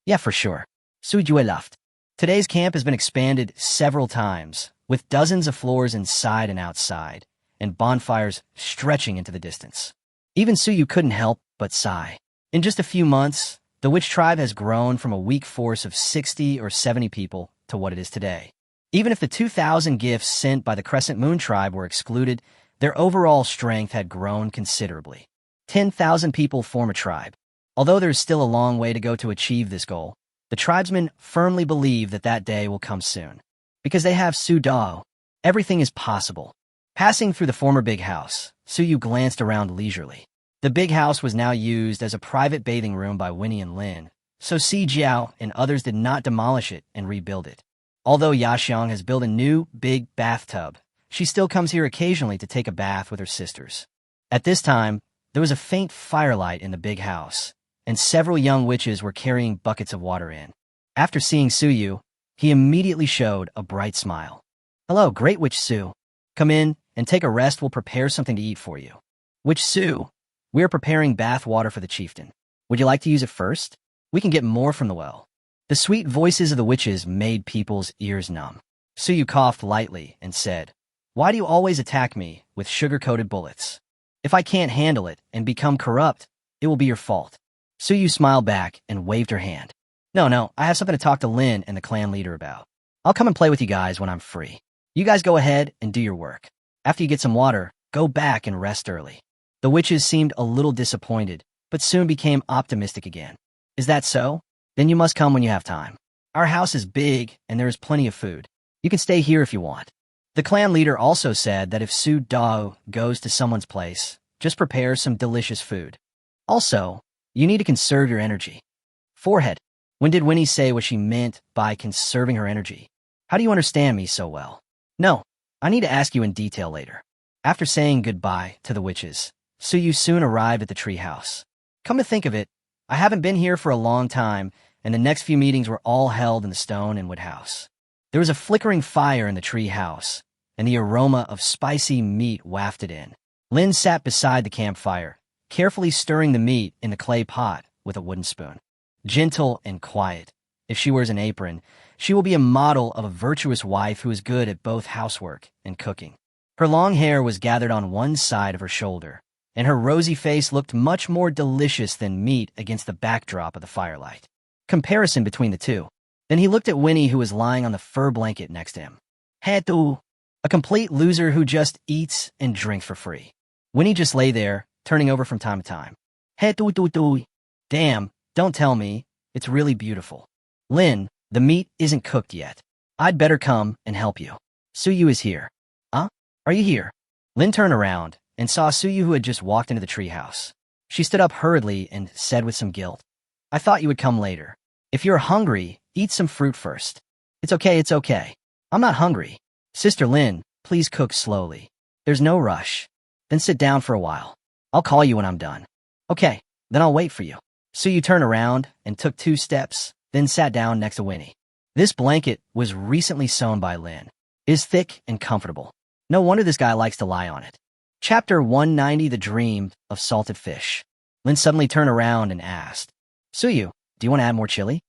"Yeah, for sure." Suyu left. Today's camp has been expanded several times, with dozens of floors inside and outside, and bonfires stretching into the distance. Even Suyu couldn't help but sigh. In just a few months, the witch tribe has grown from a weak force of 60 or 70 people to what it is today. Even if the 2,000 gifts sent by the Crescent Moon tribe were excluded, their overall strength had grown considerably. 10,000 people form a tribe. Although there is still a long way to go to achieve this goal, the tribesmen firmly believe that that day will come soon. Because they have Su Dao, everything is possible. Passing through the former big house, Su Yu glanced around leisurely. The big house was now used as a private bathing room by Winnie and Lin, so Si Jiao and others did not demolish it and rebuild it. Although Yaxiang has built a new, big bathtub, she still comes here occasionally to take a bath with her sisters. At this time, there was a faint firelight in the big house, and several young witches were carrying buckets of water in. After seeing Su Yu, he immediately showed a bright smile. "Hello, Great Witch Su. Come in and take a rest. We'll prepare something to eat for you." "Witch Su, we are preparing bath water for the chieftain. Would you like to use it first? We can get more from the well." The sweet voices of the witches made people's ears numb. Su Yu coughed lightly and said, "Why do you always attack me with sugar-coated bullets? If I can't handle it and become corrupt, it will be your fault." Su Yu smiled back and waved her hand. No, I have something to talk to Lin and the clan leader about. I'll come and play with you guys when I'm free. You guys go ahead and do your work. After you get some water, go back and rest early." The witches seemed a little disappointed, but soon became optimistic again. "Is that so? Then you must come when you have time. Our house is big and there is plenty of food. You can stay here if you want." The clan leader also said that if Su Dao goes to someone's place, just prepare some delicious food. Also, you need to conserve your energy. Forehead. When did Winnie say what she meant by conserving her energy? How do you understand me so well? No, I need to ask you in detail later. After saying goodbye to the witches, Su Yu soon arrived at the tree house. Come to think of it, I haven't been here for a long time, and the next few meetings were all held in the stone and wood house. There was a flickering fire in the tree house, and the aroma of spicy meat wafted in. Lin sat beside the campfire, carefully stirring the meat in the clay pot with a wooden spoon. Gentle and quiet, if she wears an apron, she will be a model of a virtuous wife who is good at both housework and cooking. Her long hair was gathered on one side of her shoulder, and her rosy face looked much more delicious than meat against the backdrop of the firelight. Comparison between the two. Then he looked at Winnie, who was lying on the fur blanket next to him. Hetu, a complete loser who just eats and drinks for free. Winnie just lay there, turning over from time to time. Hetu. Damn, don't tell me. It's really beautiful. Lin, the meat isn't cooked yet. I'd better come and help you. Su Yu is here. Huh? Are you here? Lin turned around and saw Su Yu, who had just walked into the treehouse. She stood up hurriedly and said with some guilt, I thought you would come later. If you're hungry, eat some fruit first. It's okay. I'm not hungry. Sister Lin, please cook slowly. There's no rush. Then sit down for a while. I'll call you when I'm done. Okay, then I'll wait for you. Su Yu turned around and took 2 steps, then sat down next to Winnie. This blanket was recently sewn by Lin. It is thick and comfortable. No wonder this guy likes to lie on it. Chapter 190, The Dream of Salted Fish. Lin suddenly turned around and asked, Su Yu, do you want to add more chili?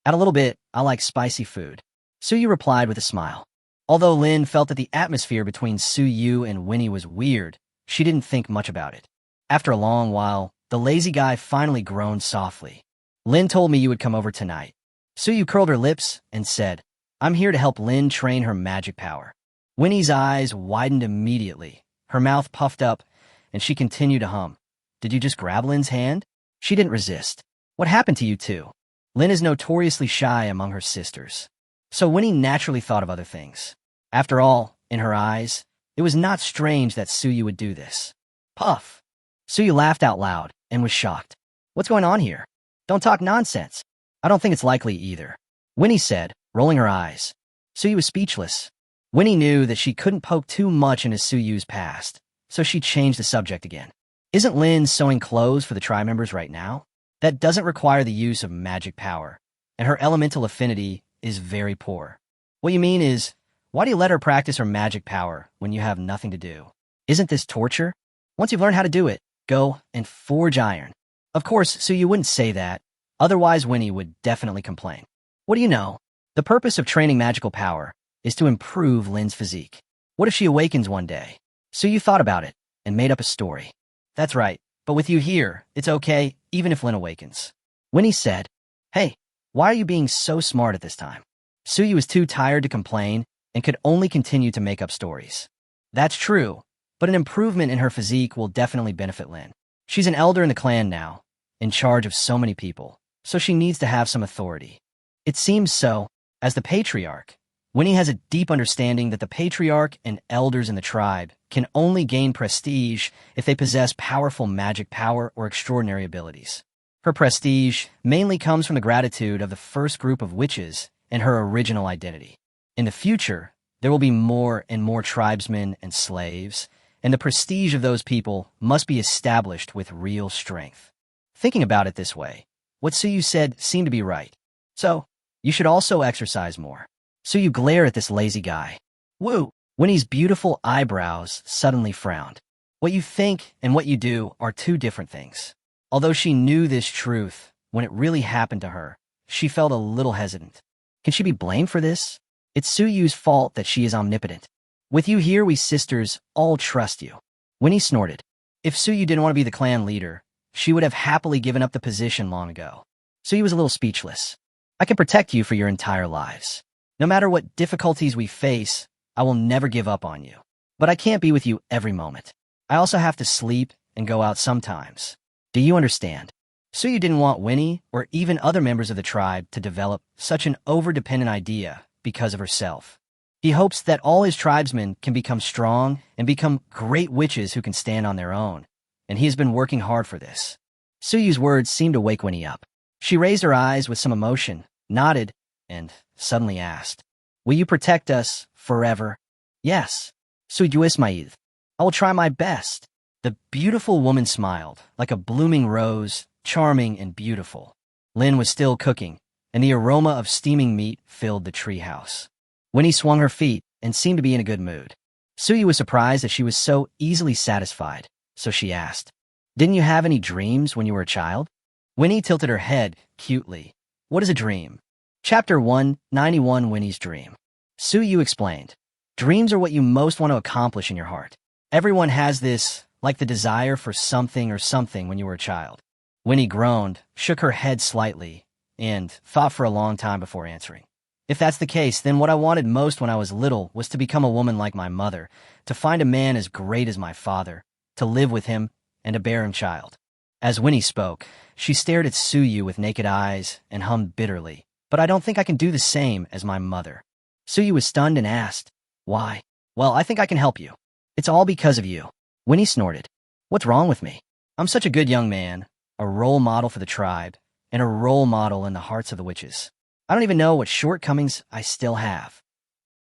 Add a little bit. I like spicy food. Su Yu replied with a smile. Although Lin felt that the atmosphere between Su Yu and Winnie was weird, she didn't think much about it. After a long while, the lazy guy finally groaned softly. Lin told me you would come over tonight. Su Yu curled her lips and said, I'm here to help Lin train her magic power. Winnie's eyes widened immediately. Her mouth puffed up, and she continued to hum. Did you just grab Lin's hand? She didn't resist. What happened to you two? Lin is notoriously shy among her sisters. So Winnie naturally thought of other things. After all, in her eyes, it was not strange that Su Yu would do this. Puff! Su Yu laughed out loud and was shocked. What's going on here? Don't talk nonsense. I don't think it's likely either. Winnie said, rolling her eyes. Su Yu was speechless. Winnie knew that she couldn't poke too much into Su Yu's past, so she changed the subject again. Isn't Lin sewing clothes for the tribe members right now? That doesn't require the use of magic power, and her elemental affinity is very poor. What you mean is, why do you let her practice her magic power when you have nothing to do? Isn't this torture? Once you've learned how to do it, go and forge iron. Of course, Su Yu wouldn't say that, otherwise Winnie would definitely complain. What do you know? The purpose of training magical power is to improve Lin's physique. What if she awakens one day? Su Yu thought about it and made up a story. That's right, but with you here, it's okay, even if Lin awakens. Winnie said, Hey, why are you being so smart at this time? Su Yu was too tired to complain, and could only continue to make up stories. That's true, but an improvement in her physique will definitely benefit Lin. She's an elder in the clan now, in charge of so many people, so she needs to have some authority. It seems so. As the patriarch, Winnie has a deep understanding that the patriarch and elders in the tribe can only gain prestige if they possess powerful magic power or extraordinary abilities. Her prestige mainly comes from the gratitude of the first group of witches and her original identity. In the future, there will be more and more tribesmen and slaves, and the prestige of those people must be established with real strength. Thinking about it this way, what Suyu said seemed to be right. So, you should also exercise more. Suyu glared at this lazy guy. Woo! Winnie's beautiful eyebrows suddenly frowned. What you think and what you do are two different things. Although she knew this truth, when it really happened to her, she felt a little hesitant. Can she be blamed for this? It's Suyu's fault that she is omnipotent. With you here, we sisters all trust you. Winnie snorted. If Suyu didn't want to be the clan leader, she would have happily given up the position long ago. Suyu was a little speechless. I can protect you for your entire lives. No matter what difficulties we face, I will never give up on you. But I can't be with you every moment. I also have to sleep and go out sometimes. Do you understand? Suyu didn't want Winnie or even other members of the tribe to develop such an over-dependent idea because of herself. He hopes that all his tribesmen can become strong and become great witches who can stand on their own, and he has been working hard for this. Suyu's words seemed to wake Winnie up. She raised her eyes with some emotion, nodded, and suddenly asked, Will you protect us forever? Yes. Suyuismaid. I will try my best. The beautiful woman smiled, like a blooming rose, charming and beautiful. Lin was still cooking, and the aroma of steaming meat filled the treehouse. Winnie swung her feet and seemed to be in a good mood. Suyu was surprised that she was so easily satisfied, so she asked, Didn't you have any dreams when you were a child? Winnie tilted her head cutely. What is a dream? Chapter 191, Winnie's Dream. Suyu explained, Dreams are what you most want to accomplish in your heart. Everyone has this, like the desire for something or something when you were a child. Winnie groaned, shook her head slightly, and thought for a long time before answering. If that's the case, then what I wanted most when I was little was to become a woman like my mother, to find a man as great as my father, to live with him, and to bear him child. As Winnie spoke, she stared at Suyu with naked eyes and hummed bitterly, But I don't think I can do the same as my mother. Suyu was stunned and asked, Why? Well, I think I can help you. It's all because of you. Winnie snorted. What's wrong with me? I'm such a good young man, a role model for the tribe, and a role model in the hearts of the witches. I don't even know what shortcomings I still have.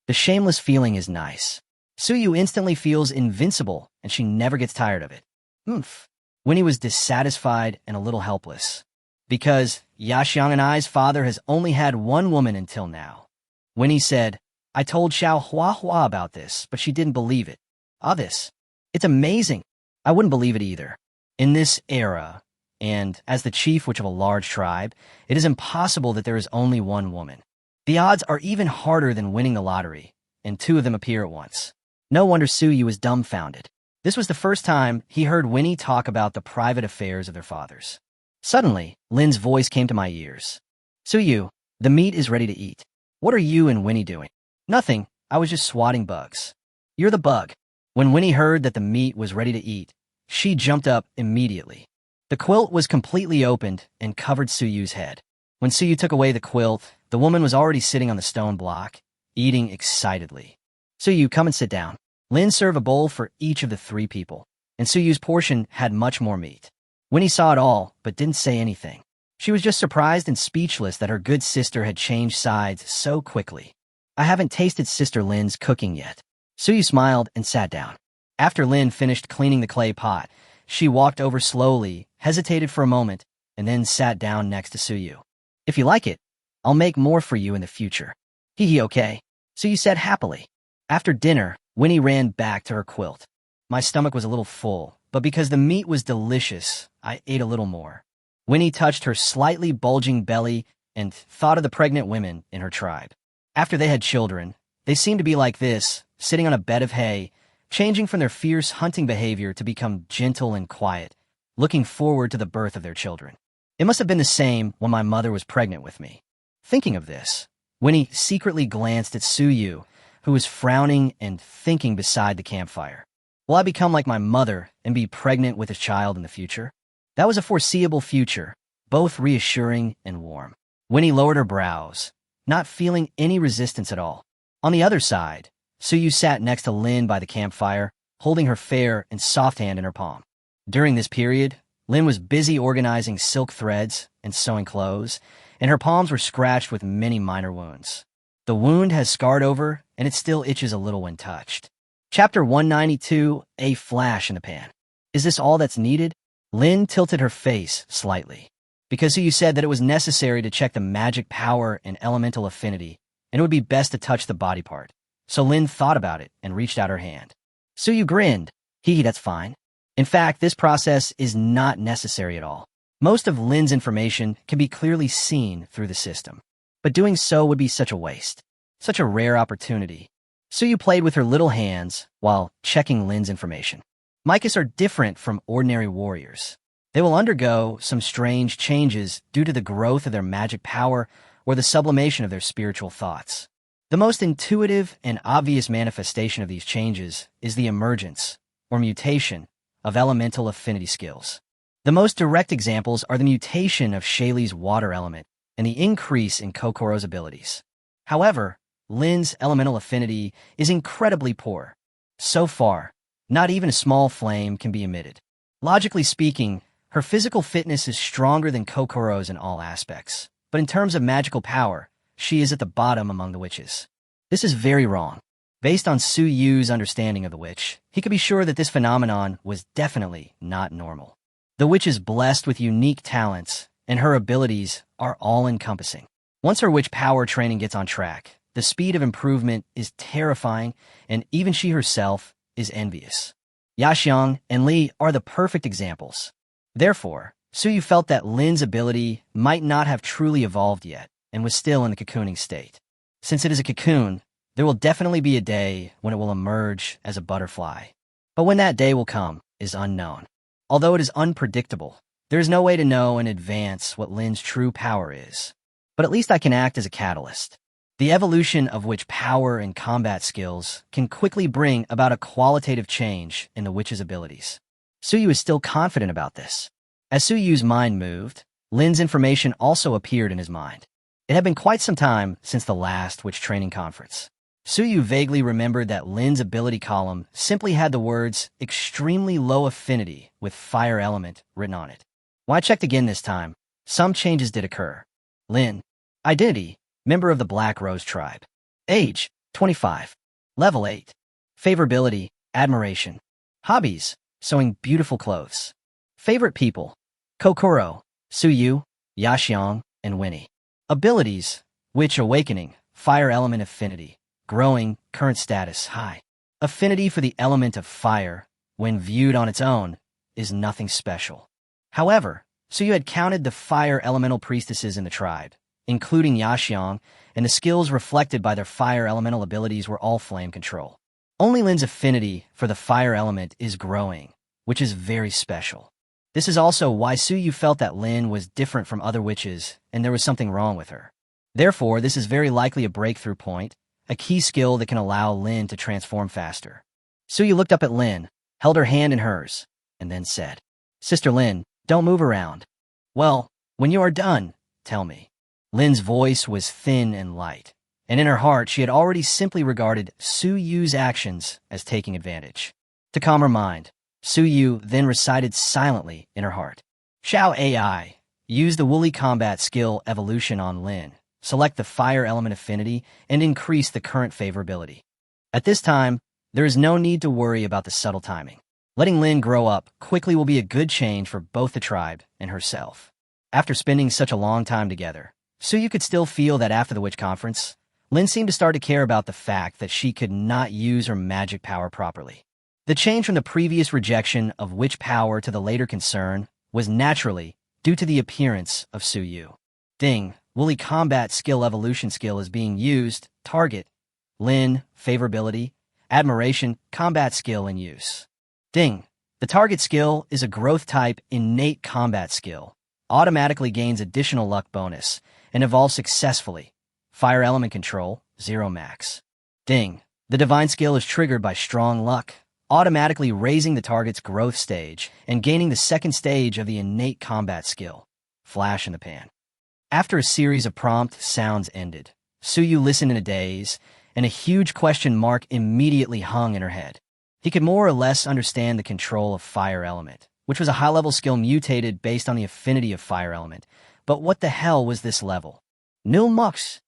The shameless feeling is nice. Suyu instantly feels invincible, and she never gets tired of it. Winnie was dissatisfied and a little helpless. Because Yaxiang and I's father has only had one woman until now. Winnie said, I told Xiao Hua Hua about this, but she didn't believe it. This. It's amazing. I wouldn't believe it either. In this era, and as the chief witch of a large tribe, it is impossible that there is only one woman. The odds are even harder than winning the lottery, and two of them appear at once. No wonder Suyu was dumbfounded. This was the first time he heard Winnie talk about the private affairs of their fathers. Suddenly, Lin's voice came to my ears. Suyu, the meat is ready to eat. What are you and Winnie doing? Nothing. I was just swatting bugs. You're the bug. When Winnie heard that the meat was ready to eat, she jumped up immediately. The quilt was completely opened and covered Suyu's head. When Suyu took away the quilt, the woman was already sitting on the stone block, eating excitedly. Suyu, come and sit down. Lin served a bowl for each of the three people, and Suyu's portion had much more meat. Winnie saw it all, but didn't say anything. She was just surprised and speechless that her good sister had changed sides so quickly. I haven't tasted Sister Lin's cooking yet. Suyu smiled and sat down. After Lin finished cleaning the clay pot, she walked over slowly, hesitated for a moment, and then sat down next to Suyu. If you like it, I'll make more for you in the future. Hee okay. Suyu said happily. After dinner, Winnie ran back to her quilt. My stomach was a little full, but because the meat was delicious, I ate a little more. Winnie touched her slightly bulging belly and thought of the pregnant women in her tribe. After they had children, they seemed to be like this, sitting on a bed of hay, changing from their fierce hunting behavior to become gentle and quiet, looking forward to the birth of their children. It must have been the same when my mother was pregnant with me. Thinking of this, Winnie secretly glanced at Suyu, who was frowning and thinking beside the campfire. Will I become like my mother and be pregnant with a child in the future? That was a foreseeable future, both reassuring and warm. Winnie lowered her brows, not feeling any resistance at all. On the other side, Suyu sat next to Lin by the campfire, holding her fair and soft hand in her palm. During this period, Lin was busy organizing silk threads and sewing clothes, and her palms were scratched with many minor wounds. The wound has scarred over, and it still itches a little when touched. Chapter 192, A Flash in the Pan. Is this all that's needed? Lin tilted her face slightly, because Suyu said that it was necessary to check the magic power and elemental affinity, and it would be best to touch the body part. So Lin thought about it and reached out her hand. Suyu grinned. That's fine. In fact, this process is not necessary at all. Most of Lin's information can be clearly seen through the system, but doing so would be such a waste, such a rare opportunity. Suyu played with her little hands while checking Lin's information. Mycas are different from ordinary warriors. They will undergo some strange changes due to the growth of their magic power or the sublimation of their spiritual thoughts. The most intuitive and obvious manifestation of these changes is the emergence, or mutation, of elemental affinity skills. The most direct examples are the mutation of Shaylee's water element and the increase in Kokoro's abilities. However, Lin's elemental affinity is incredibly poor. So far, not even a small flame can be emitted. Logically speaking, her physical fitness is stronger than Kokoro's in all aspects, but in terms of magical power, she is at the bottom among the witches. This is very wrong. Based on Suyu's understanding of the witch, he could be sure that this phenomenon was definitely not normal. The witch is blessed with unique talents, and her abilities are all-encompassing. Once her witch power training gets on track, the speed of improvement is terrifying, and even she herself is envious. Yaxiang and Li are the perfect examples. Therefore, Suyu felt that Lin's ability might not have truly evolved yet, and was still in the cocooning state. Since it is a cocoon, there will definitely be a day when it will emerge as a butterfly. But when that day will come is unknown. Although it is unpredictable, there is no way to know in advance what Lin's true power is. But at least I can act as a catalyst. The evolution of which power and combat skills can quickly bring about a qualitative change in the witch's abilities. Suyu is still confident about this. As Suyu's mind moved, Lin's information also appeared in his mind. It had been quite some time since the last witch training conference. Suyu vaguely remembered that Lin's ability column simply had the words extremely low affinity with fire element written on it. When I checked again this time, some changes did occur. Lin. Identity, member of the Black Rose tribe. Age, 25. Level 8. Favorability, admiration. Hobbies, sewing beautiful clothes. Favorite people, Kokoro, Suyu, Yaxiang, and Winnie. Abilities, Witch Awakening, Fire Element Affinity. Growing, current status, high. Affinity for the element of fire, when viewed on its own, is nothing special. However, Suyu had counted the fire elemental priestesses in the tribe, including Yaxiang, and the skills reflected by their fire elemental abilities were all flame control. Only Lin's affinity for the fire element is growing, which is very special. This is also why Suyu felt that Lin was different from other witches and there was something wrong with her. Therefore, this is very likely a breakthrough point, a key skill that can allow Lin to transform faster. Suyu looked up at Lin, held her hand in hers, and then said, "Sister Lin, don't move around. Well, when you are done, tell me." Lin's voice was thin and light, and in her heart she had already simply regarded Suyu's actions as taking advantage. To calm her mind, Suyu then recited silently in her heart. Shao AI, use the Woolly Combat skill evolution on Lin. Select the fire element affinity and increase the current favorability. At this time, there is no need to worry about the subtle timing. Letting Lin grow up quickly will be a good change for both the tribe and herself. After spending such a long time together, Suyu could still feel that after the witch conference, Lin seemed to start to care about the fact that she could not use her magic power properly. The change from the previous rejection of witch power to the later concern was naturally due to the appearance of Suyu. Ding, Woolly Combat skill evolution skill is being used. Target, Lin, favorability, admiration, combat skill in use. Ding, the target skill is a growth type innate combat skill, automatically gains additional luck bonus, and evolves successfully. Fire element control, 0 max. Ding, The divine skill is triggered by strong luck, automatically raising the target's growth stage and gaining the second stage of the innate combat skill, flash in the pan. After a series of prompt sounds ended, Suyu listened in a daze, and a huge question mark immediately hung in her head. He could more or less understand the control of fire element, which was a high-level skill mutated based on the affinity of fire element. But what the hell was this level? Nil mux.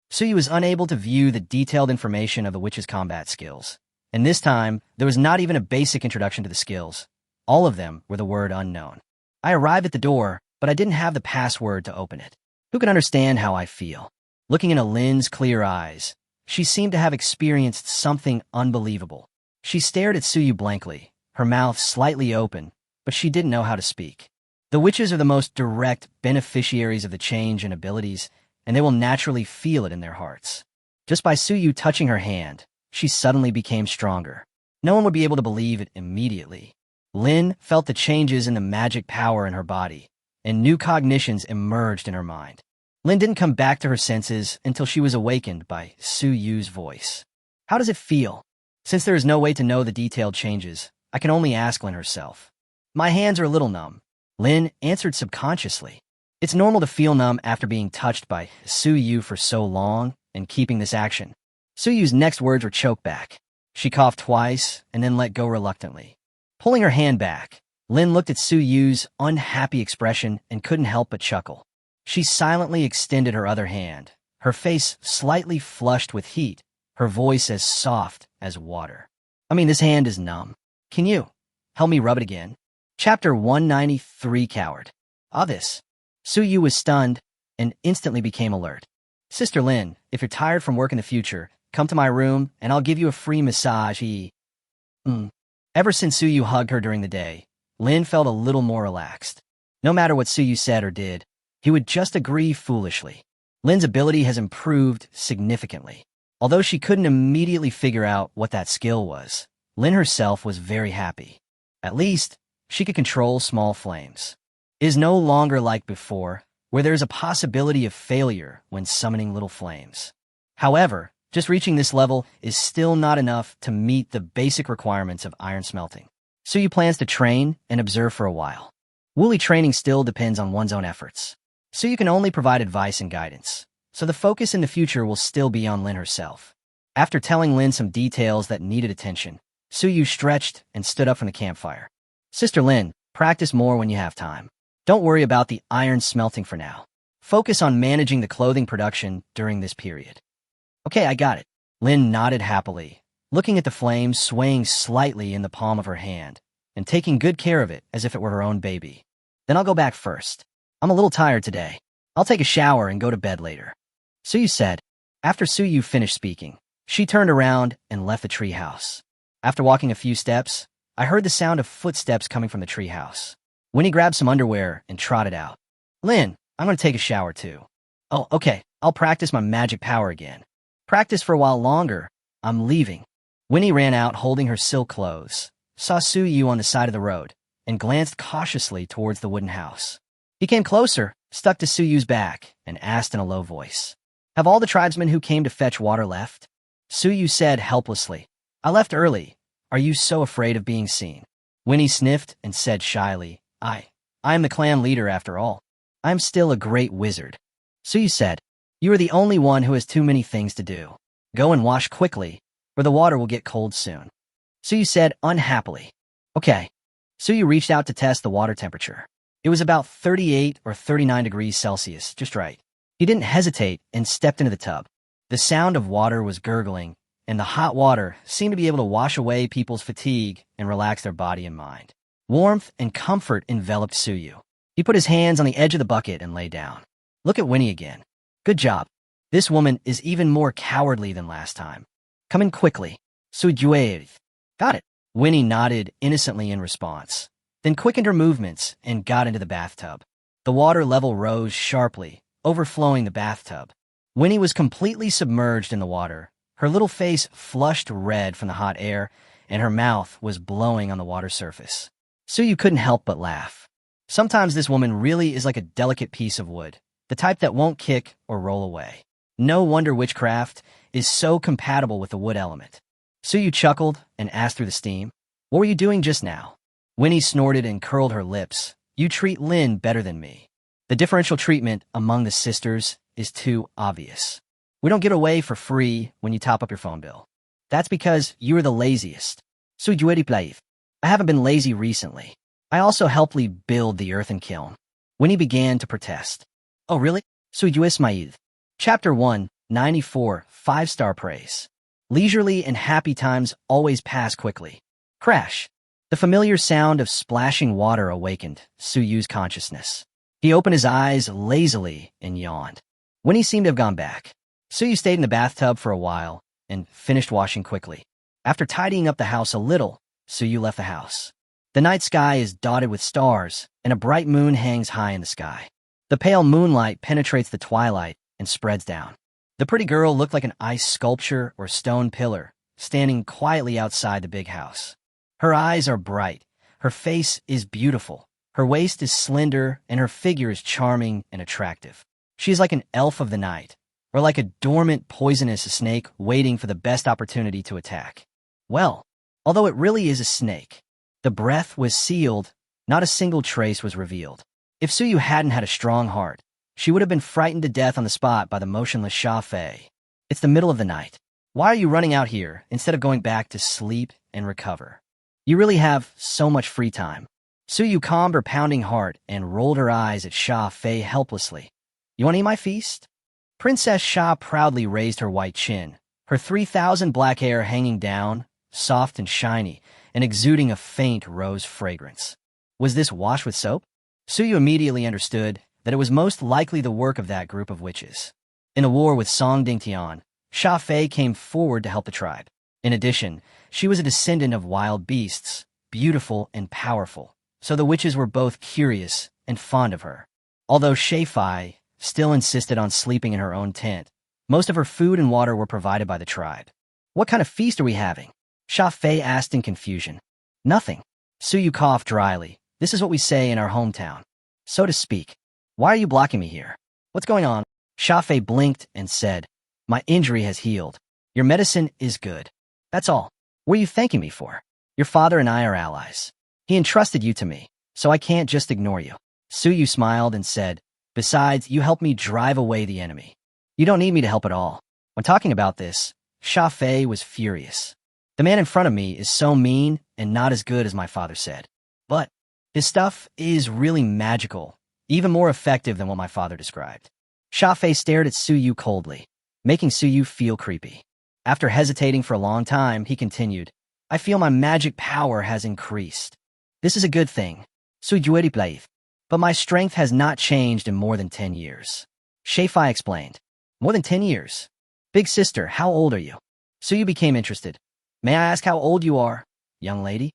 Suyu was unable to view the detailed information of the witch's combat skills. And this time, there was not even a basic introduction to the skills. All of them were the word unknown. I arrived at the door, but I didn't have the password to open it. Who can understand how I feel? Looking into Lin's clear eyes, she seemed to have experienced something unbelievable. She stared at Suyu blankly, her mouth slightly open, but she didn't know how to speak. The witches are the most direct beneficiaries of the change in abilities, and they will naturally feel it in their hearts. Just by Suyu touching her hand, she suddenly became stronger. No one would be able to believe it immediately. Lin felt the changes in the magic power in her body, and new cognitions emerged in her mind. Lin didn't come back to her senses until she was awakened by Suyu's voice. How does it feel? Since there is no way to know the detailed changes, I can only ask Lin herself. My hands are a little numb. Lin answered subconsciously. It's normal to feel numb after being touched by Suyu for so long and keeping this action. Suyu's next words were choked back. She coughed twice and then let go reluctantly. Pulling her hand back, Lin looked at Suyu's unhappy expression and couldn't help but chuckle. She silently extended her other hand, her face slightly flushed with heat, her voice as soft as water. This hand is numb. Can you help me rub it again? Chapter 193, Coward. This. Suyu was stunned and instantly became alert. Sister Lin, if you're tired from work in the future, come to my room and I'll give you a free massage. Ever since Suyu hugged her during the day, Lin felt a little more relaxed. No matter what Suyu said or did, he would just agree foolishly. Lin's ability has improved significantly. Although she couldn't immediately figure out what that skill was, Lin herself was very happy. At least, she could control small flames. It is no longer like before, where there is a possibility of failure when summoning little flames. However, just reaching this level is still not enough to meet the basic requirements of iron smelting. Suyu plans to train and observe for a while. Woolly training still depends on one's own efforts. Suyu can only provide advice and guidance, so the focus in the future will still be on Lin herself. After telling Lin some details that needed attention, Suyu stretched and stood up from the campfire. Sister Lin, practice more when you have time. Don't worry about the iron smelting for now. Focus on managing the clothing production during this period. Okay, I got it. Lin nodded happily, looking at the flame swaying slightly in the palm of her hand, and taking good care of it as if it were her own baby. Then I'll go back first. I'm a little tired today. I'll take a shower and go to bed later. Suyu said. After Suyu finished speaking, she turned around and left the treehouse. After walking a few steps, I heard the sound of footsteps coming from the treehouse. Winnie grabbed some underwear and trotted out. Lin, I'm going to take a shower too. Oh, okay. I'll practice my magic power again. Practice for a while longer. I'm leaving. Winnie ran out holding her silk clothes, saw Suyu on the side of the road, and glanced cautiously towards the wooden house. He came closer, stuck to Suyu's back, and asked in a low voice, Have all the tribesmen who came to fetch water left? Suyu said helplessly, I left early. Are you so afraid of being seen? Winnie sniffed and said shyly, I am the clan leader after all. I'm still a great wizard. Suyu said, You are the only one who has too many things to do. Go and wash quickly, or the water will get cold soon. Suyu said unhappily, Okay. Suyu reached out to test the water temperature. It was about 38 or 39 degrees Celsius, just right. He didn't hesitate and stepped into the tub. The sound of water was gurgling, and the hot water seemed to be able to wash away people's fatigue and relax their body and mind. Warmth and comfort enveloped Suyu. He put his hands on the edge of the bucket and lay down. Look at Winnie again. Good job. This woman is even more cowardly than last time. Come in quickly. Suyu. Got it. Winnie nodded innocently in response, then quickened her movements and got into the bathtub. The water level rose sharply, overflowing the bathtub. Winnie was completely submerged in the water. Her little face flushed red from the hot air, and her mouth was blowing on the water surface. Suyu couldn't help but laugh. Sometimes this woman really is like a delicate piece of wood, the type that won't kick or roll away. No wonder witchcraft is so compatible with the wood element. Suyu chuckled and asked through the steam, "What were you doing just now?" Winnie snorted and curled her lips. "You treat Lin better than me." The differential treatment among the sisters is too obvious. We don't get away for free when you top up your phone bill. That's because you're the laziest. I haven't been lazy recently. I also helped Lee build the earthen kiln. Winnie began to protest. Oh, really? Chapter 1, 94, 5-star praise. Leisurely and happy times always pass quickly. Crash. The familiar sound of splashing water awakened Suyu's consciousness. He opened his eyes lazily and yawned. Winnie seemed to have gone back. Suyu stayed in the bathtub for a while and finished washing quickly. After tidying up the house a little, Suyu left the house. The night sky is dotted with stars, and a bright moon hangs high in the sky. The pale moonlight penetrates the twilight and spreads down. The pretty girl looked like an ice sculpture or stone pillar, standing quietly outside the big house. Her eyes are bright, her face is beautiful, her waist is slender, and her figure is charming and attractive. She is like an elf of the night, or like a dormant, poisonous snake waiting for the best opportunity to attack. Well, although it really is a snake, the breath was sealed, not a single trace was revealed. If Suyu hadn't had a strong heart, she would have been frightened to death on the spot by the motionless Sha Fei. It's the middle of the night. Why are you running out here instead of going back to sleep and recover? You really have so much free time. Suyu calmed her pounding heart and rolled her eyes at Sha Fei helplessly. You want to eat my feast? Princess Sha proudly raised her white chin, her 3,000 black hair hanging down, soft and shiny, and exuding a faint rose fragrance. Was this washed with soap? Suyu immediately understood that it was most likely the work of that group of witches. In a war with Song Dingtian, Sha Fei came forward to help the tribe. In addition, she was a descendant of wild beasts, beautiful and powerful, so the witches were both curious and fond of her. Although Sha Fei still insisted on sleeping in her own tent, most of her food and water were provided by the tribe. What kind of feast are we having? Sha Fei asked in confusion. Nothing. Suyu coughed dryly. This is what we say in our hometown. So to speak. Why are you blocking me here? What's going on? Sha Fei blinked and said, My injury has healed. Your medicine is good. That's all. What are you thanking me for? Your father and I are allies. He entrusted you to me, so I can't just ignore you. Suyu smiled and said, Besides, you helped me drive away the enemy. You don't need me to help at all. When talking about this, Sha Fei was furious. The man in front of me is so mean and not as good as my father said. But his stuff is really magical, even more effective than what my father described. Sha Fei stared at Suyu coldly, making Suyu feel creepy. After hesitating for a long time, he continued, I feel my magic power has increased. This is a good thing. But my strength has not changed in more than 10 years. Sha Fei explained. More than 10 years? Big sister, how old are you? Suyu became interested. May I ask how old you are, young lady?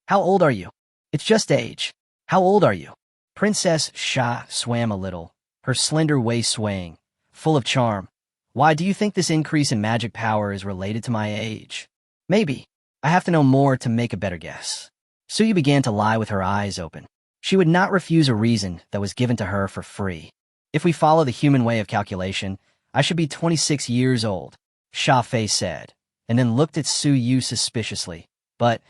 How old are you? It's just age. How old are you? Princess Sha swam a little, her slender waist swaying, full of charm. Why do you think this increase in magic power is related to my age? Maybe. I have to know more to make a better guess. Suyu began to lie with her eyes open. She would not refuse a reason that was given to her for free. If we follow the human way of calculation, I should be 26 years old, Sha Fei said, and then looked at Suyu suspiciously. But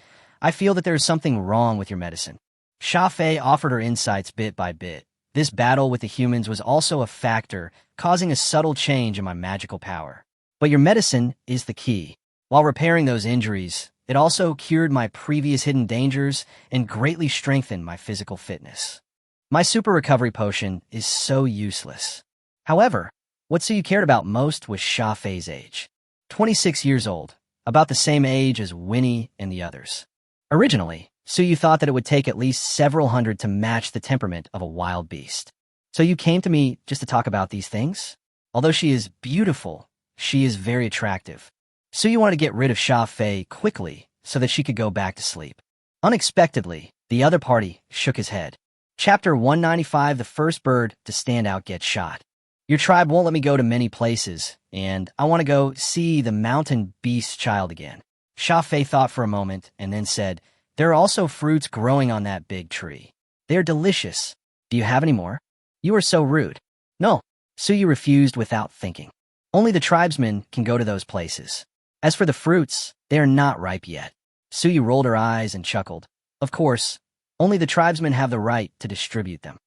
I feel that there is something wrong with your medicine. Sha Fei offered her insights bit by bit. This battle with the humans was also a factor, causing a subtle change in my magical power. But your medicine is the key. While repairing those injuries, it also cured my previous hidden dangers and greatly strengthened my physical fitness. My super recovery potion is so useless. However, what Suyu cared about most was Sha Fei's age. 26 years old, about the same age as Winnie and the others. Originally, Suyu thought that it would take at least several hundred to match the temperament of a wild beast. So you came to me just to talk about these things? Although she is beautiful, she is very attractive. Suyu wanted to get rid of Sha Fei quickly so that she could go back to sleep. Unexpectedly, the other party shook his head. Chapter 195, The first bird to stand out gets shot. Your tribe won't let me go to many places, and I want to go see the mountain beast child again. Sha Fei thought for a moment and then said, There are also fruits growing on that big tree. They are delicious. Do you have any more? You are so rude. No. Suyu refused without thinking. Only the tribesmen can go to those places. As for the fruits, they are not ripe yet. Suyu rolled her eyes and chuckled. Of course, only the tribesmen have the right to distribute them.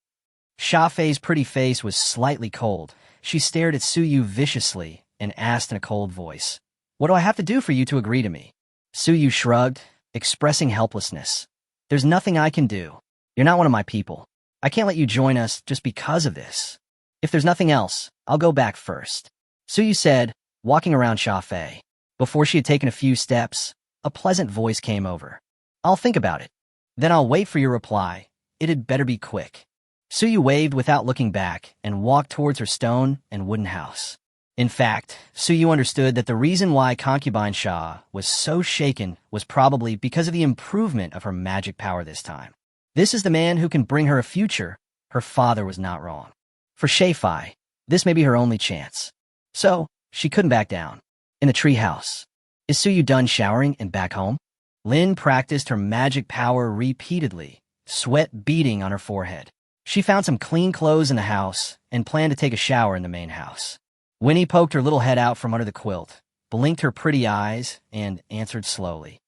Sha Fei's pretty face was slightly cold. She stared at Suyu viciously and asked in a cold voice, "What do I have to do for you to agree to me?" Suyu shrugged, expressing helplessness. "There's nothing I can do. You're not one of my people. I can't let you join us just because of this. If there's nothing else, I'll go back first," Suyu said, walking around Sha Fei. Before she had taken a few steps, a pleasant voice came over. "I'll think about it. Then I'll wait for your reply. It had better be quick." Suyu waved without looking back and walked towards her stone and wooden house. In fact, Suyu understood that the reason why concubine Sha was so shaken was probably because of the improvement of her magic power this time. This is the man who can bring her a future. Her father was not wrong. For Sha Fei, this may be her only chance. So, she couldn't back down. In the treehouse. Is Suyu done showering and back home? Lin practiced her magic power repeatedly, sweat beading on her forehead. She found some clean clothes in the house and planned to take a shower in the main house. Winnie poked her little head out from under the quilt, blinked her pretty eyes, and answered slowly.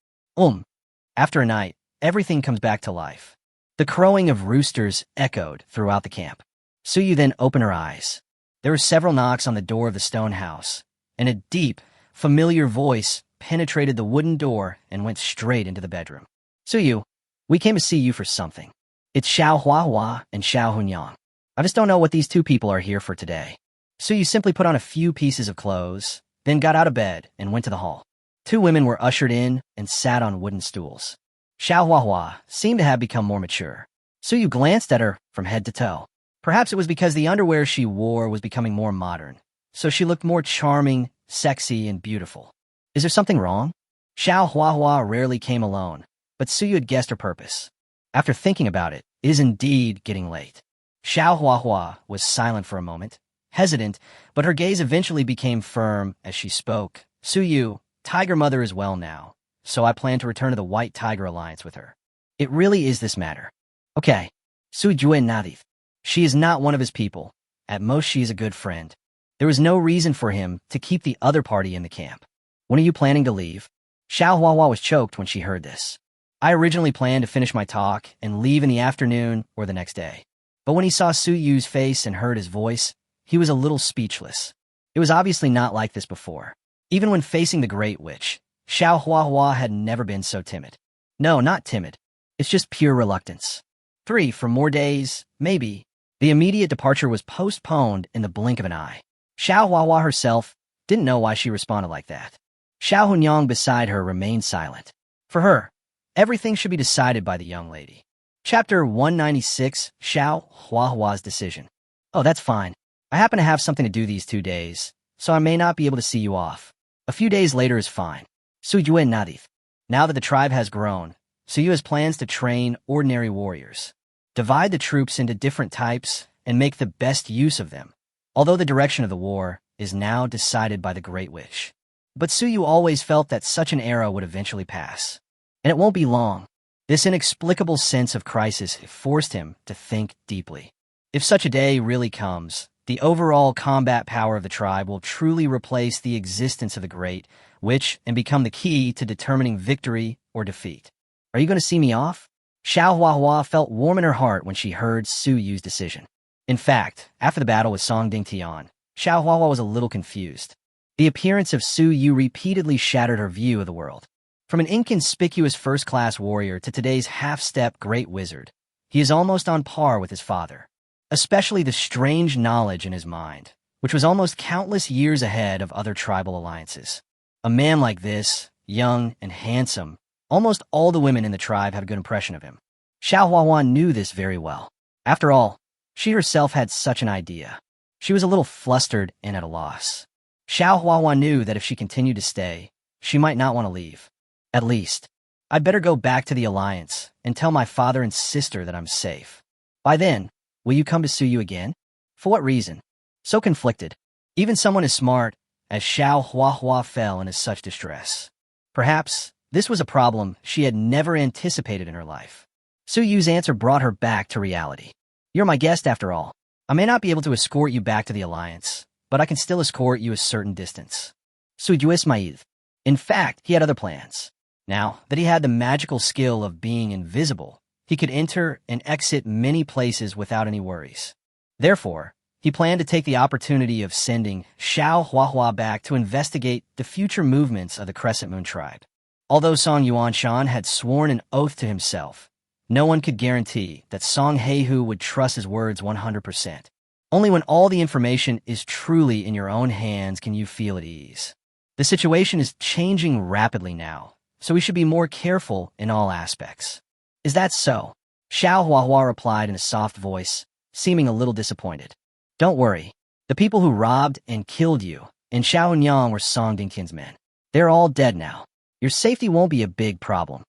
After a night, everything comes back to life. The crowing of roosters echoed throughout the camp. Suyu then opened her eyes. There were several knocks on the door of the stone house, and a deep, familiar voice penetrated the wooden door and went straight into the bedroom. "Suyu, we came to see you for something. It's Xiao Huahua and Xiao Hunyang. I just don't know what these two people are here for today." Suyu simply put on a few pieces of clothes, then got out of bed and went to the hall. Two women were ushered in and sat on wooden stools. Xiao Huahua seemed to have become more mature. Suyu glanced at her from head to toe. Perhaps it was because the underwear she wore was becoming more modern, so she looked more charming, sexy, and beautiful. Is there something wrong? Xiao Huahua rarely came alone, but Suyu had guessed her purpose. After thinking about it, it is indeed getting late. Xiao Huahua was silent for a moment, hesitant, but her gaze eventually became firm as she spoke. "Suyu, Tiger Mother is well now, so I plan to return to the White Tiger Alliance with her. It really is this matter." "Okay." Suju nodded. She is not one of his people. At most, she is a good friend. There was no reason for him to keep the other party in the camp. "When are you planning to leave?" Xiao Huahua was choked when she heard this. "I originally planned to finish my talk and leave in the afternoon or the next day. But when he saw Suyu's face and heard his voice, he was a little speechless. It was obviously not like this before. Even when facing the Great Witch, Xiao Huahua had never been so timid. No, not timid. It's just pure reluctance. 3 for more days, maybe. The immediate departure was postponed in the blink of an eye. Xiao Huahua herself didn't know why she responded like that. Xiao Hunyang beside her remained silent. For her, everything should be decided by the young lady. Chapter 196, Xiao Huahua's Decision. "Oh, that's fine. I happen to have something to do these 2 days, so I may not be able to see you off. A few days later is fine." Suyue nodded. Now that the tribe has grown, Suyu has plans to train ordinary warriors, divide the troops into different types, and make the best use of them, although the direction of the war is now decided by the Great Witch. But Suyu always felt that such an era would eventually pass. And it won't be long. This inexplicable sense of crisis forced him to think deeply. If such a day really comes, the overall combat power of the tribe will truly replace the existence of the Great Witch and become the key to determining victory or defeat. "Are you going to see me off?" Xiao Huahua felt warm in her heart when she heard Suyu's decision. In fact, after the battle with Song Ding Tian, Xiao Huahua was a little confused. The appearance of Suyu repeatedly shattered her view of the world. From an inconspicuous first-class warrior to today's half-step great wizard, he is almost on par with his father. Especially the strange knowledge in his mind, which was almost countless years ahead of other tribal alliances. A man like this, young and handsome, almost all the women in the tribe had a good impression of him. Xiao Huahua knew this very well. After all, she herself had such an idea. She was a little flustered and at a loss. Xiao Huahua knew that if she continued to stay, she might not want to leave. At least, I'd better go back to the Alliance and tell my father and sister that I'm safe. By then, will you come to Suyu again? For what reason? So conflicted. Even someone as smart as Xiao Huahua fell into such distress. Perhaps this was a problem she had never anticipated in her life. Suyu's answer brought her back to reality. "You're my guest after all. I may not be able to escort you back to the Alliance, but I can still escort you a certain distance. Sujuismaid. In fact, he had other plans. Now that he had the magical skill of being invisible, he could enter and exit many places without any worries. Therefore, he planned to take the opportunity of sending Xiao Huahua back to investigate the future movements of the Crescent Moon tribe. Although Song Yuanshan had sworn an oath to himself, no one could guarantee that Song Heihu would trust his words 100%. Only when all the information is truly in your own hands can you feel at ease. The situation is changing rapidly now, so we should be more careful in all aspects. Is that so? Xiao Huahua replied in a soft voice, seeming a little disappointed. Don't worry. The people who robbed and killed you in Shaoyang were Song Dingtian's men. They're all dead now. Your safety won't be a big problem.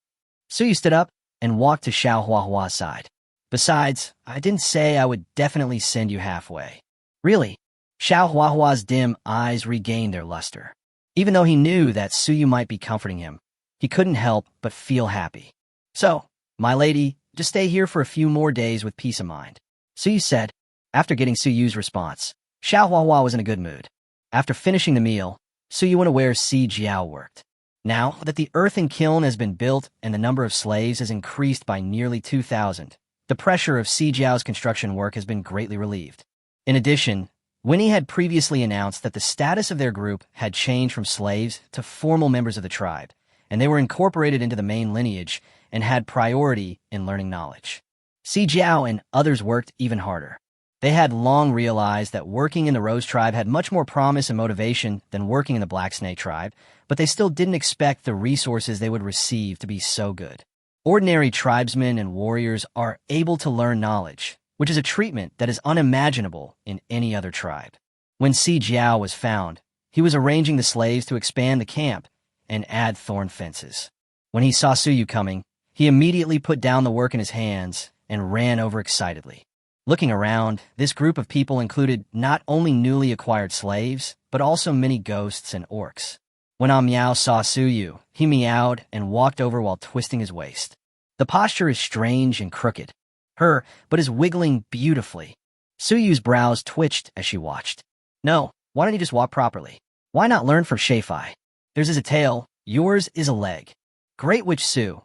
Suyu stood up and walked to Xiao Huahua's side. Besides, I didn't say I would definitely send you halfway. Really? Xiao Huahua's dim eyes regained their luster. Even though he knew that Suyu might be comforting him, he couldn't help but feel happy. So, my lady, just stay here for a few more days with peace of mind. Suyu said. After getting Suyu's response, Xiao Huahua was in a good mood. After finishing the meal, Suyu went to where Si Jiao worked. Now that the earthen kiln has been built and the number of slaves has increased by nearly 2,000, the pressure of Si Jiao's construction work has been greatly relieved. In addition, Winnie had previously announced that the status of their group had changed from slaves to formal members of the tribe, and they were incorporated into the main lineage and had priority in learning knowledge. Si Jiao and others worked even harder. They had long realized that working in the Rose tribe had much more promise and motivation than working in the Black Snake tribe, but they still didn't expect the resources they would receive to be so good. Ordinary tribesmen and warriors are able to learn knowledge, which is a treatment that is unimaginable in any other tribe. When Si Jiao was found, he was arranging the slaves to expand the camp and add thorn fences. When he saw Suyu coming, he immediately put down the work in his hands and ran over excitedly. Looking around, this group of people included not only newly acquired slaves, but also many ghosts and orcs. When Miao saw Suyu, he meowed and walked over while twisting his waist. The posture is strange and crooked, but is wiggling beautifully. Suyu's brows twitched as she watched. No, why don't you just walk properly? Why not learn from Shefai? Theirs is a tail, yours is a leg. Great Witch Su,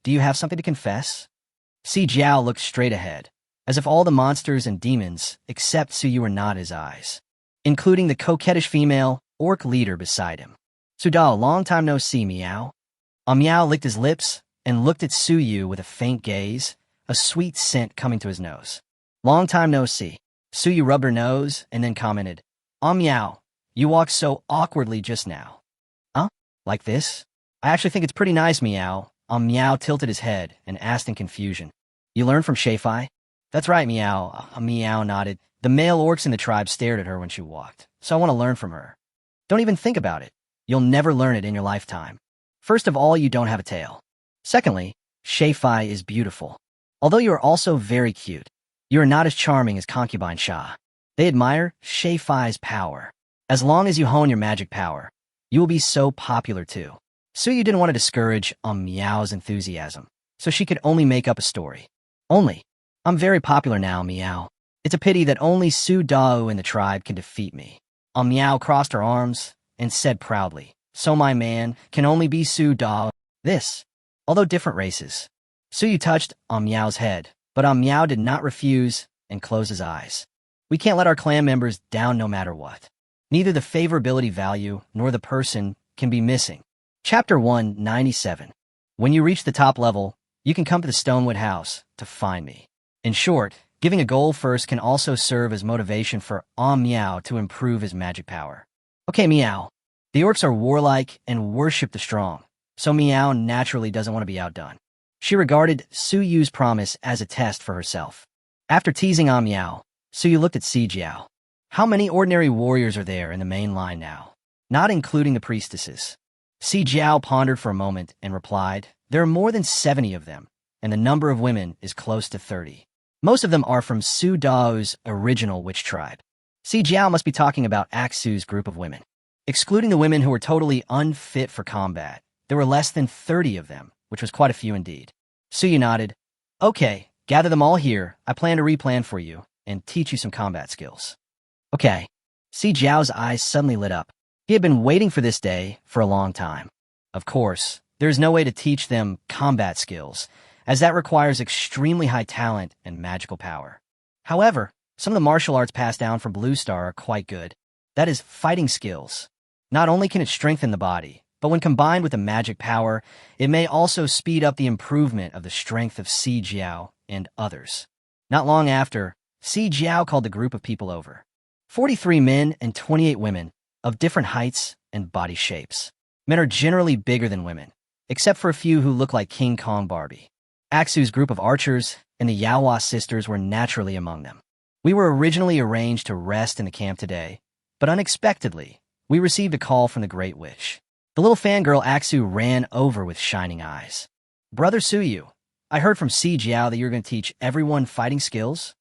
do you have something to confess? Si Jiao looked straight ahead, as if all the monsters and demons except Suyu were not his eyes, including the coquettish female orc leader beside him. Sudao, long time no see, Miao. Miao licked his lips and looked at Suyu with a faint gaze, a sweet scent coming to his nose. Long time no see. Suyu rubbed her nose and then commented, Miao, you walked so awkwardly just now. Huh? Like this? I actually think it's pretty nice, Miao. Miao tilted his head and asked in confusion. You learned from Shefai? That's right, Miao. Miao nodded. The male orcs in the tribe stared at her when she walked, so I want to learn from her. Don't even think about it. You'll never learn it in your lifetime. First of all, you don't have a tail. Secondly, Shefai is beautiful. Although you are also very cute, you are not as charming as Concubine Sha. They admire Shefai's power. As long as you hone your magic power, you will be so popular too. Suyu didn't want to discourage Miao's enthusiasm, so she could only make up a story. I'm very popular now, Miao. It's a pity that only Su Dao in the tribe can defeat me. Miao crossed her arms and said proudly, so my man can only be Su Dao. This, although different races. Suyu touched Miao's head, but Miao did not refuse and closed his eyes. We can't let our clan members down no matter what. Neither the favorability value nor the person can be missing. Chapter 197. When you reach the top level, you can come to the Stonewood House to find me. In short, giving a goal first can also serve as motivation for Miao to improve his magic power. Okay, Miao. The orcs are warlike and worship the strong, so Miao naturally doesn't want to be outdone. She regarded Suyu's promise as a test for herself. After teasing Miao, Suyu looked at Si Jiao. How many ordinary warriors are there in the main line now? Not including the priestesses. Si Jiao pondered for a moment and replied, there are more than 70 of them, and the number of women is close to 30. Most of them are from Su Dao's original witch tribe. Si Jiao must be talking about Aksu's group of women. Excluding the women who were totally unfit for combat, there were less than 30 of them, which was quite a few indeed. Suyu nodded. Okay, gather them all here. I plan to replan for you and teach you some combat skills. Okay. Si Jiao's eyes suddenly lit up. He had been waiting for this day for a long time. Of course, there is no way to teach them combat skills, as that requires extremely high talent and magical power. However, some of the martial arts passed down from Blue Star are quite good. That is, fighting skills. Not only can it strengthen the body, but when combined with the magic power, it may also speed up the improvement of the strength of Si Jiao and others. Not long after, Si Jiao called the group of people over. 43 men and 28 women, of different heights and body shapes. Men are generally bigger than women, except for a few who look like King Kong Barbie. Aksu's group of archers and the Yaohua sisters were naturally among them. We were originally arranged to rest in the camp today, but unexpectedly, we received a call from the Great Witch. The little fangirl Aksu ran over with shining eyes. Brother Suyu, I heard from Si Jiao that you're going to teach everyone fighting skills.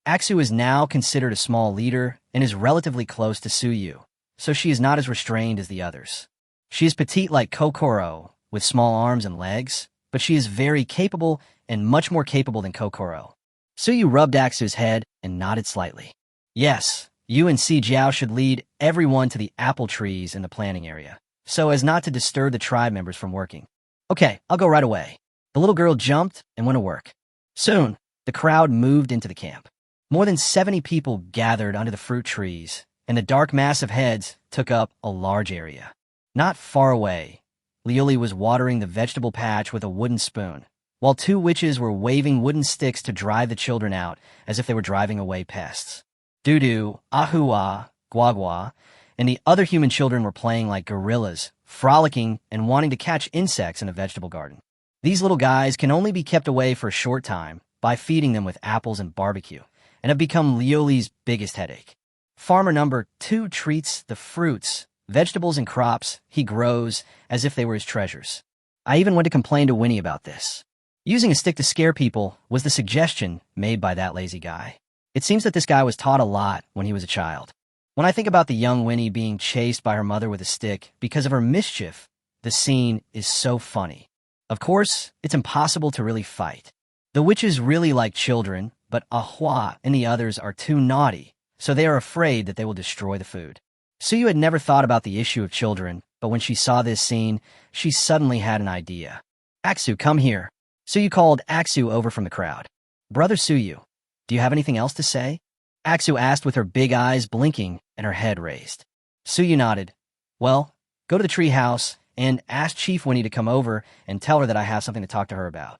Aksu is now considered a small leader and is relatively close to Suyu, so she is not as restrained as the others. She is petite like Kokoro, with small arms and legs, but she is very capable and much more capable than Kokoro. Suyu rubbed Aksu's head and nodded slightly. Yes, you and Si Jiao should lead everyone to the apple trees in the planting area, so as not to disturb the tribe members from working. Okay, I'll go right away. The little girl jumped and went to work. Soon, the crowd moved into the camp. More than 70 people gathered under the fruit trees, and the dark mass of heads took up a large area. Not far away, Liuli was watering the vegetable patch with a wooden spoon, while two witches were waving wooden sticks to drive the children out as if they were driving away pests. Dudu, Ahua, Guagua, and the other human children were playing like gorillas, frolicking and wanting to catch insects in a vegetable garden. These little guys can only be kept away for a short time by feeding them with apples and barbecue, and have become Liuli's biggest headache. Farmer number 2 treats the fruits, vegetables, and crops he grows as if they were his treasures. I even went to complain to Winnie about this. Using a stick to scare people was the suggestion made by that lazy guy. It seems that this guy was taught a lot when he was a child. When I think about the young Winnie being chased by her mother with a stick because of her mischief, the scene is so funny. Of course, it's impossible to really fight. The witches really like children, but Ahua and the others are too naughty, so they are afraid that they will destroy the food. Suyu had never thought about the issue of children, but when she saw this scene, she suddenly had an idea. Aksu, come here. Suyu called Aksu over from the crowd. Brother Suyu, do you have anything else to say? Aksu asked with her big eyes blinking and her head raised. Suyu nodded. Well, go to the tree house and ask Chief Winnie to come over and tell her that I have something to talk to her about.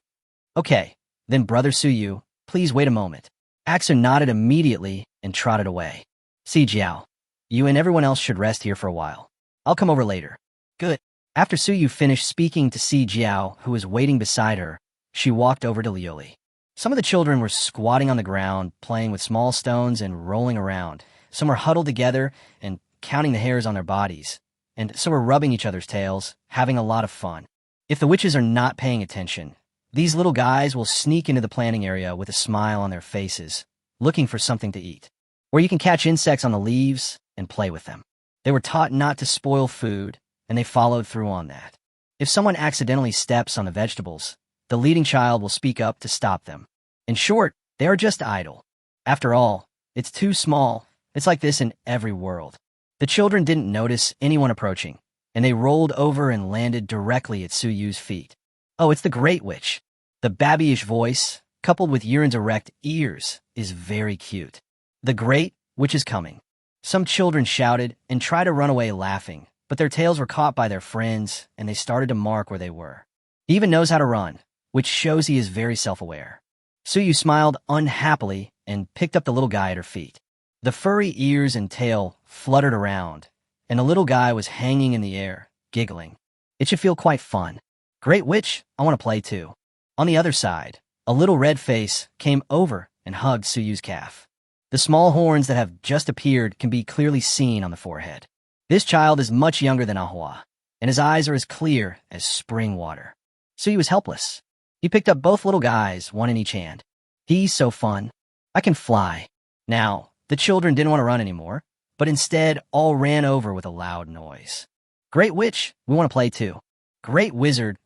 Okay, then Brother Suyu, please wait a moment. Aksu nodded immediately and trotted away. Si Jiao, you and everyone else should rest here for a while. I'll come over later. Good. After Suyu finished speaking to Si Jiao, who was waiting beside her, she walked over to Liuli. Some of the children were squatting on the ground, playing with small stones and rolling around. Some were huddled together and counting the hairs on their bodies, and some were rubbing each other's tails, having a lot of fun. If the witches are not paying attention, these little guys will sneak into the planting area with a smile on their faces, looking for something to eat. Or you can catch insects on the leaves and play with them. They were taught not to spoil food, and they followed through on that. If someone accidentally steps on the vegetables, the leading child will speak up to stop them. In short, they are just idle. After all, it's too small. It's like this in every world. The children didn't notice anyone approaching, and they rolled over and landed directly at Suyu's feet. Oh, it's the Great Witch. The babyish voice, coupled with Yuren's erect ears, is very cute. The Great Witch is coming. Some children shouted and tried to run away laughing, but their tails were caught by their friends, and they started to mark where they were. He even knows how to run, which shows he is very self-aware. Suyu smiled unhappily and picked up the little guy at her feet. The furry ears and tail fluttered around, and the little guy was hanging in the air, giggling. It should feel quite fun. Great Witch, I want to play too. On the other side, a little red face came over and hugged Suyu's calf. The small horns that have just appeared can be clearly seen on the forehead. This child is much younger than Ahua, and his eyes are as clear as spring water. Suyu is helpless. He picked up both little guys, one in each hand. He's so fun. I can fly. Now, the children didn't want to run anymore, but instead all ran over with a loud noise. Great Witch, we want to play too. Great Wizard,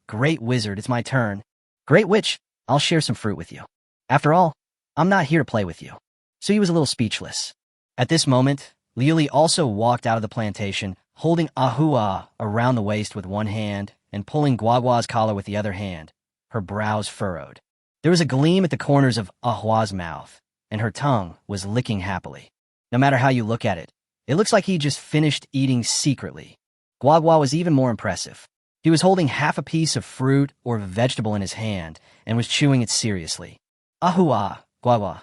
it's my turn. Great Witch, I'll share some fruit with you. After all, I'm not here to play with you. Suyu was a little speechless. At this moment, Liuli also walked out of the plantation, holding Ahua around the waist with one hand and pulling Guagua's collar with the other hand, her brows furrowed. There was a gleam at the corners of Ahua's mouth, and her tongue was licking happily. No matter how you look at it, it looks like he just finished eating secretly. Guagua was even more impressive. He was holding half a piece of fruit or vegetable in his hand and was chewing it seriously. Ahua, Guagua,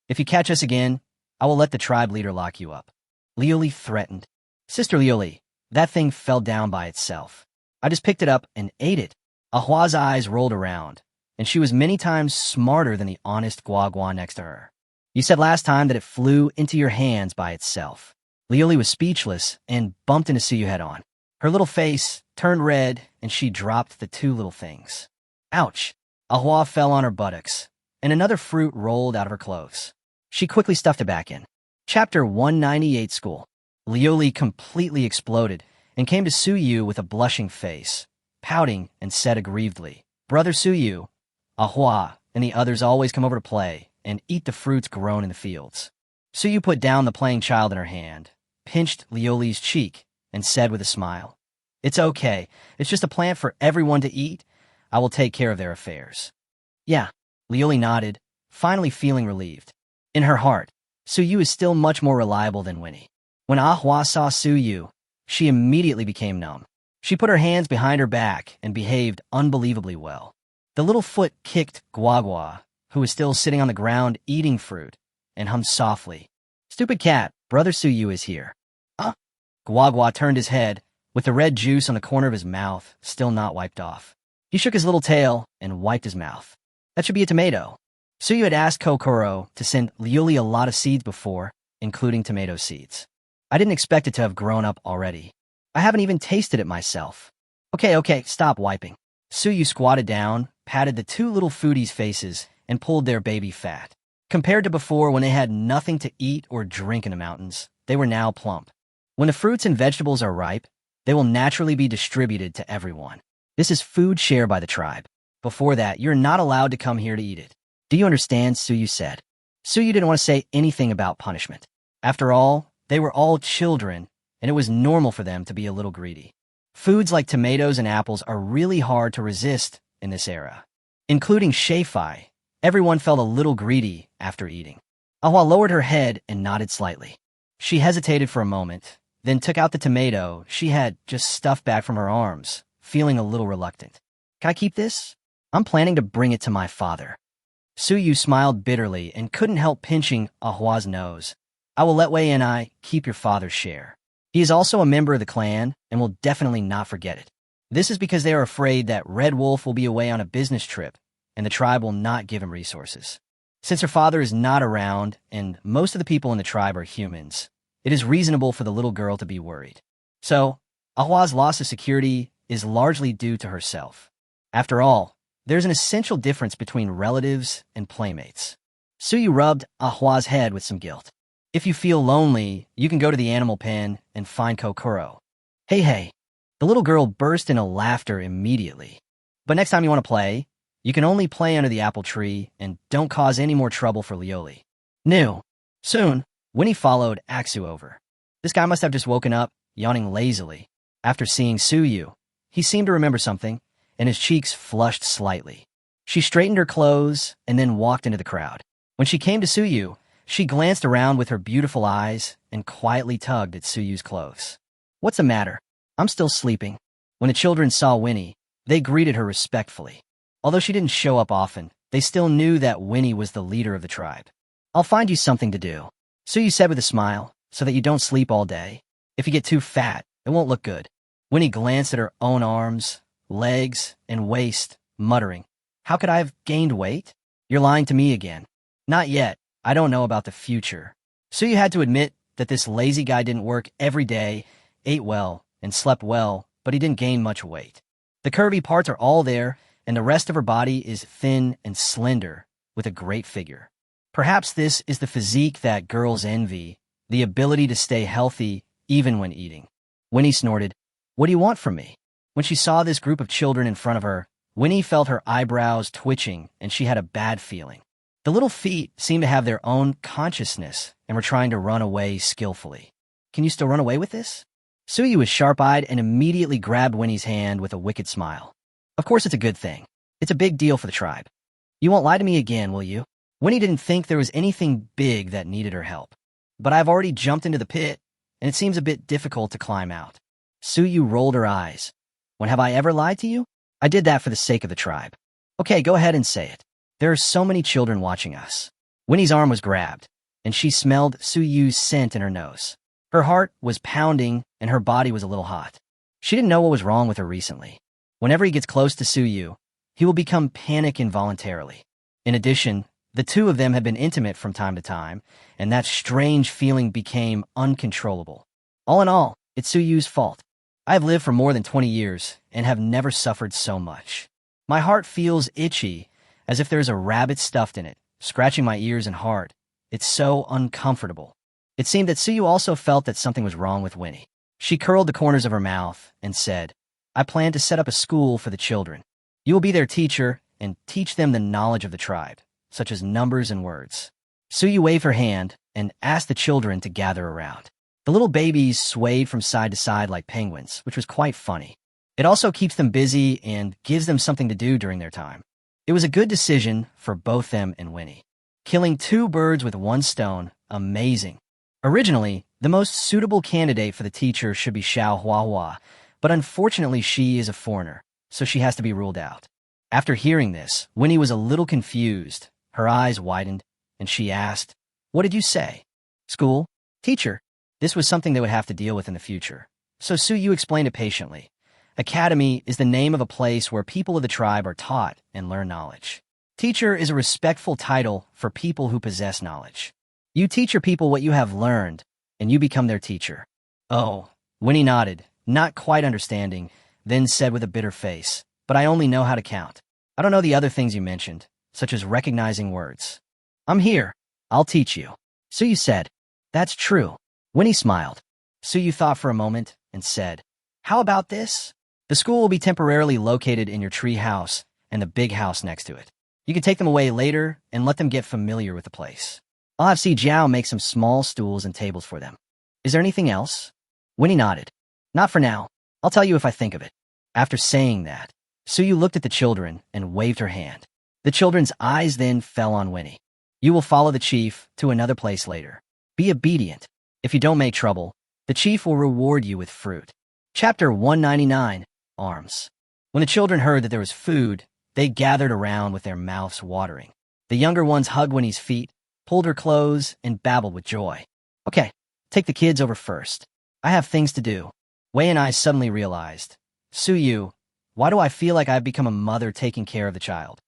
if you catch us again, I will let the tribe leader lock you up. Liuli threatened. Sister Liuli, that thing fell down by itself. I just picked it up and ate it. Ahua's eyes rolled around, and she was many times smarter than the honest Guagua next to her. You said last time that it flew into your hands by itself. Liuli was speechless and bumped into Suyu head-on. Her little face turned red, and she dropped the two little things. Ouch! Ahua fell on her buttocks, and another fruit rolled out of her clothes. She quickly stuffed it back in. Chapter 198 School. Liuli completely exploded and came to Suyu with a blushing face, pouting and said aggrievedly, Brother Suyu, Ahua and the others always come over to play and eat the fruits grown in the fields. Suyu put down the playing child in her hand, pinched Liuli's cheek, and said with a smile, It's okay. It's just a plant for everyone to eat. I will take care of their affairs. Yeah, Liuli nodded, finally feeling relieved. In her heart, Suyu is still much more reliable than Winnie. When Ahua saw Suyu, she immediately became numb. She put her hands behind her back and behaved unbelievably well. The little foot kicked Guagua, who was still sitting on the ground eating fruit, and hummed softly, Stupid cat, Brother Suyu is here. Guagua turned his head, with the red juice on the corner of his mouth still not wiped off. He shook his little tail and wiped his mouth. That should be a tomato. Suyu had asked Kokoro to send Liuli a lot of seeds before, including tomato seeds. I didn't expect it to have grown up already. I haven't even tasted it myself. Okay, stop wiping. Suyu squatted down, patted the two little foodies' faces, and pulled their baby fat. Compared to before when they had nothing to eat or drink in the mountains, they were now plump. When the fruits and vegetables are ripe, they will naturally be distributed to everyone. This is food shared by the tribe. Before that, you're not allowed to come here to eat it. Do you understand? Suyu said. Suyu didn't want to say anything about punishment. After all, they were all children, and it was normal for them to be a little greedy. Foods like tomatoes and apples are really hard to resist in this era. Including Shafai, everyone felt a little greedy after eating. Ahua lowered her head and nodded slightly. She hesitated for a moment, then took out the tomato she had just stuffed back from her arms, feeling a little reluctant. Can I keep this? I'm planning to bring it to my father. Suyu smiled bitterly and couldn't help pinching Ahua's nose. I will let Wei and I keep your father's share. He is also a member of the clan and will definitely not forget it. This is because they are afraid that Red Wolf will be away on a business trip and the tribe will not give him resources. Since her father is not around and most of the people in the tribe are humans, it is reasonable for the little girl to be worried. So, Ahua's loss of security is largely due to herself. After all, there's an essential difference between relatives and playmates. Suyu rubbed Ahua's head with some guilt. If you feel lonely, you can go to the animal pen and find Kokoro. Hey. The little girl burst into laughter immediately. But next time you want to play, you can only play under the apple tree and don't cause any more trouble for Liuli. Soon, Winnie followed Aksu over. This guy must have just woken up, yawning lazily. After seeing Suyu, he seemed to remember something, and his cheeks flushed slightly. She straightened her clothes and then walked into the crowd. When she came to Suyu, she glanced around with her beautiful eyes and quietly tugged at Suyu's clothes. What's the matter? I'm still sleeping. When the children saw Winnie, they greeted her respectfully. Although she didn't show up often, they still knew that Winnie was the leader of the tribe. I'll find you something to do, Suyu said with a smile, so that you don't sleep all day. If you get too fat, it won't look good. Winnie glanced at her own arms, legs, and waist, muttering, How could I have gained weight? You're lying to me again. Not yet. I don't know about the future. Suyu had to admit that this lazy guy didn't work every day, ate well, and slept well, but he didn't gain much weight. The curvy parts are all there, and the rest of her body is thin and slender, with a great figure. Perhaps this is the physique that girls envy, the ability to stay healthy even when eating. Winnie snorted, What do you want from me? When she saw this group of children in front of her, Winnie felt her eyebrows twitching, and she had a bad feeling. The little feet seemed to have their own consciousness and were trying to run away skillfully. Can you still run away with this? Suyu was sharp-eyed and immediately grabbed Winnie's hand with a wicked smile. Of course it's a good thing. It's a big deal for the tribe. You won't lie to me again, will you? Winnie didn't think there was anything big that needed her help. But I've already jumped into the pit, and it seems a bit difficult to climb out. Suyu rolled her eyes. When have I ever lied to you? I did that for the sake of the tribe. Okay, go ahead and say it. There are so many children watching us. Winnie's arm was grabbed, and she smelled Suyu's scent in her nose. Her heart was pounding, and her body was a little hot. She didn't know what was wrong with her recently. Whenever he gets close to Suyu, he will become panic involuntarily. In addition, the two of them had been intimate from time to time, and that strange feeling became uncontrollable. All in all, it's Suyu's fault. I have lived for more than 20 years and have never suffered so much. My heart feels itchy, as if there's a rabbit stuffed in it, scratching my ears and heart. It's so uncomfortable. It seemed that Suyu also felt that something was wrong with Winnie. She curled the corners of her mouth and said, I plan to set up a school for the children. You will be their teacher and teach them the knowledge of the tribe, such as numbers and words. Suyu waved her hand and asked the children to gather around. The little babies swayed from side to side like penguins, which was quite funny. It also keeps them busy and gives them something to do during their time. It was a good decision for both them and Winnie. Killing two birds with one stone, amazing. Originally, the most suitable candidate for the teacher should be Xiao Huahua, but unfortunately she is a foreigner, so she has to be ruled out. After hearing this, Winnie was a little confused. Her eyes widened, and she asked, What did you say? School? Teacher? This was something they would have to deal with in the future. So Suyu explained it patiently. Academy is the name of a place where people of the tribe are taught and learn knowledge. Teacher is a respectful title for people who possess knowledge. You teach your people what you have learned, and you become their teacher. Oh, Winnie nodded, not quite understanding, then said with a bitter face, But I only know how to count. I don't know the other things you mentioned, such as recognizing words. I'm here. I'll teach you. Suyu said, That's true. Winnie smiled. Suyu thought for a moment and said, How about this? The school will be temporarily located in your tree house and the big house next to it. You can take them away later and let them get familiar with the place. I'll have Si Jiao make some small stools and tables for them. Is there anything else? Winnie nodded. Not for now. I'll tell you if I think of it. After saying that, Suyu looked at the children and waved her hand. The children's eyes then fell on Winnie. You will follow the chief to another place later. Be obedient. If you don't make trouble, the chief will reward you with fruit. Chapter 199, Arms. When the children heard that there was food, they gathered around with their mouths watering. The younger ones hugged Winnie's feet, pulled her clothes, and babbled with joy. Okay, take the kids over first. I have things to do. Wei and I suddenly realized. Suyu, why do I feel like I've become a mother taking care of the child?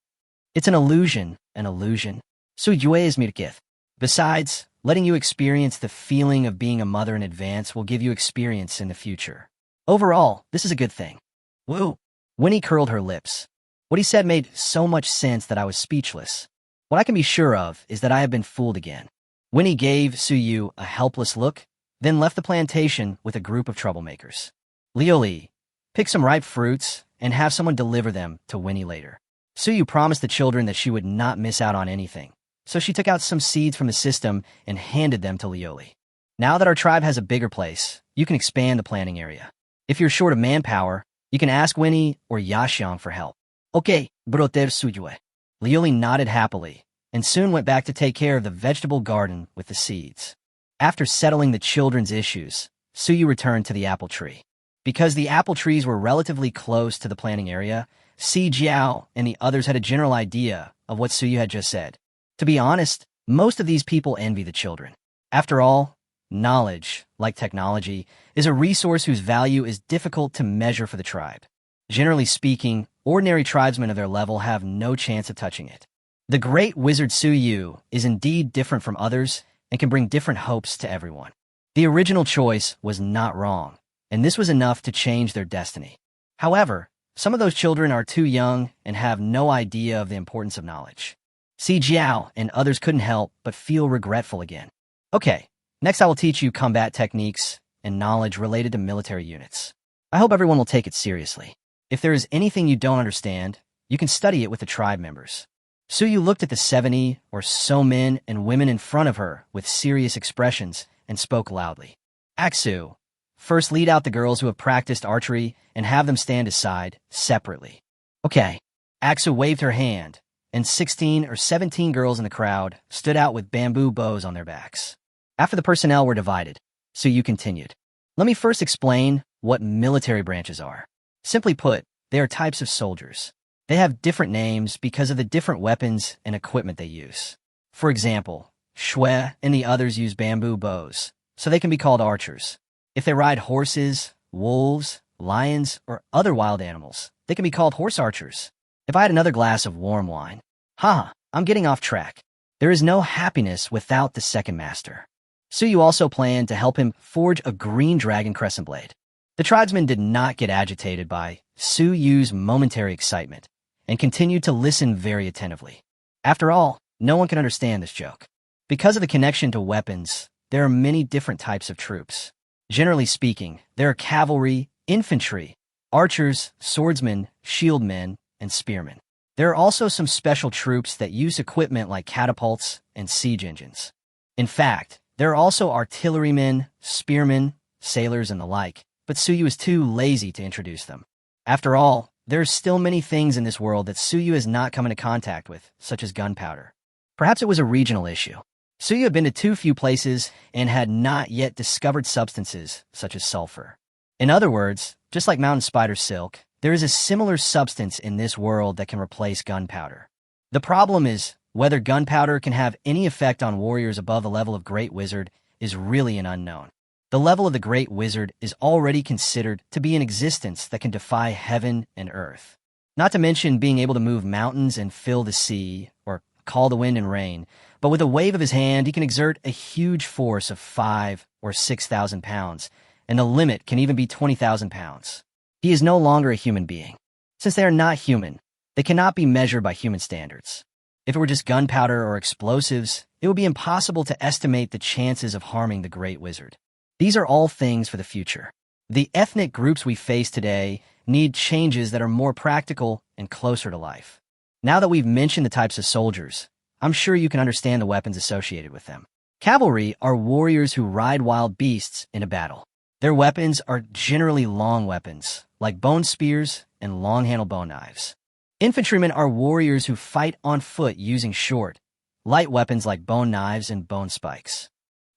It's an illusion, an illusion. Suyu is mirkith. Besides, letting you experience the feeling of being a mother in advance will give you experience in the future. Overall, this is a good thing. Woo! Winnie curled her lips. What he said made so much sense that I was speechless. What I can be sure of is that I have been fooled again. Winnie gave Suyu a helpless look, then left the plantation with a group of troublemakers. Lioli, pick some ripe fruits and have someone deliver them to Winnie later. Suyu promised the children that she would not miss out on anything, so she took out some seeds from the system and handed them to Lioli. Now that our tribe has a bigger place, you can expand the planting area. If you're short of manpower, you can ask Winnie or Yashiang for help. Okay, broter Suyue. Lioli nodded happily, and soon went back to take care of the vegetable garden with the seeds. After settling the children's issues, Suyu returned to the apple tree. Because the apple trees were relatively close to the planting area, Si Jiao and the others had a general idea of what Suyu had just said. To be honest, most of these people envy the children. After all, knowledge, like technology, is a resource whose value is difficult to measure for the tribe. Generally speaking, ordinary tribesmen of their level have no chance of touching it. The great wizard Suyu is indeed different from others and can bring different hopes to everyone. The original choice was not wrong, and this was enough to change their destiny. However, some of those children are too young and have no idea of the importance of knowledge. Si Jiao and others couldn't help but feel regretful again. Okay, next I will teach you combat techniques and knowledge related to military units. I hope everyone will take it seriously. If there is anything you don't understand, you can study it with the tribe members. Suyu looked at the 70 or so men and women in front of her with serious expressions and spoke loudly. Aksu, first lead out the girls who have practiced archery and have them stand aside, separately. Okay. Aksu waved her hand, and 16 or 17 girls in the crowd stood out with bamboo bows on their backs. After the personnel were divided, Suyu continued. Let me first explain what military branches are. Simply put, they are types of soldiers. They have different names because of the different weapons and equipment they use. For example, Shui and the others use bamboo bows, so they can be called archers. If they ride horses, wolves, lions, or other wild animals, they can be called horse archers. If I had another glass of warm wine, I'm getting off track. There is no happiness without the second master. Suyu also planned to help him forge a green dragon crescent blade. The tribesmen did not get agitated by Suyu's momentary excitement and continued to listen very attentively. After all, no one can understand this joke. Because of the connection to weapons, there are many different types of troops. Generally speaking, there are cavalry, infantry, archers, swordsmen, shieldmen, and spearmen. There are also some special troops that use equipment like catapults and siege engines. In fact, there are also artillerymen, spearmen, sailors, and the like, but Suyu is too lazy to introduce them. After all, there are still many things in this world that Suyu has not come into contact with, such as gunpowder. Perhaps it was a regional issue. Suyu had been to too few places and had not yet discovered substances such as sulfur. In other words, just like mountain spider silk, there is a similar substance in this world that can replace gunpowder. The problem is, whether gunpowder can have any effect on warriors above the level of Great Wizard is really an unknown. The level of the Great Wizard is already considered to be an existence that can defy heaven and earth. Not to mention being able to move mountains and fill the sea, or call the wind and rain, but with a wave of his hand he can exert a huge force of 5,000 or 6,000 pounds, and the limit can even be 20,000 pounds. He is no longer a human being. Since they are not human, they cannot be measured by human standards. If it were just gunpowder or explosives, it would be impossible to estimate the chances of harming the Great Wizard. These are all things for the future. The ethnic groups we face today need changes that are more practical and closer to life. Now that we've mentioned the types of soldiers, I'm sure you can understand the weapons associated with them. Cavalry are warriors who ride wild beasts in a battle. Their weapons are generally long weapons, like bone spears and long-handled bone knives. Infantrymen are warriors who fight on foot using short, light weapons like bone knives and bone spikes.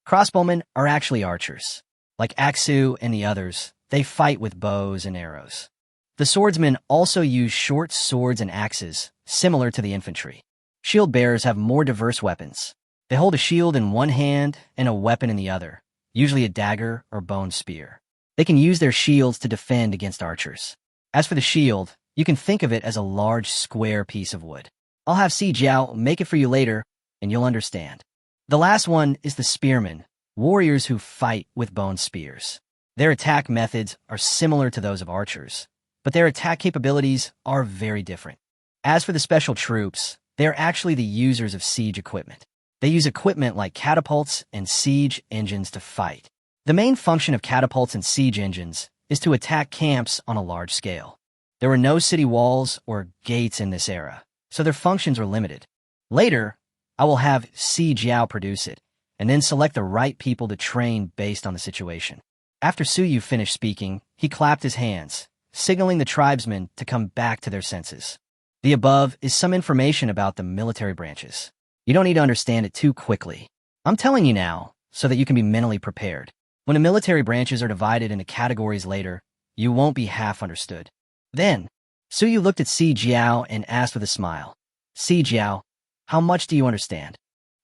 Crossbowmen are actually archers. Like Aksu and the others, they fight with bows and arrows. The swordsmen also use short swords and axes, similar to the infantry. Shield bearers have more diverse weapons. They hold a shield in one hand and a weapon in the other, usually a dagger or bone spear. They can use their shields to defend against archers. As for the shield, you can think of it as a large square piece of wood. I'll have Si Jiao make it for you later, and you'll understand. The last one is the spearmen, warriors who fight with bone spears. Their attack methods are similar to those of archers, but their attack capabilities are very different. As for the special troops, they are actually the users of siege equipment. They use equipment like catapults and siege engines to fight. The main function of catapults and siege engines is to attack camps on a large scale. There were no city walls or gates in this era, so their functions were limited. Later, I will have Si Jiao produce it, and then select the right people to train based on the situation. After Suyu finished speaking, he clapped his hands, signaling the tribesmen to come back to their senses. The above is some information about the military branches. You don't need to understand it too quickly. I'm telling you now, so that you can be mentally prepared. When the military branches are divided into categories later, you won't be half understood. Then, Suyu looked at Si Jiao and asked with a smile, Si Jiao, how much do you understand?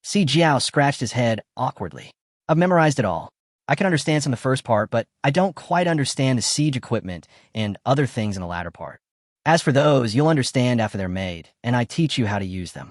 Si Jiao scratched his head awkwardly. I've memorized it all. I can understand some of the first part, but I don't quite understand the siege equipment and other things in the latter part. As for those, you'll understand after they're made, and I teach you how to use them.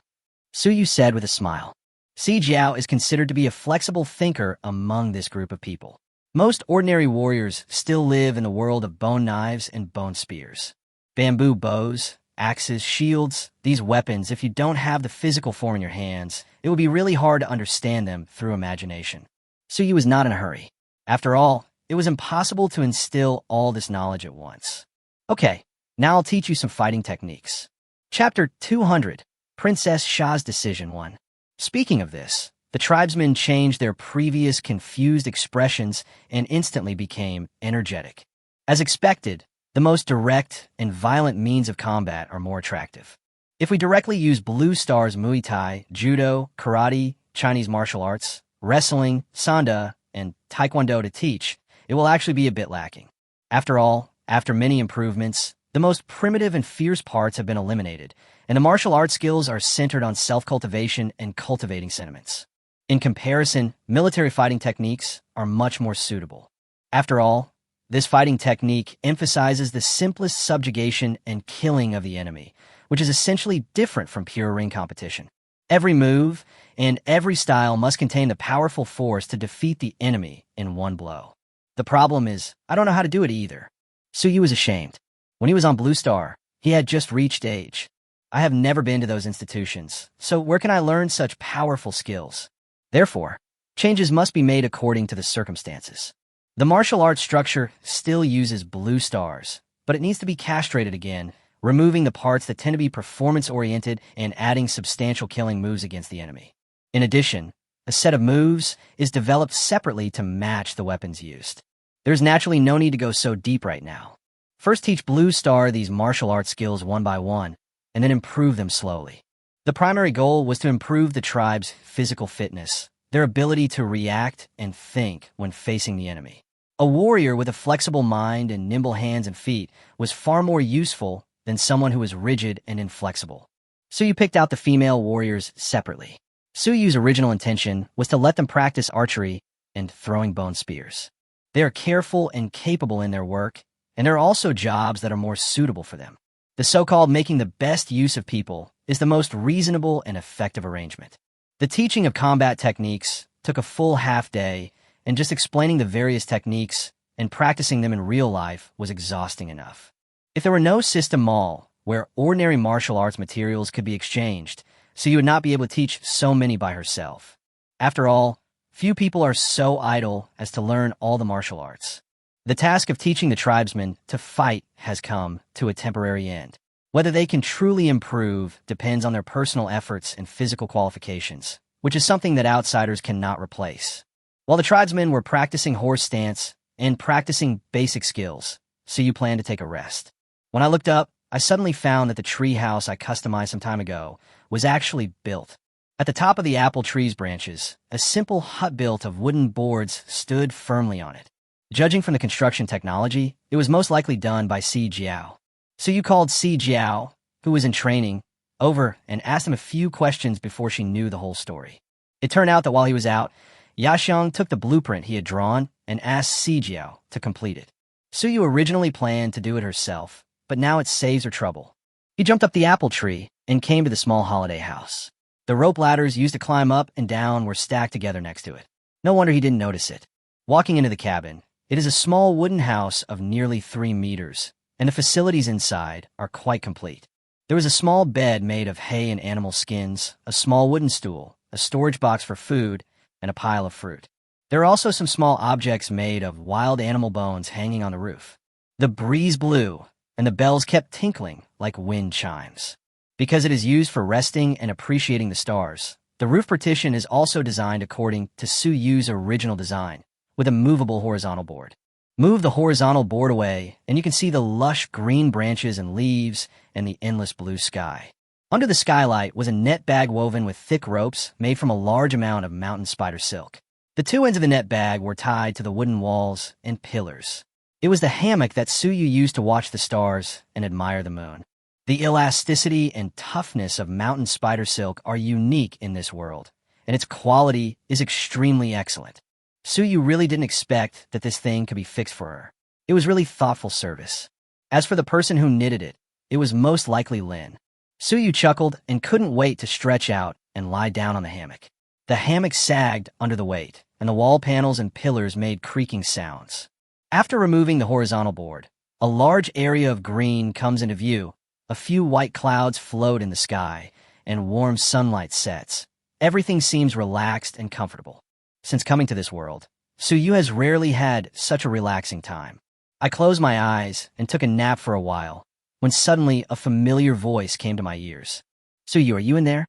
Suyu said with a smile. Si Jiao is considered to be a flexible thinker among this group of people. Most ordinary warriors still live in the world of bone knives and bone spears. Bamboo bows, axes, shields, these weapons, if you don't have the physical form in your hands, it would be really hard to understand them through imagination. Suyu was not in a hurry. After all, it was impossible to instill all this knowledge at once. Okay, now I'll teach you some fighting techniques. Chapter 200, Princess Sha's Decision 1. Speaking of this, The tribesmen changed their previous confused expressions and instantly became energetic. As expected, the most direct and violent means of combat are more attractive. If we directly use Blue Star's Muay Thai, Judo, Karate, Chinese martial arts, wrestling, Sanda, and Taekwondo to teach, it will actually be a bit lacking. After all, after many improvements, the most primitive and fierce parts have been eliminated, and the martial arts skills are centered on self-cultivation and cultivating sentiments. In comparison, military fighting techniques are much more suitable. After all, this fighting technique emphasizes the simplest subjugation and killing of the enemy, which is essentially different from pure ring competition. Every move and every style must contain the powerful force to defeat the enemy in one blow. The problem is, I don't know how to do it either. Suyu was ashamed. When he was on Blue Star, he had just reached age. I have never been to those institutions, so where can I learn such powerful skills? Therefore, changes must be made according to the circumstances. The martial arts structure still uses blue stars, but it needs to be castrated again, removing the parts that tend to be performance-oriented and adding substantial killing moves against the enemy. In addition, a set of moves is developed separately to match the weapons used. There's naturally no need to go so deep right now. First teach Blue Star these martial arts skills one by one, and then improve them slowly. The primary goal was to improve the tribe's physical fitness, their ability to react and think when facing the enemy. A warrior with a flexible mind and nimble hands and feet was far more useful than someone who was rigid and inflexible. Suyu picked out the female warriors separately. Suyu's original intention was to let them practice archery and throwing bone spears. They are careful and capable in their work, and there are also jobs that are more suitable for them. The so-called making the best use of people is the most reasonable and effective arrangement. The teaching of combat techniques took a full half day, and just explaining the various techniques and practicing them in real life was exhausting enough. If there were no system mall where ordinary martial arts materials could be exchanged, Suyu would not be able to teach so many by herself. After all, few people are so idle as to learn all the martial arts. The task of teaching the tribesmen to fight has come to a temporary end. Whether they can truly improve depends on their personal efforts and physical qualifications, which is something that outsiders cannot replace. While the tribesmen were practicing horse stance and practicing basic skills, Suyu planned to take a rest. When I looked up, I suddenly found that the tree house I customized some time ago was actually built. At the top of the apple tree's branches, a simple hut built of wooden boards stood firmly on it. Judging from the construction technology, it was most likely done by Si Jiao. Suyu called Si Jiao, who was in training, over and asked him a few questions before she knew the whole story. It turned out that while he was out, Yaxiang took the blueprint he had drawn and asked Si Jiao to complete it. Suyu originally planned to do it herself, but now it saves her trouble. He jumped up the apple tree and came to the small holiday house. The rope ladders used to climb up and down were stacked together next to it. No wonder he didn't notice it. Walking into the cabin, it is a small wooden house of nearly 3 meters, and the facilities inside are quite complete. There was a small bed made of hay and animal skins, a small wooden stool, a storage box for food, and a pile of fruit. There are also some small objects made of wild animal bones hanging on the roof. The breeze blew, and the bells kept tinkling like wind chimes. Because it is used for resting and appreciating the stars, the roof partition is also designed according to Suyu's original design, with a movable horizontal board. Move the horizontal board away, and you can see the lush green branches and leaves and the endless blue sky. Under the skylight was a net bag woven with thick ropes made from a large amount of mountain spider silk. The 2 ends of the net bag were tied to the wooden walls and pillars. It was the hammock that Suyu used to watch the stars and admire the moon. The elasticity and toughness of mountain spider silk are unique in this world, and its quality is extremely excellent. Suyu really didn't expect that this thing could be fixed for her. It was really thoughtful service. As for the person who knitted it, it was most likely Lin. Suyu chuckled and couldn't wait to stretch out and lie down on the hammock. The hammock sagged under the weight, and the wall panels and pillars made creaking sounds. After removing the horizontal board, a large area of green comes into view. A few white clouds float in the sky, and warm sunlight sets. Everything seems relaxed and comfortable. Since coming to this world, Suyu has rarely had such a relaxing time. I closed my eyes and took a nap for a while, when suddenly a familiar voice came to my ears. "Suyu, are you in there?"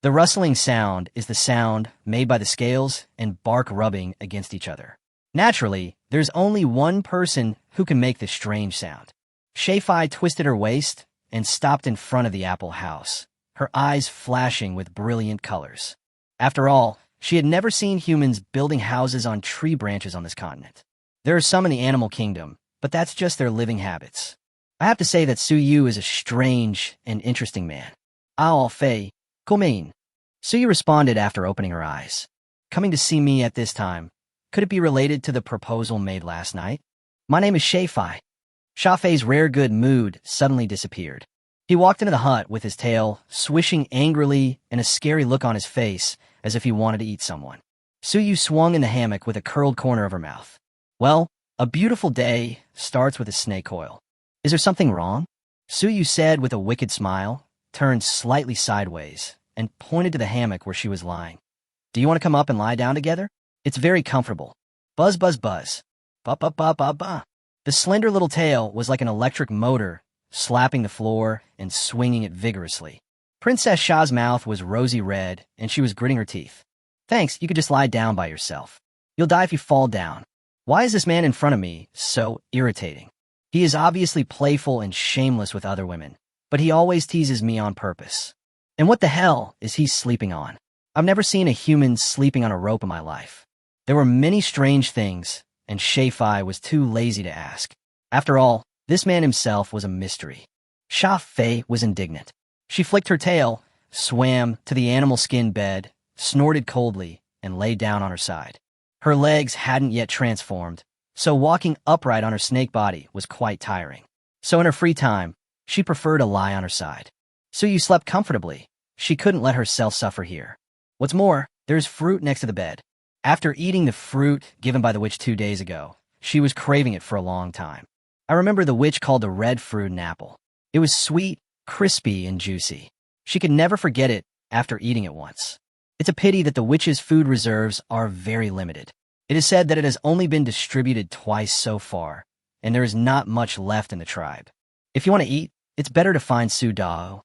The rustling sound is the sound made by the scales and bark rubbing against each other. Naturally, there's only one person who can make this strange sound. Shafai twisted her waist and stopped in front of the apple house, her eyes flashing with brilliant colors. After all, she had never seen humans building houses on tree branches on this continent. There are some in the animal kingdom, but that's just their living habits. I have to say that Suyu is a strange and interesting man. Ao Fei, Komein. Suyu responded after opening her eyes. Coming to see me at this time, could it be related to the proposal made last night? My name is Shafai. Shafei's rare good mood suddenly disappeared. He walked into the hut with his tail swishing angrily and a scary look on his face as if he wanted to eat someone. Suyu swung in the hammock with a curled corner of her mouth. Well, a beautiful day starts with a snake coil. Is there something wrong? Suyu said with a wicked smile, turned slightly sideways, and pointed to the hammock where she was lying. Do you want to come up and lie down together? It's very comfortable. Buzz, buzz, buzz. Ba, ba, ba, ba, ba. The slender little tail was like an electric motor, slapping the floor and swinging it vigorously. Princess Sha's mouth was rosy red, and she was gritting her teeth. Thanks, you could just lie down by yourself. You'll die if you fall down. Why is this man in front of me so irritating? He is obviously playful and shameless with other women, but he always teases me on purpose. And what the hell is he sleeping on? I've never seen a human sleeping on a rope in my life. There were many strange things, and Shafai was too lazy to ask. After all, this man himself was a mystery. Sha Fei was indignant. She flicked her tail, swam to the animal skin bed, snorted coldly, and lay down on her side. Her legs hadn't yet transformed, so walking upright on her snake body was quite tiring. So in her free time, she preferred to lie on her side. Suyu slept comfortably. She couldn't let herself suffer here. What's more, there's fruit next to the bed. After eating the fruit given by the witch 2 days ago, she was craving it for a long time. I remember the witch called the red fruit an apple. It was sweet, crispy, and juicy. She could never forget it after eating it once. It's a pity that the witch's food reserves are very limited. It is said that it has only been distributed twice so far, and there is not much left in the tribe. If you want to eat, it's better to find Su Dao.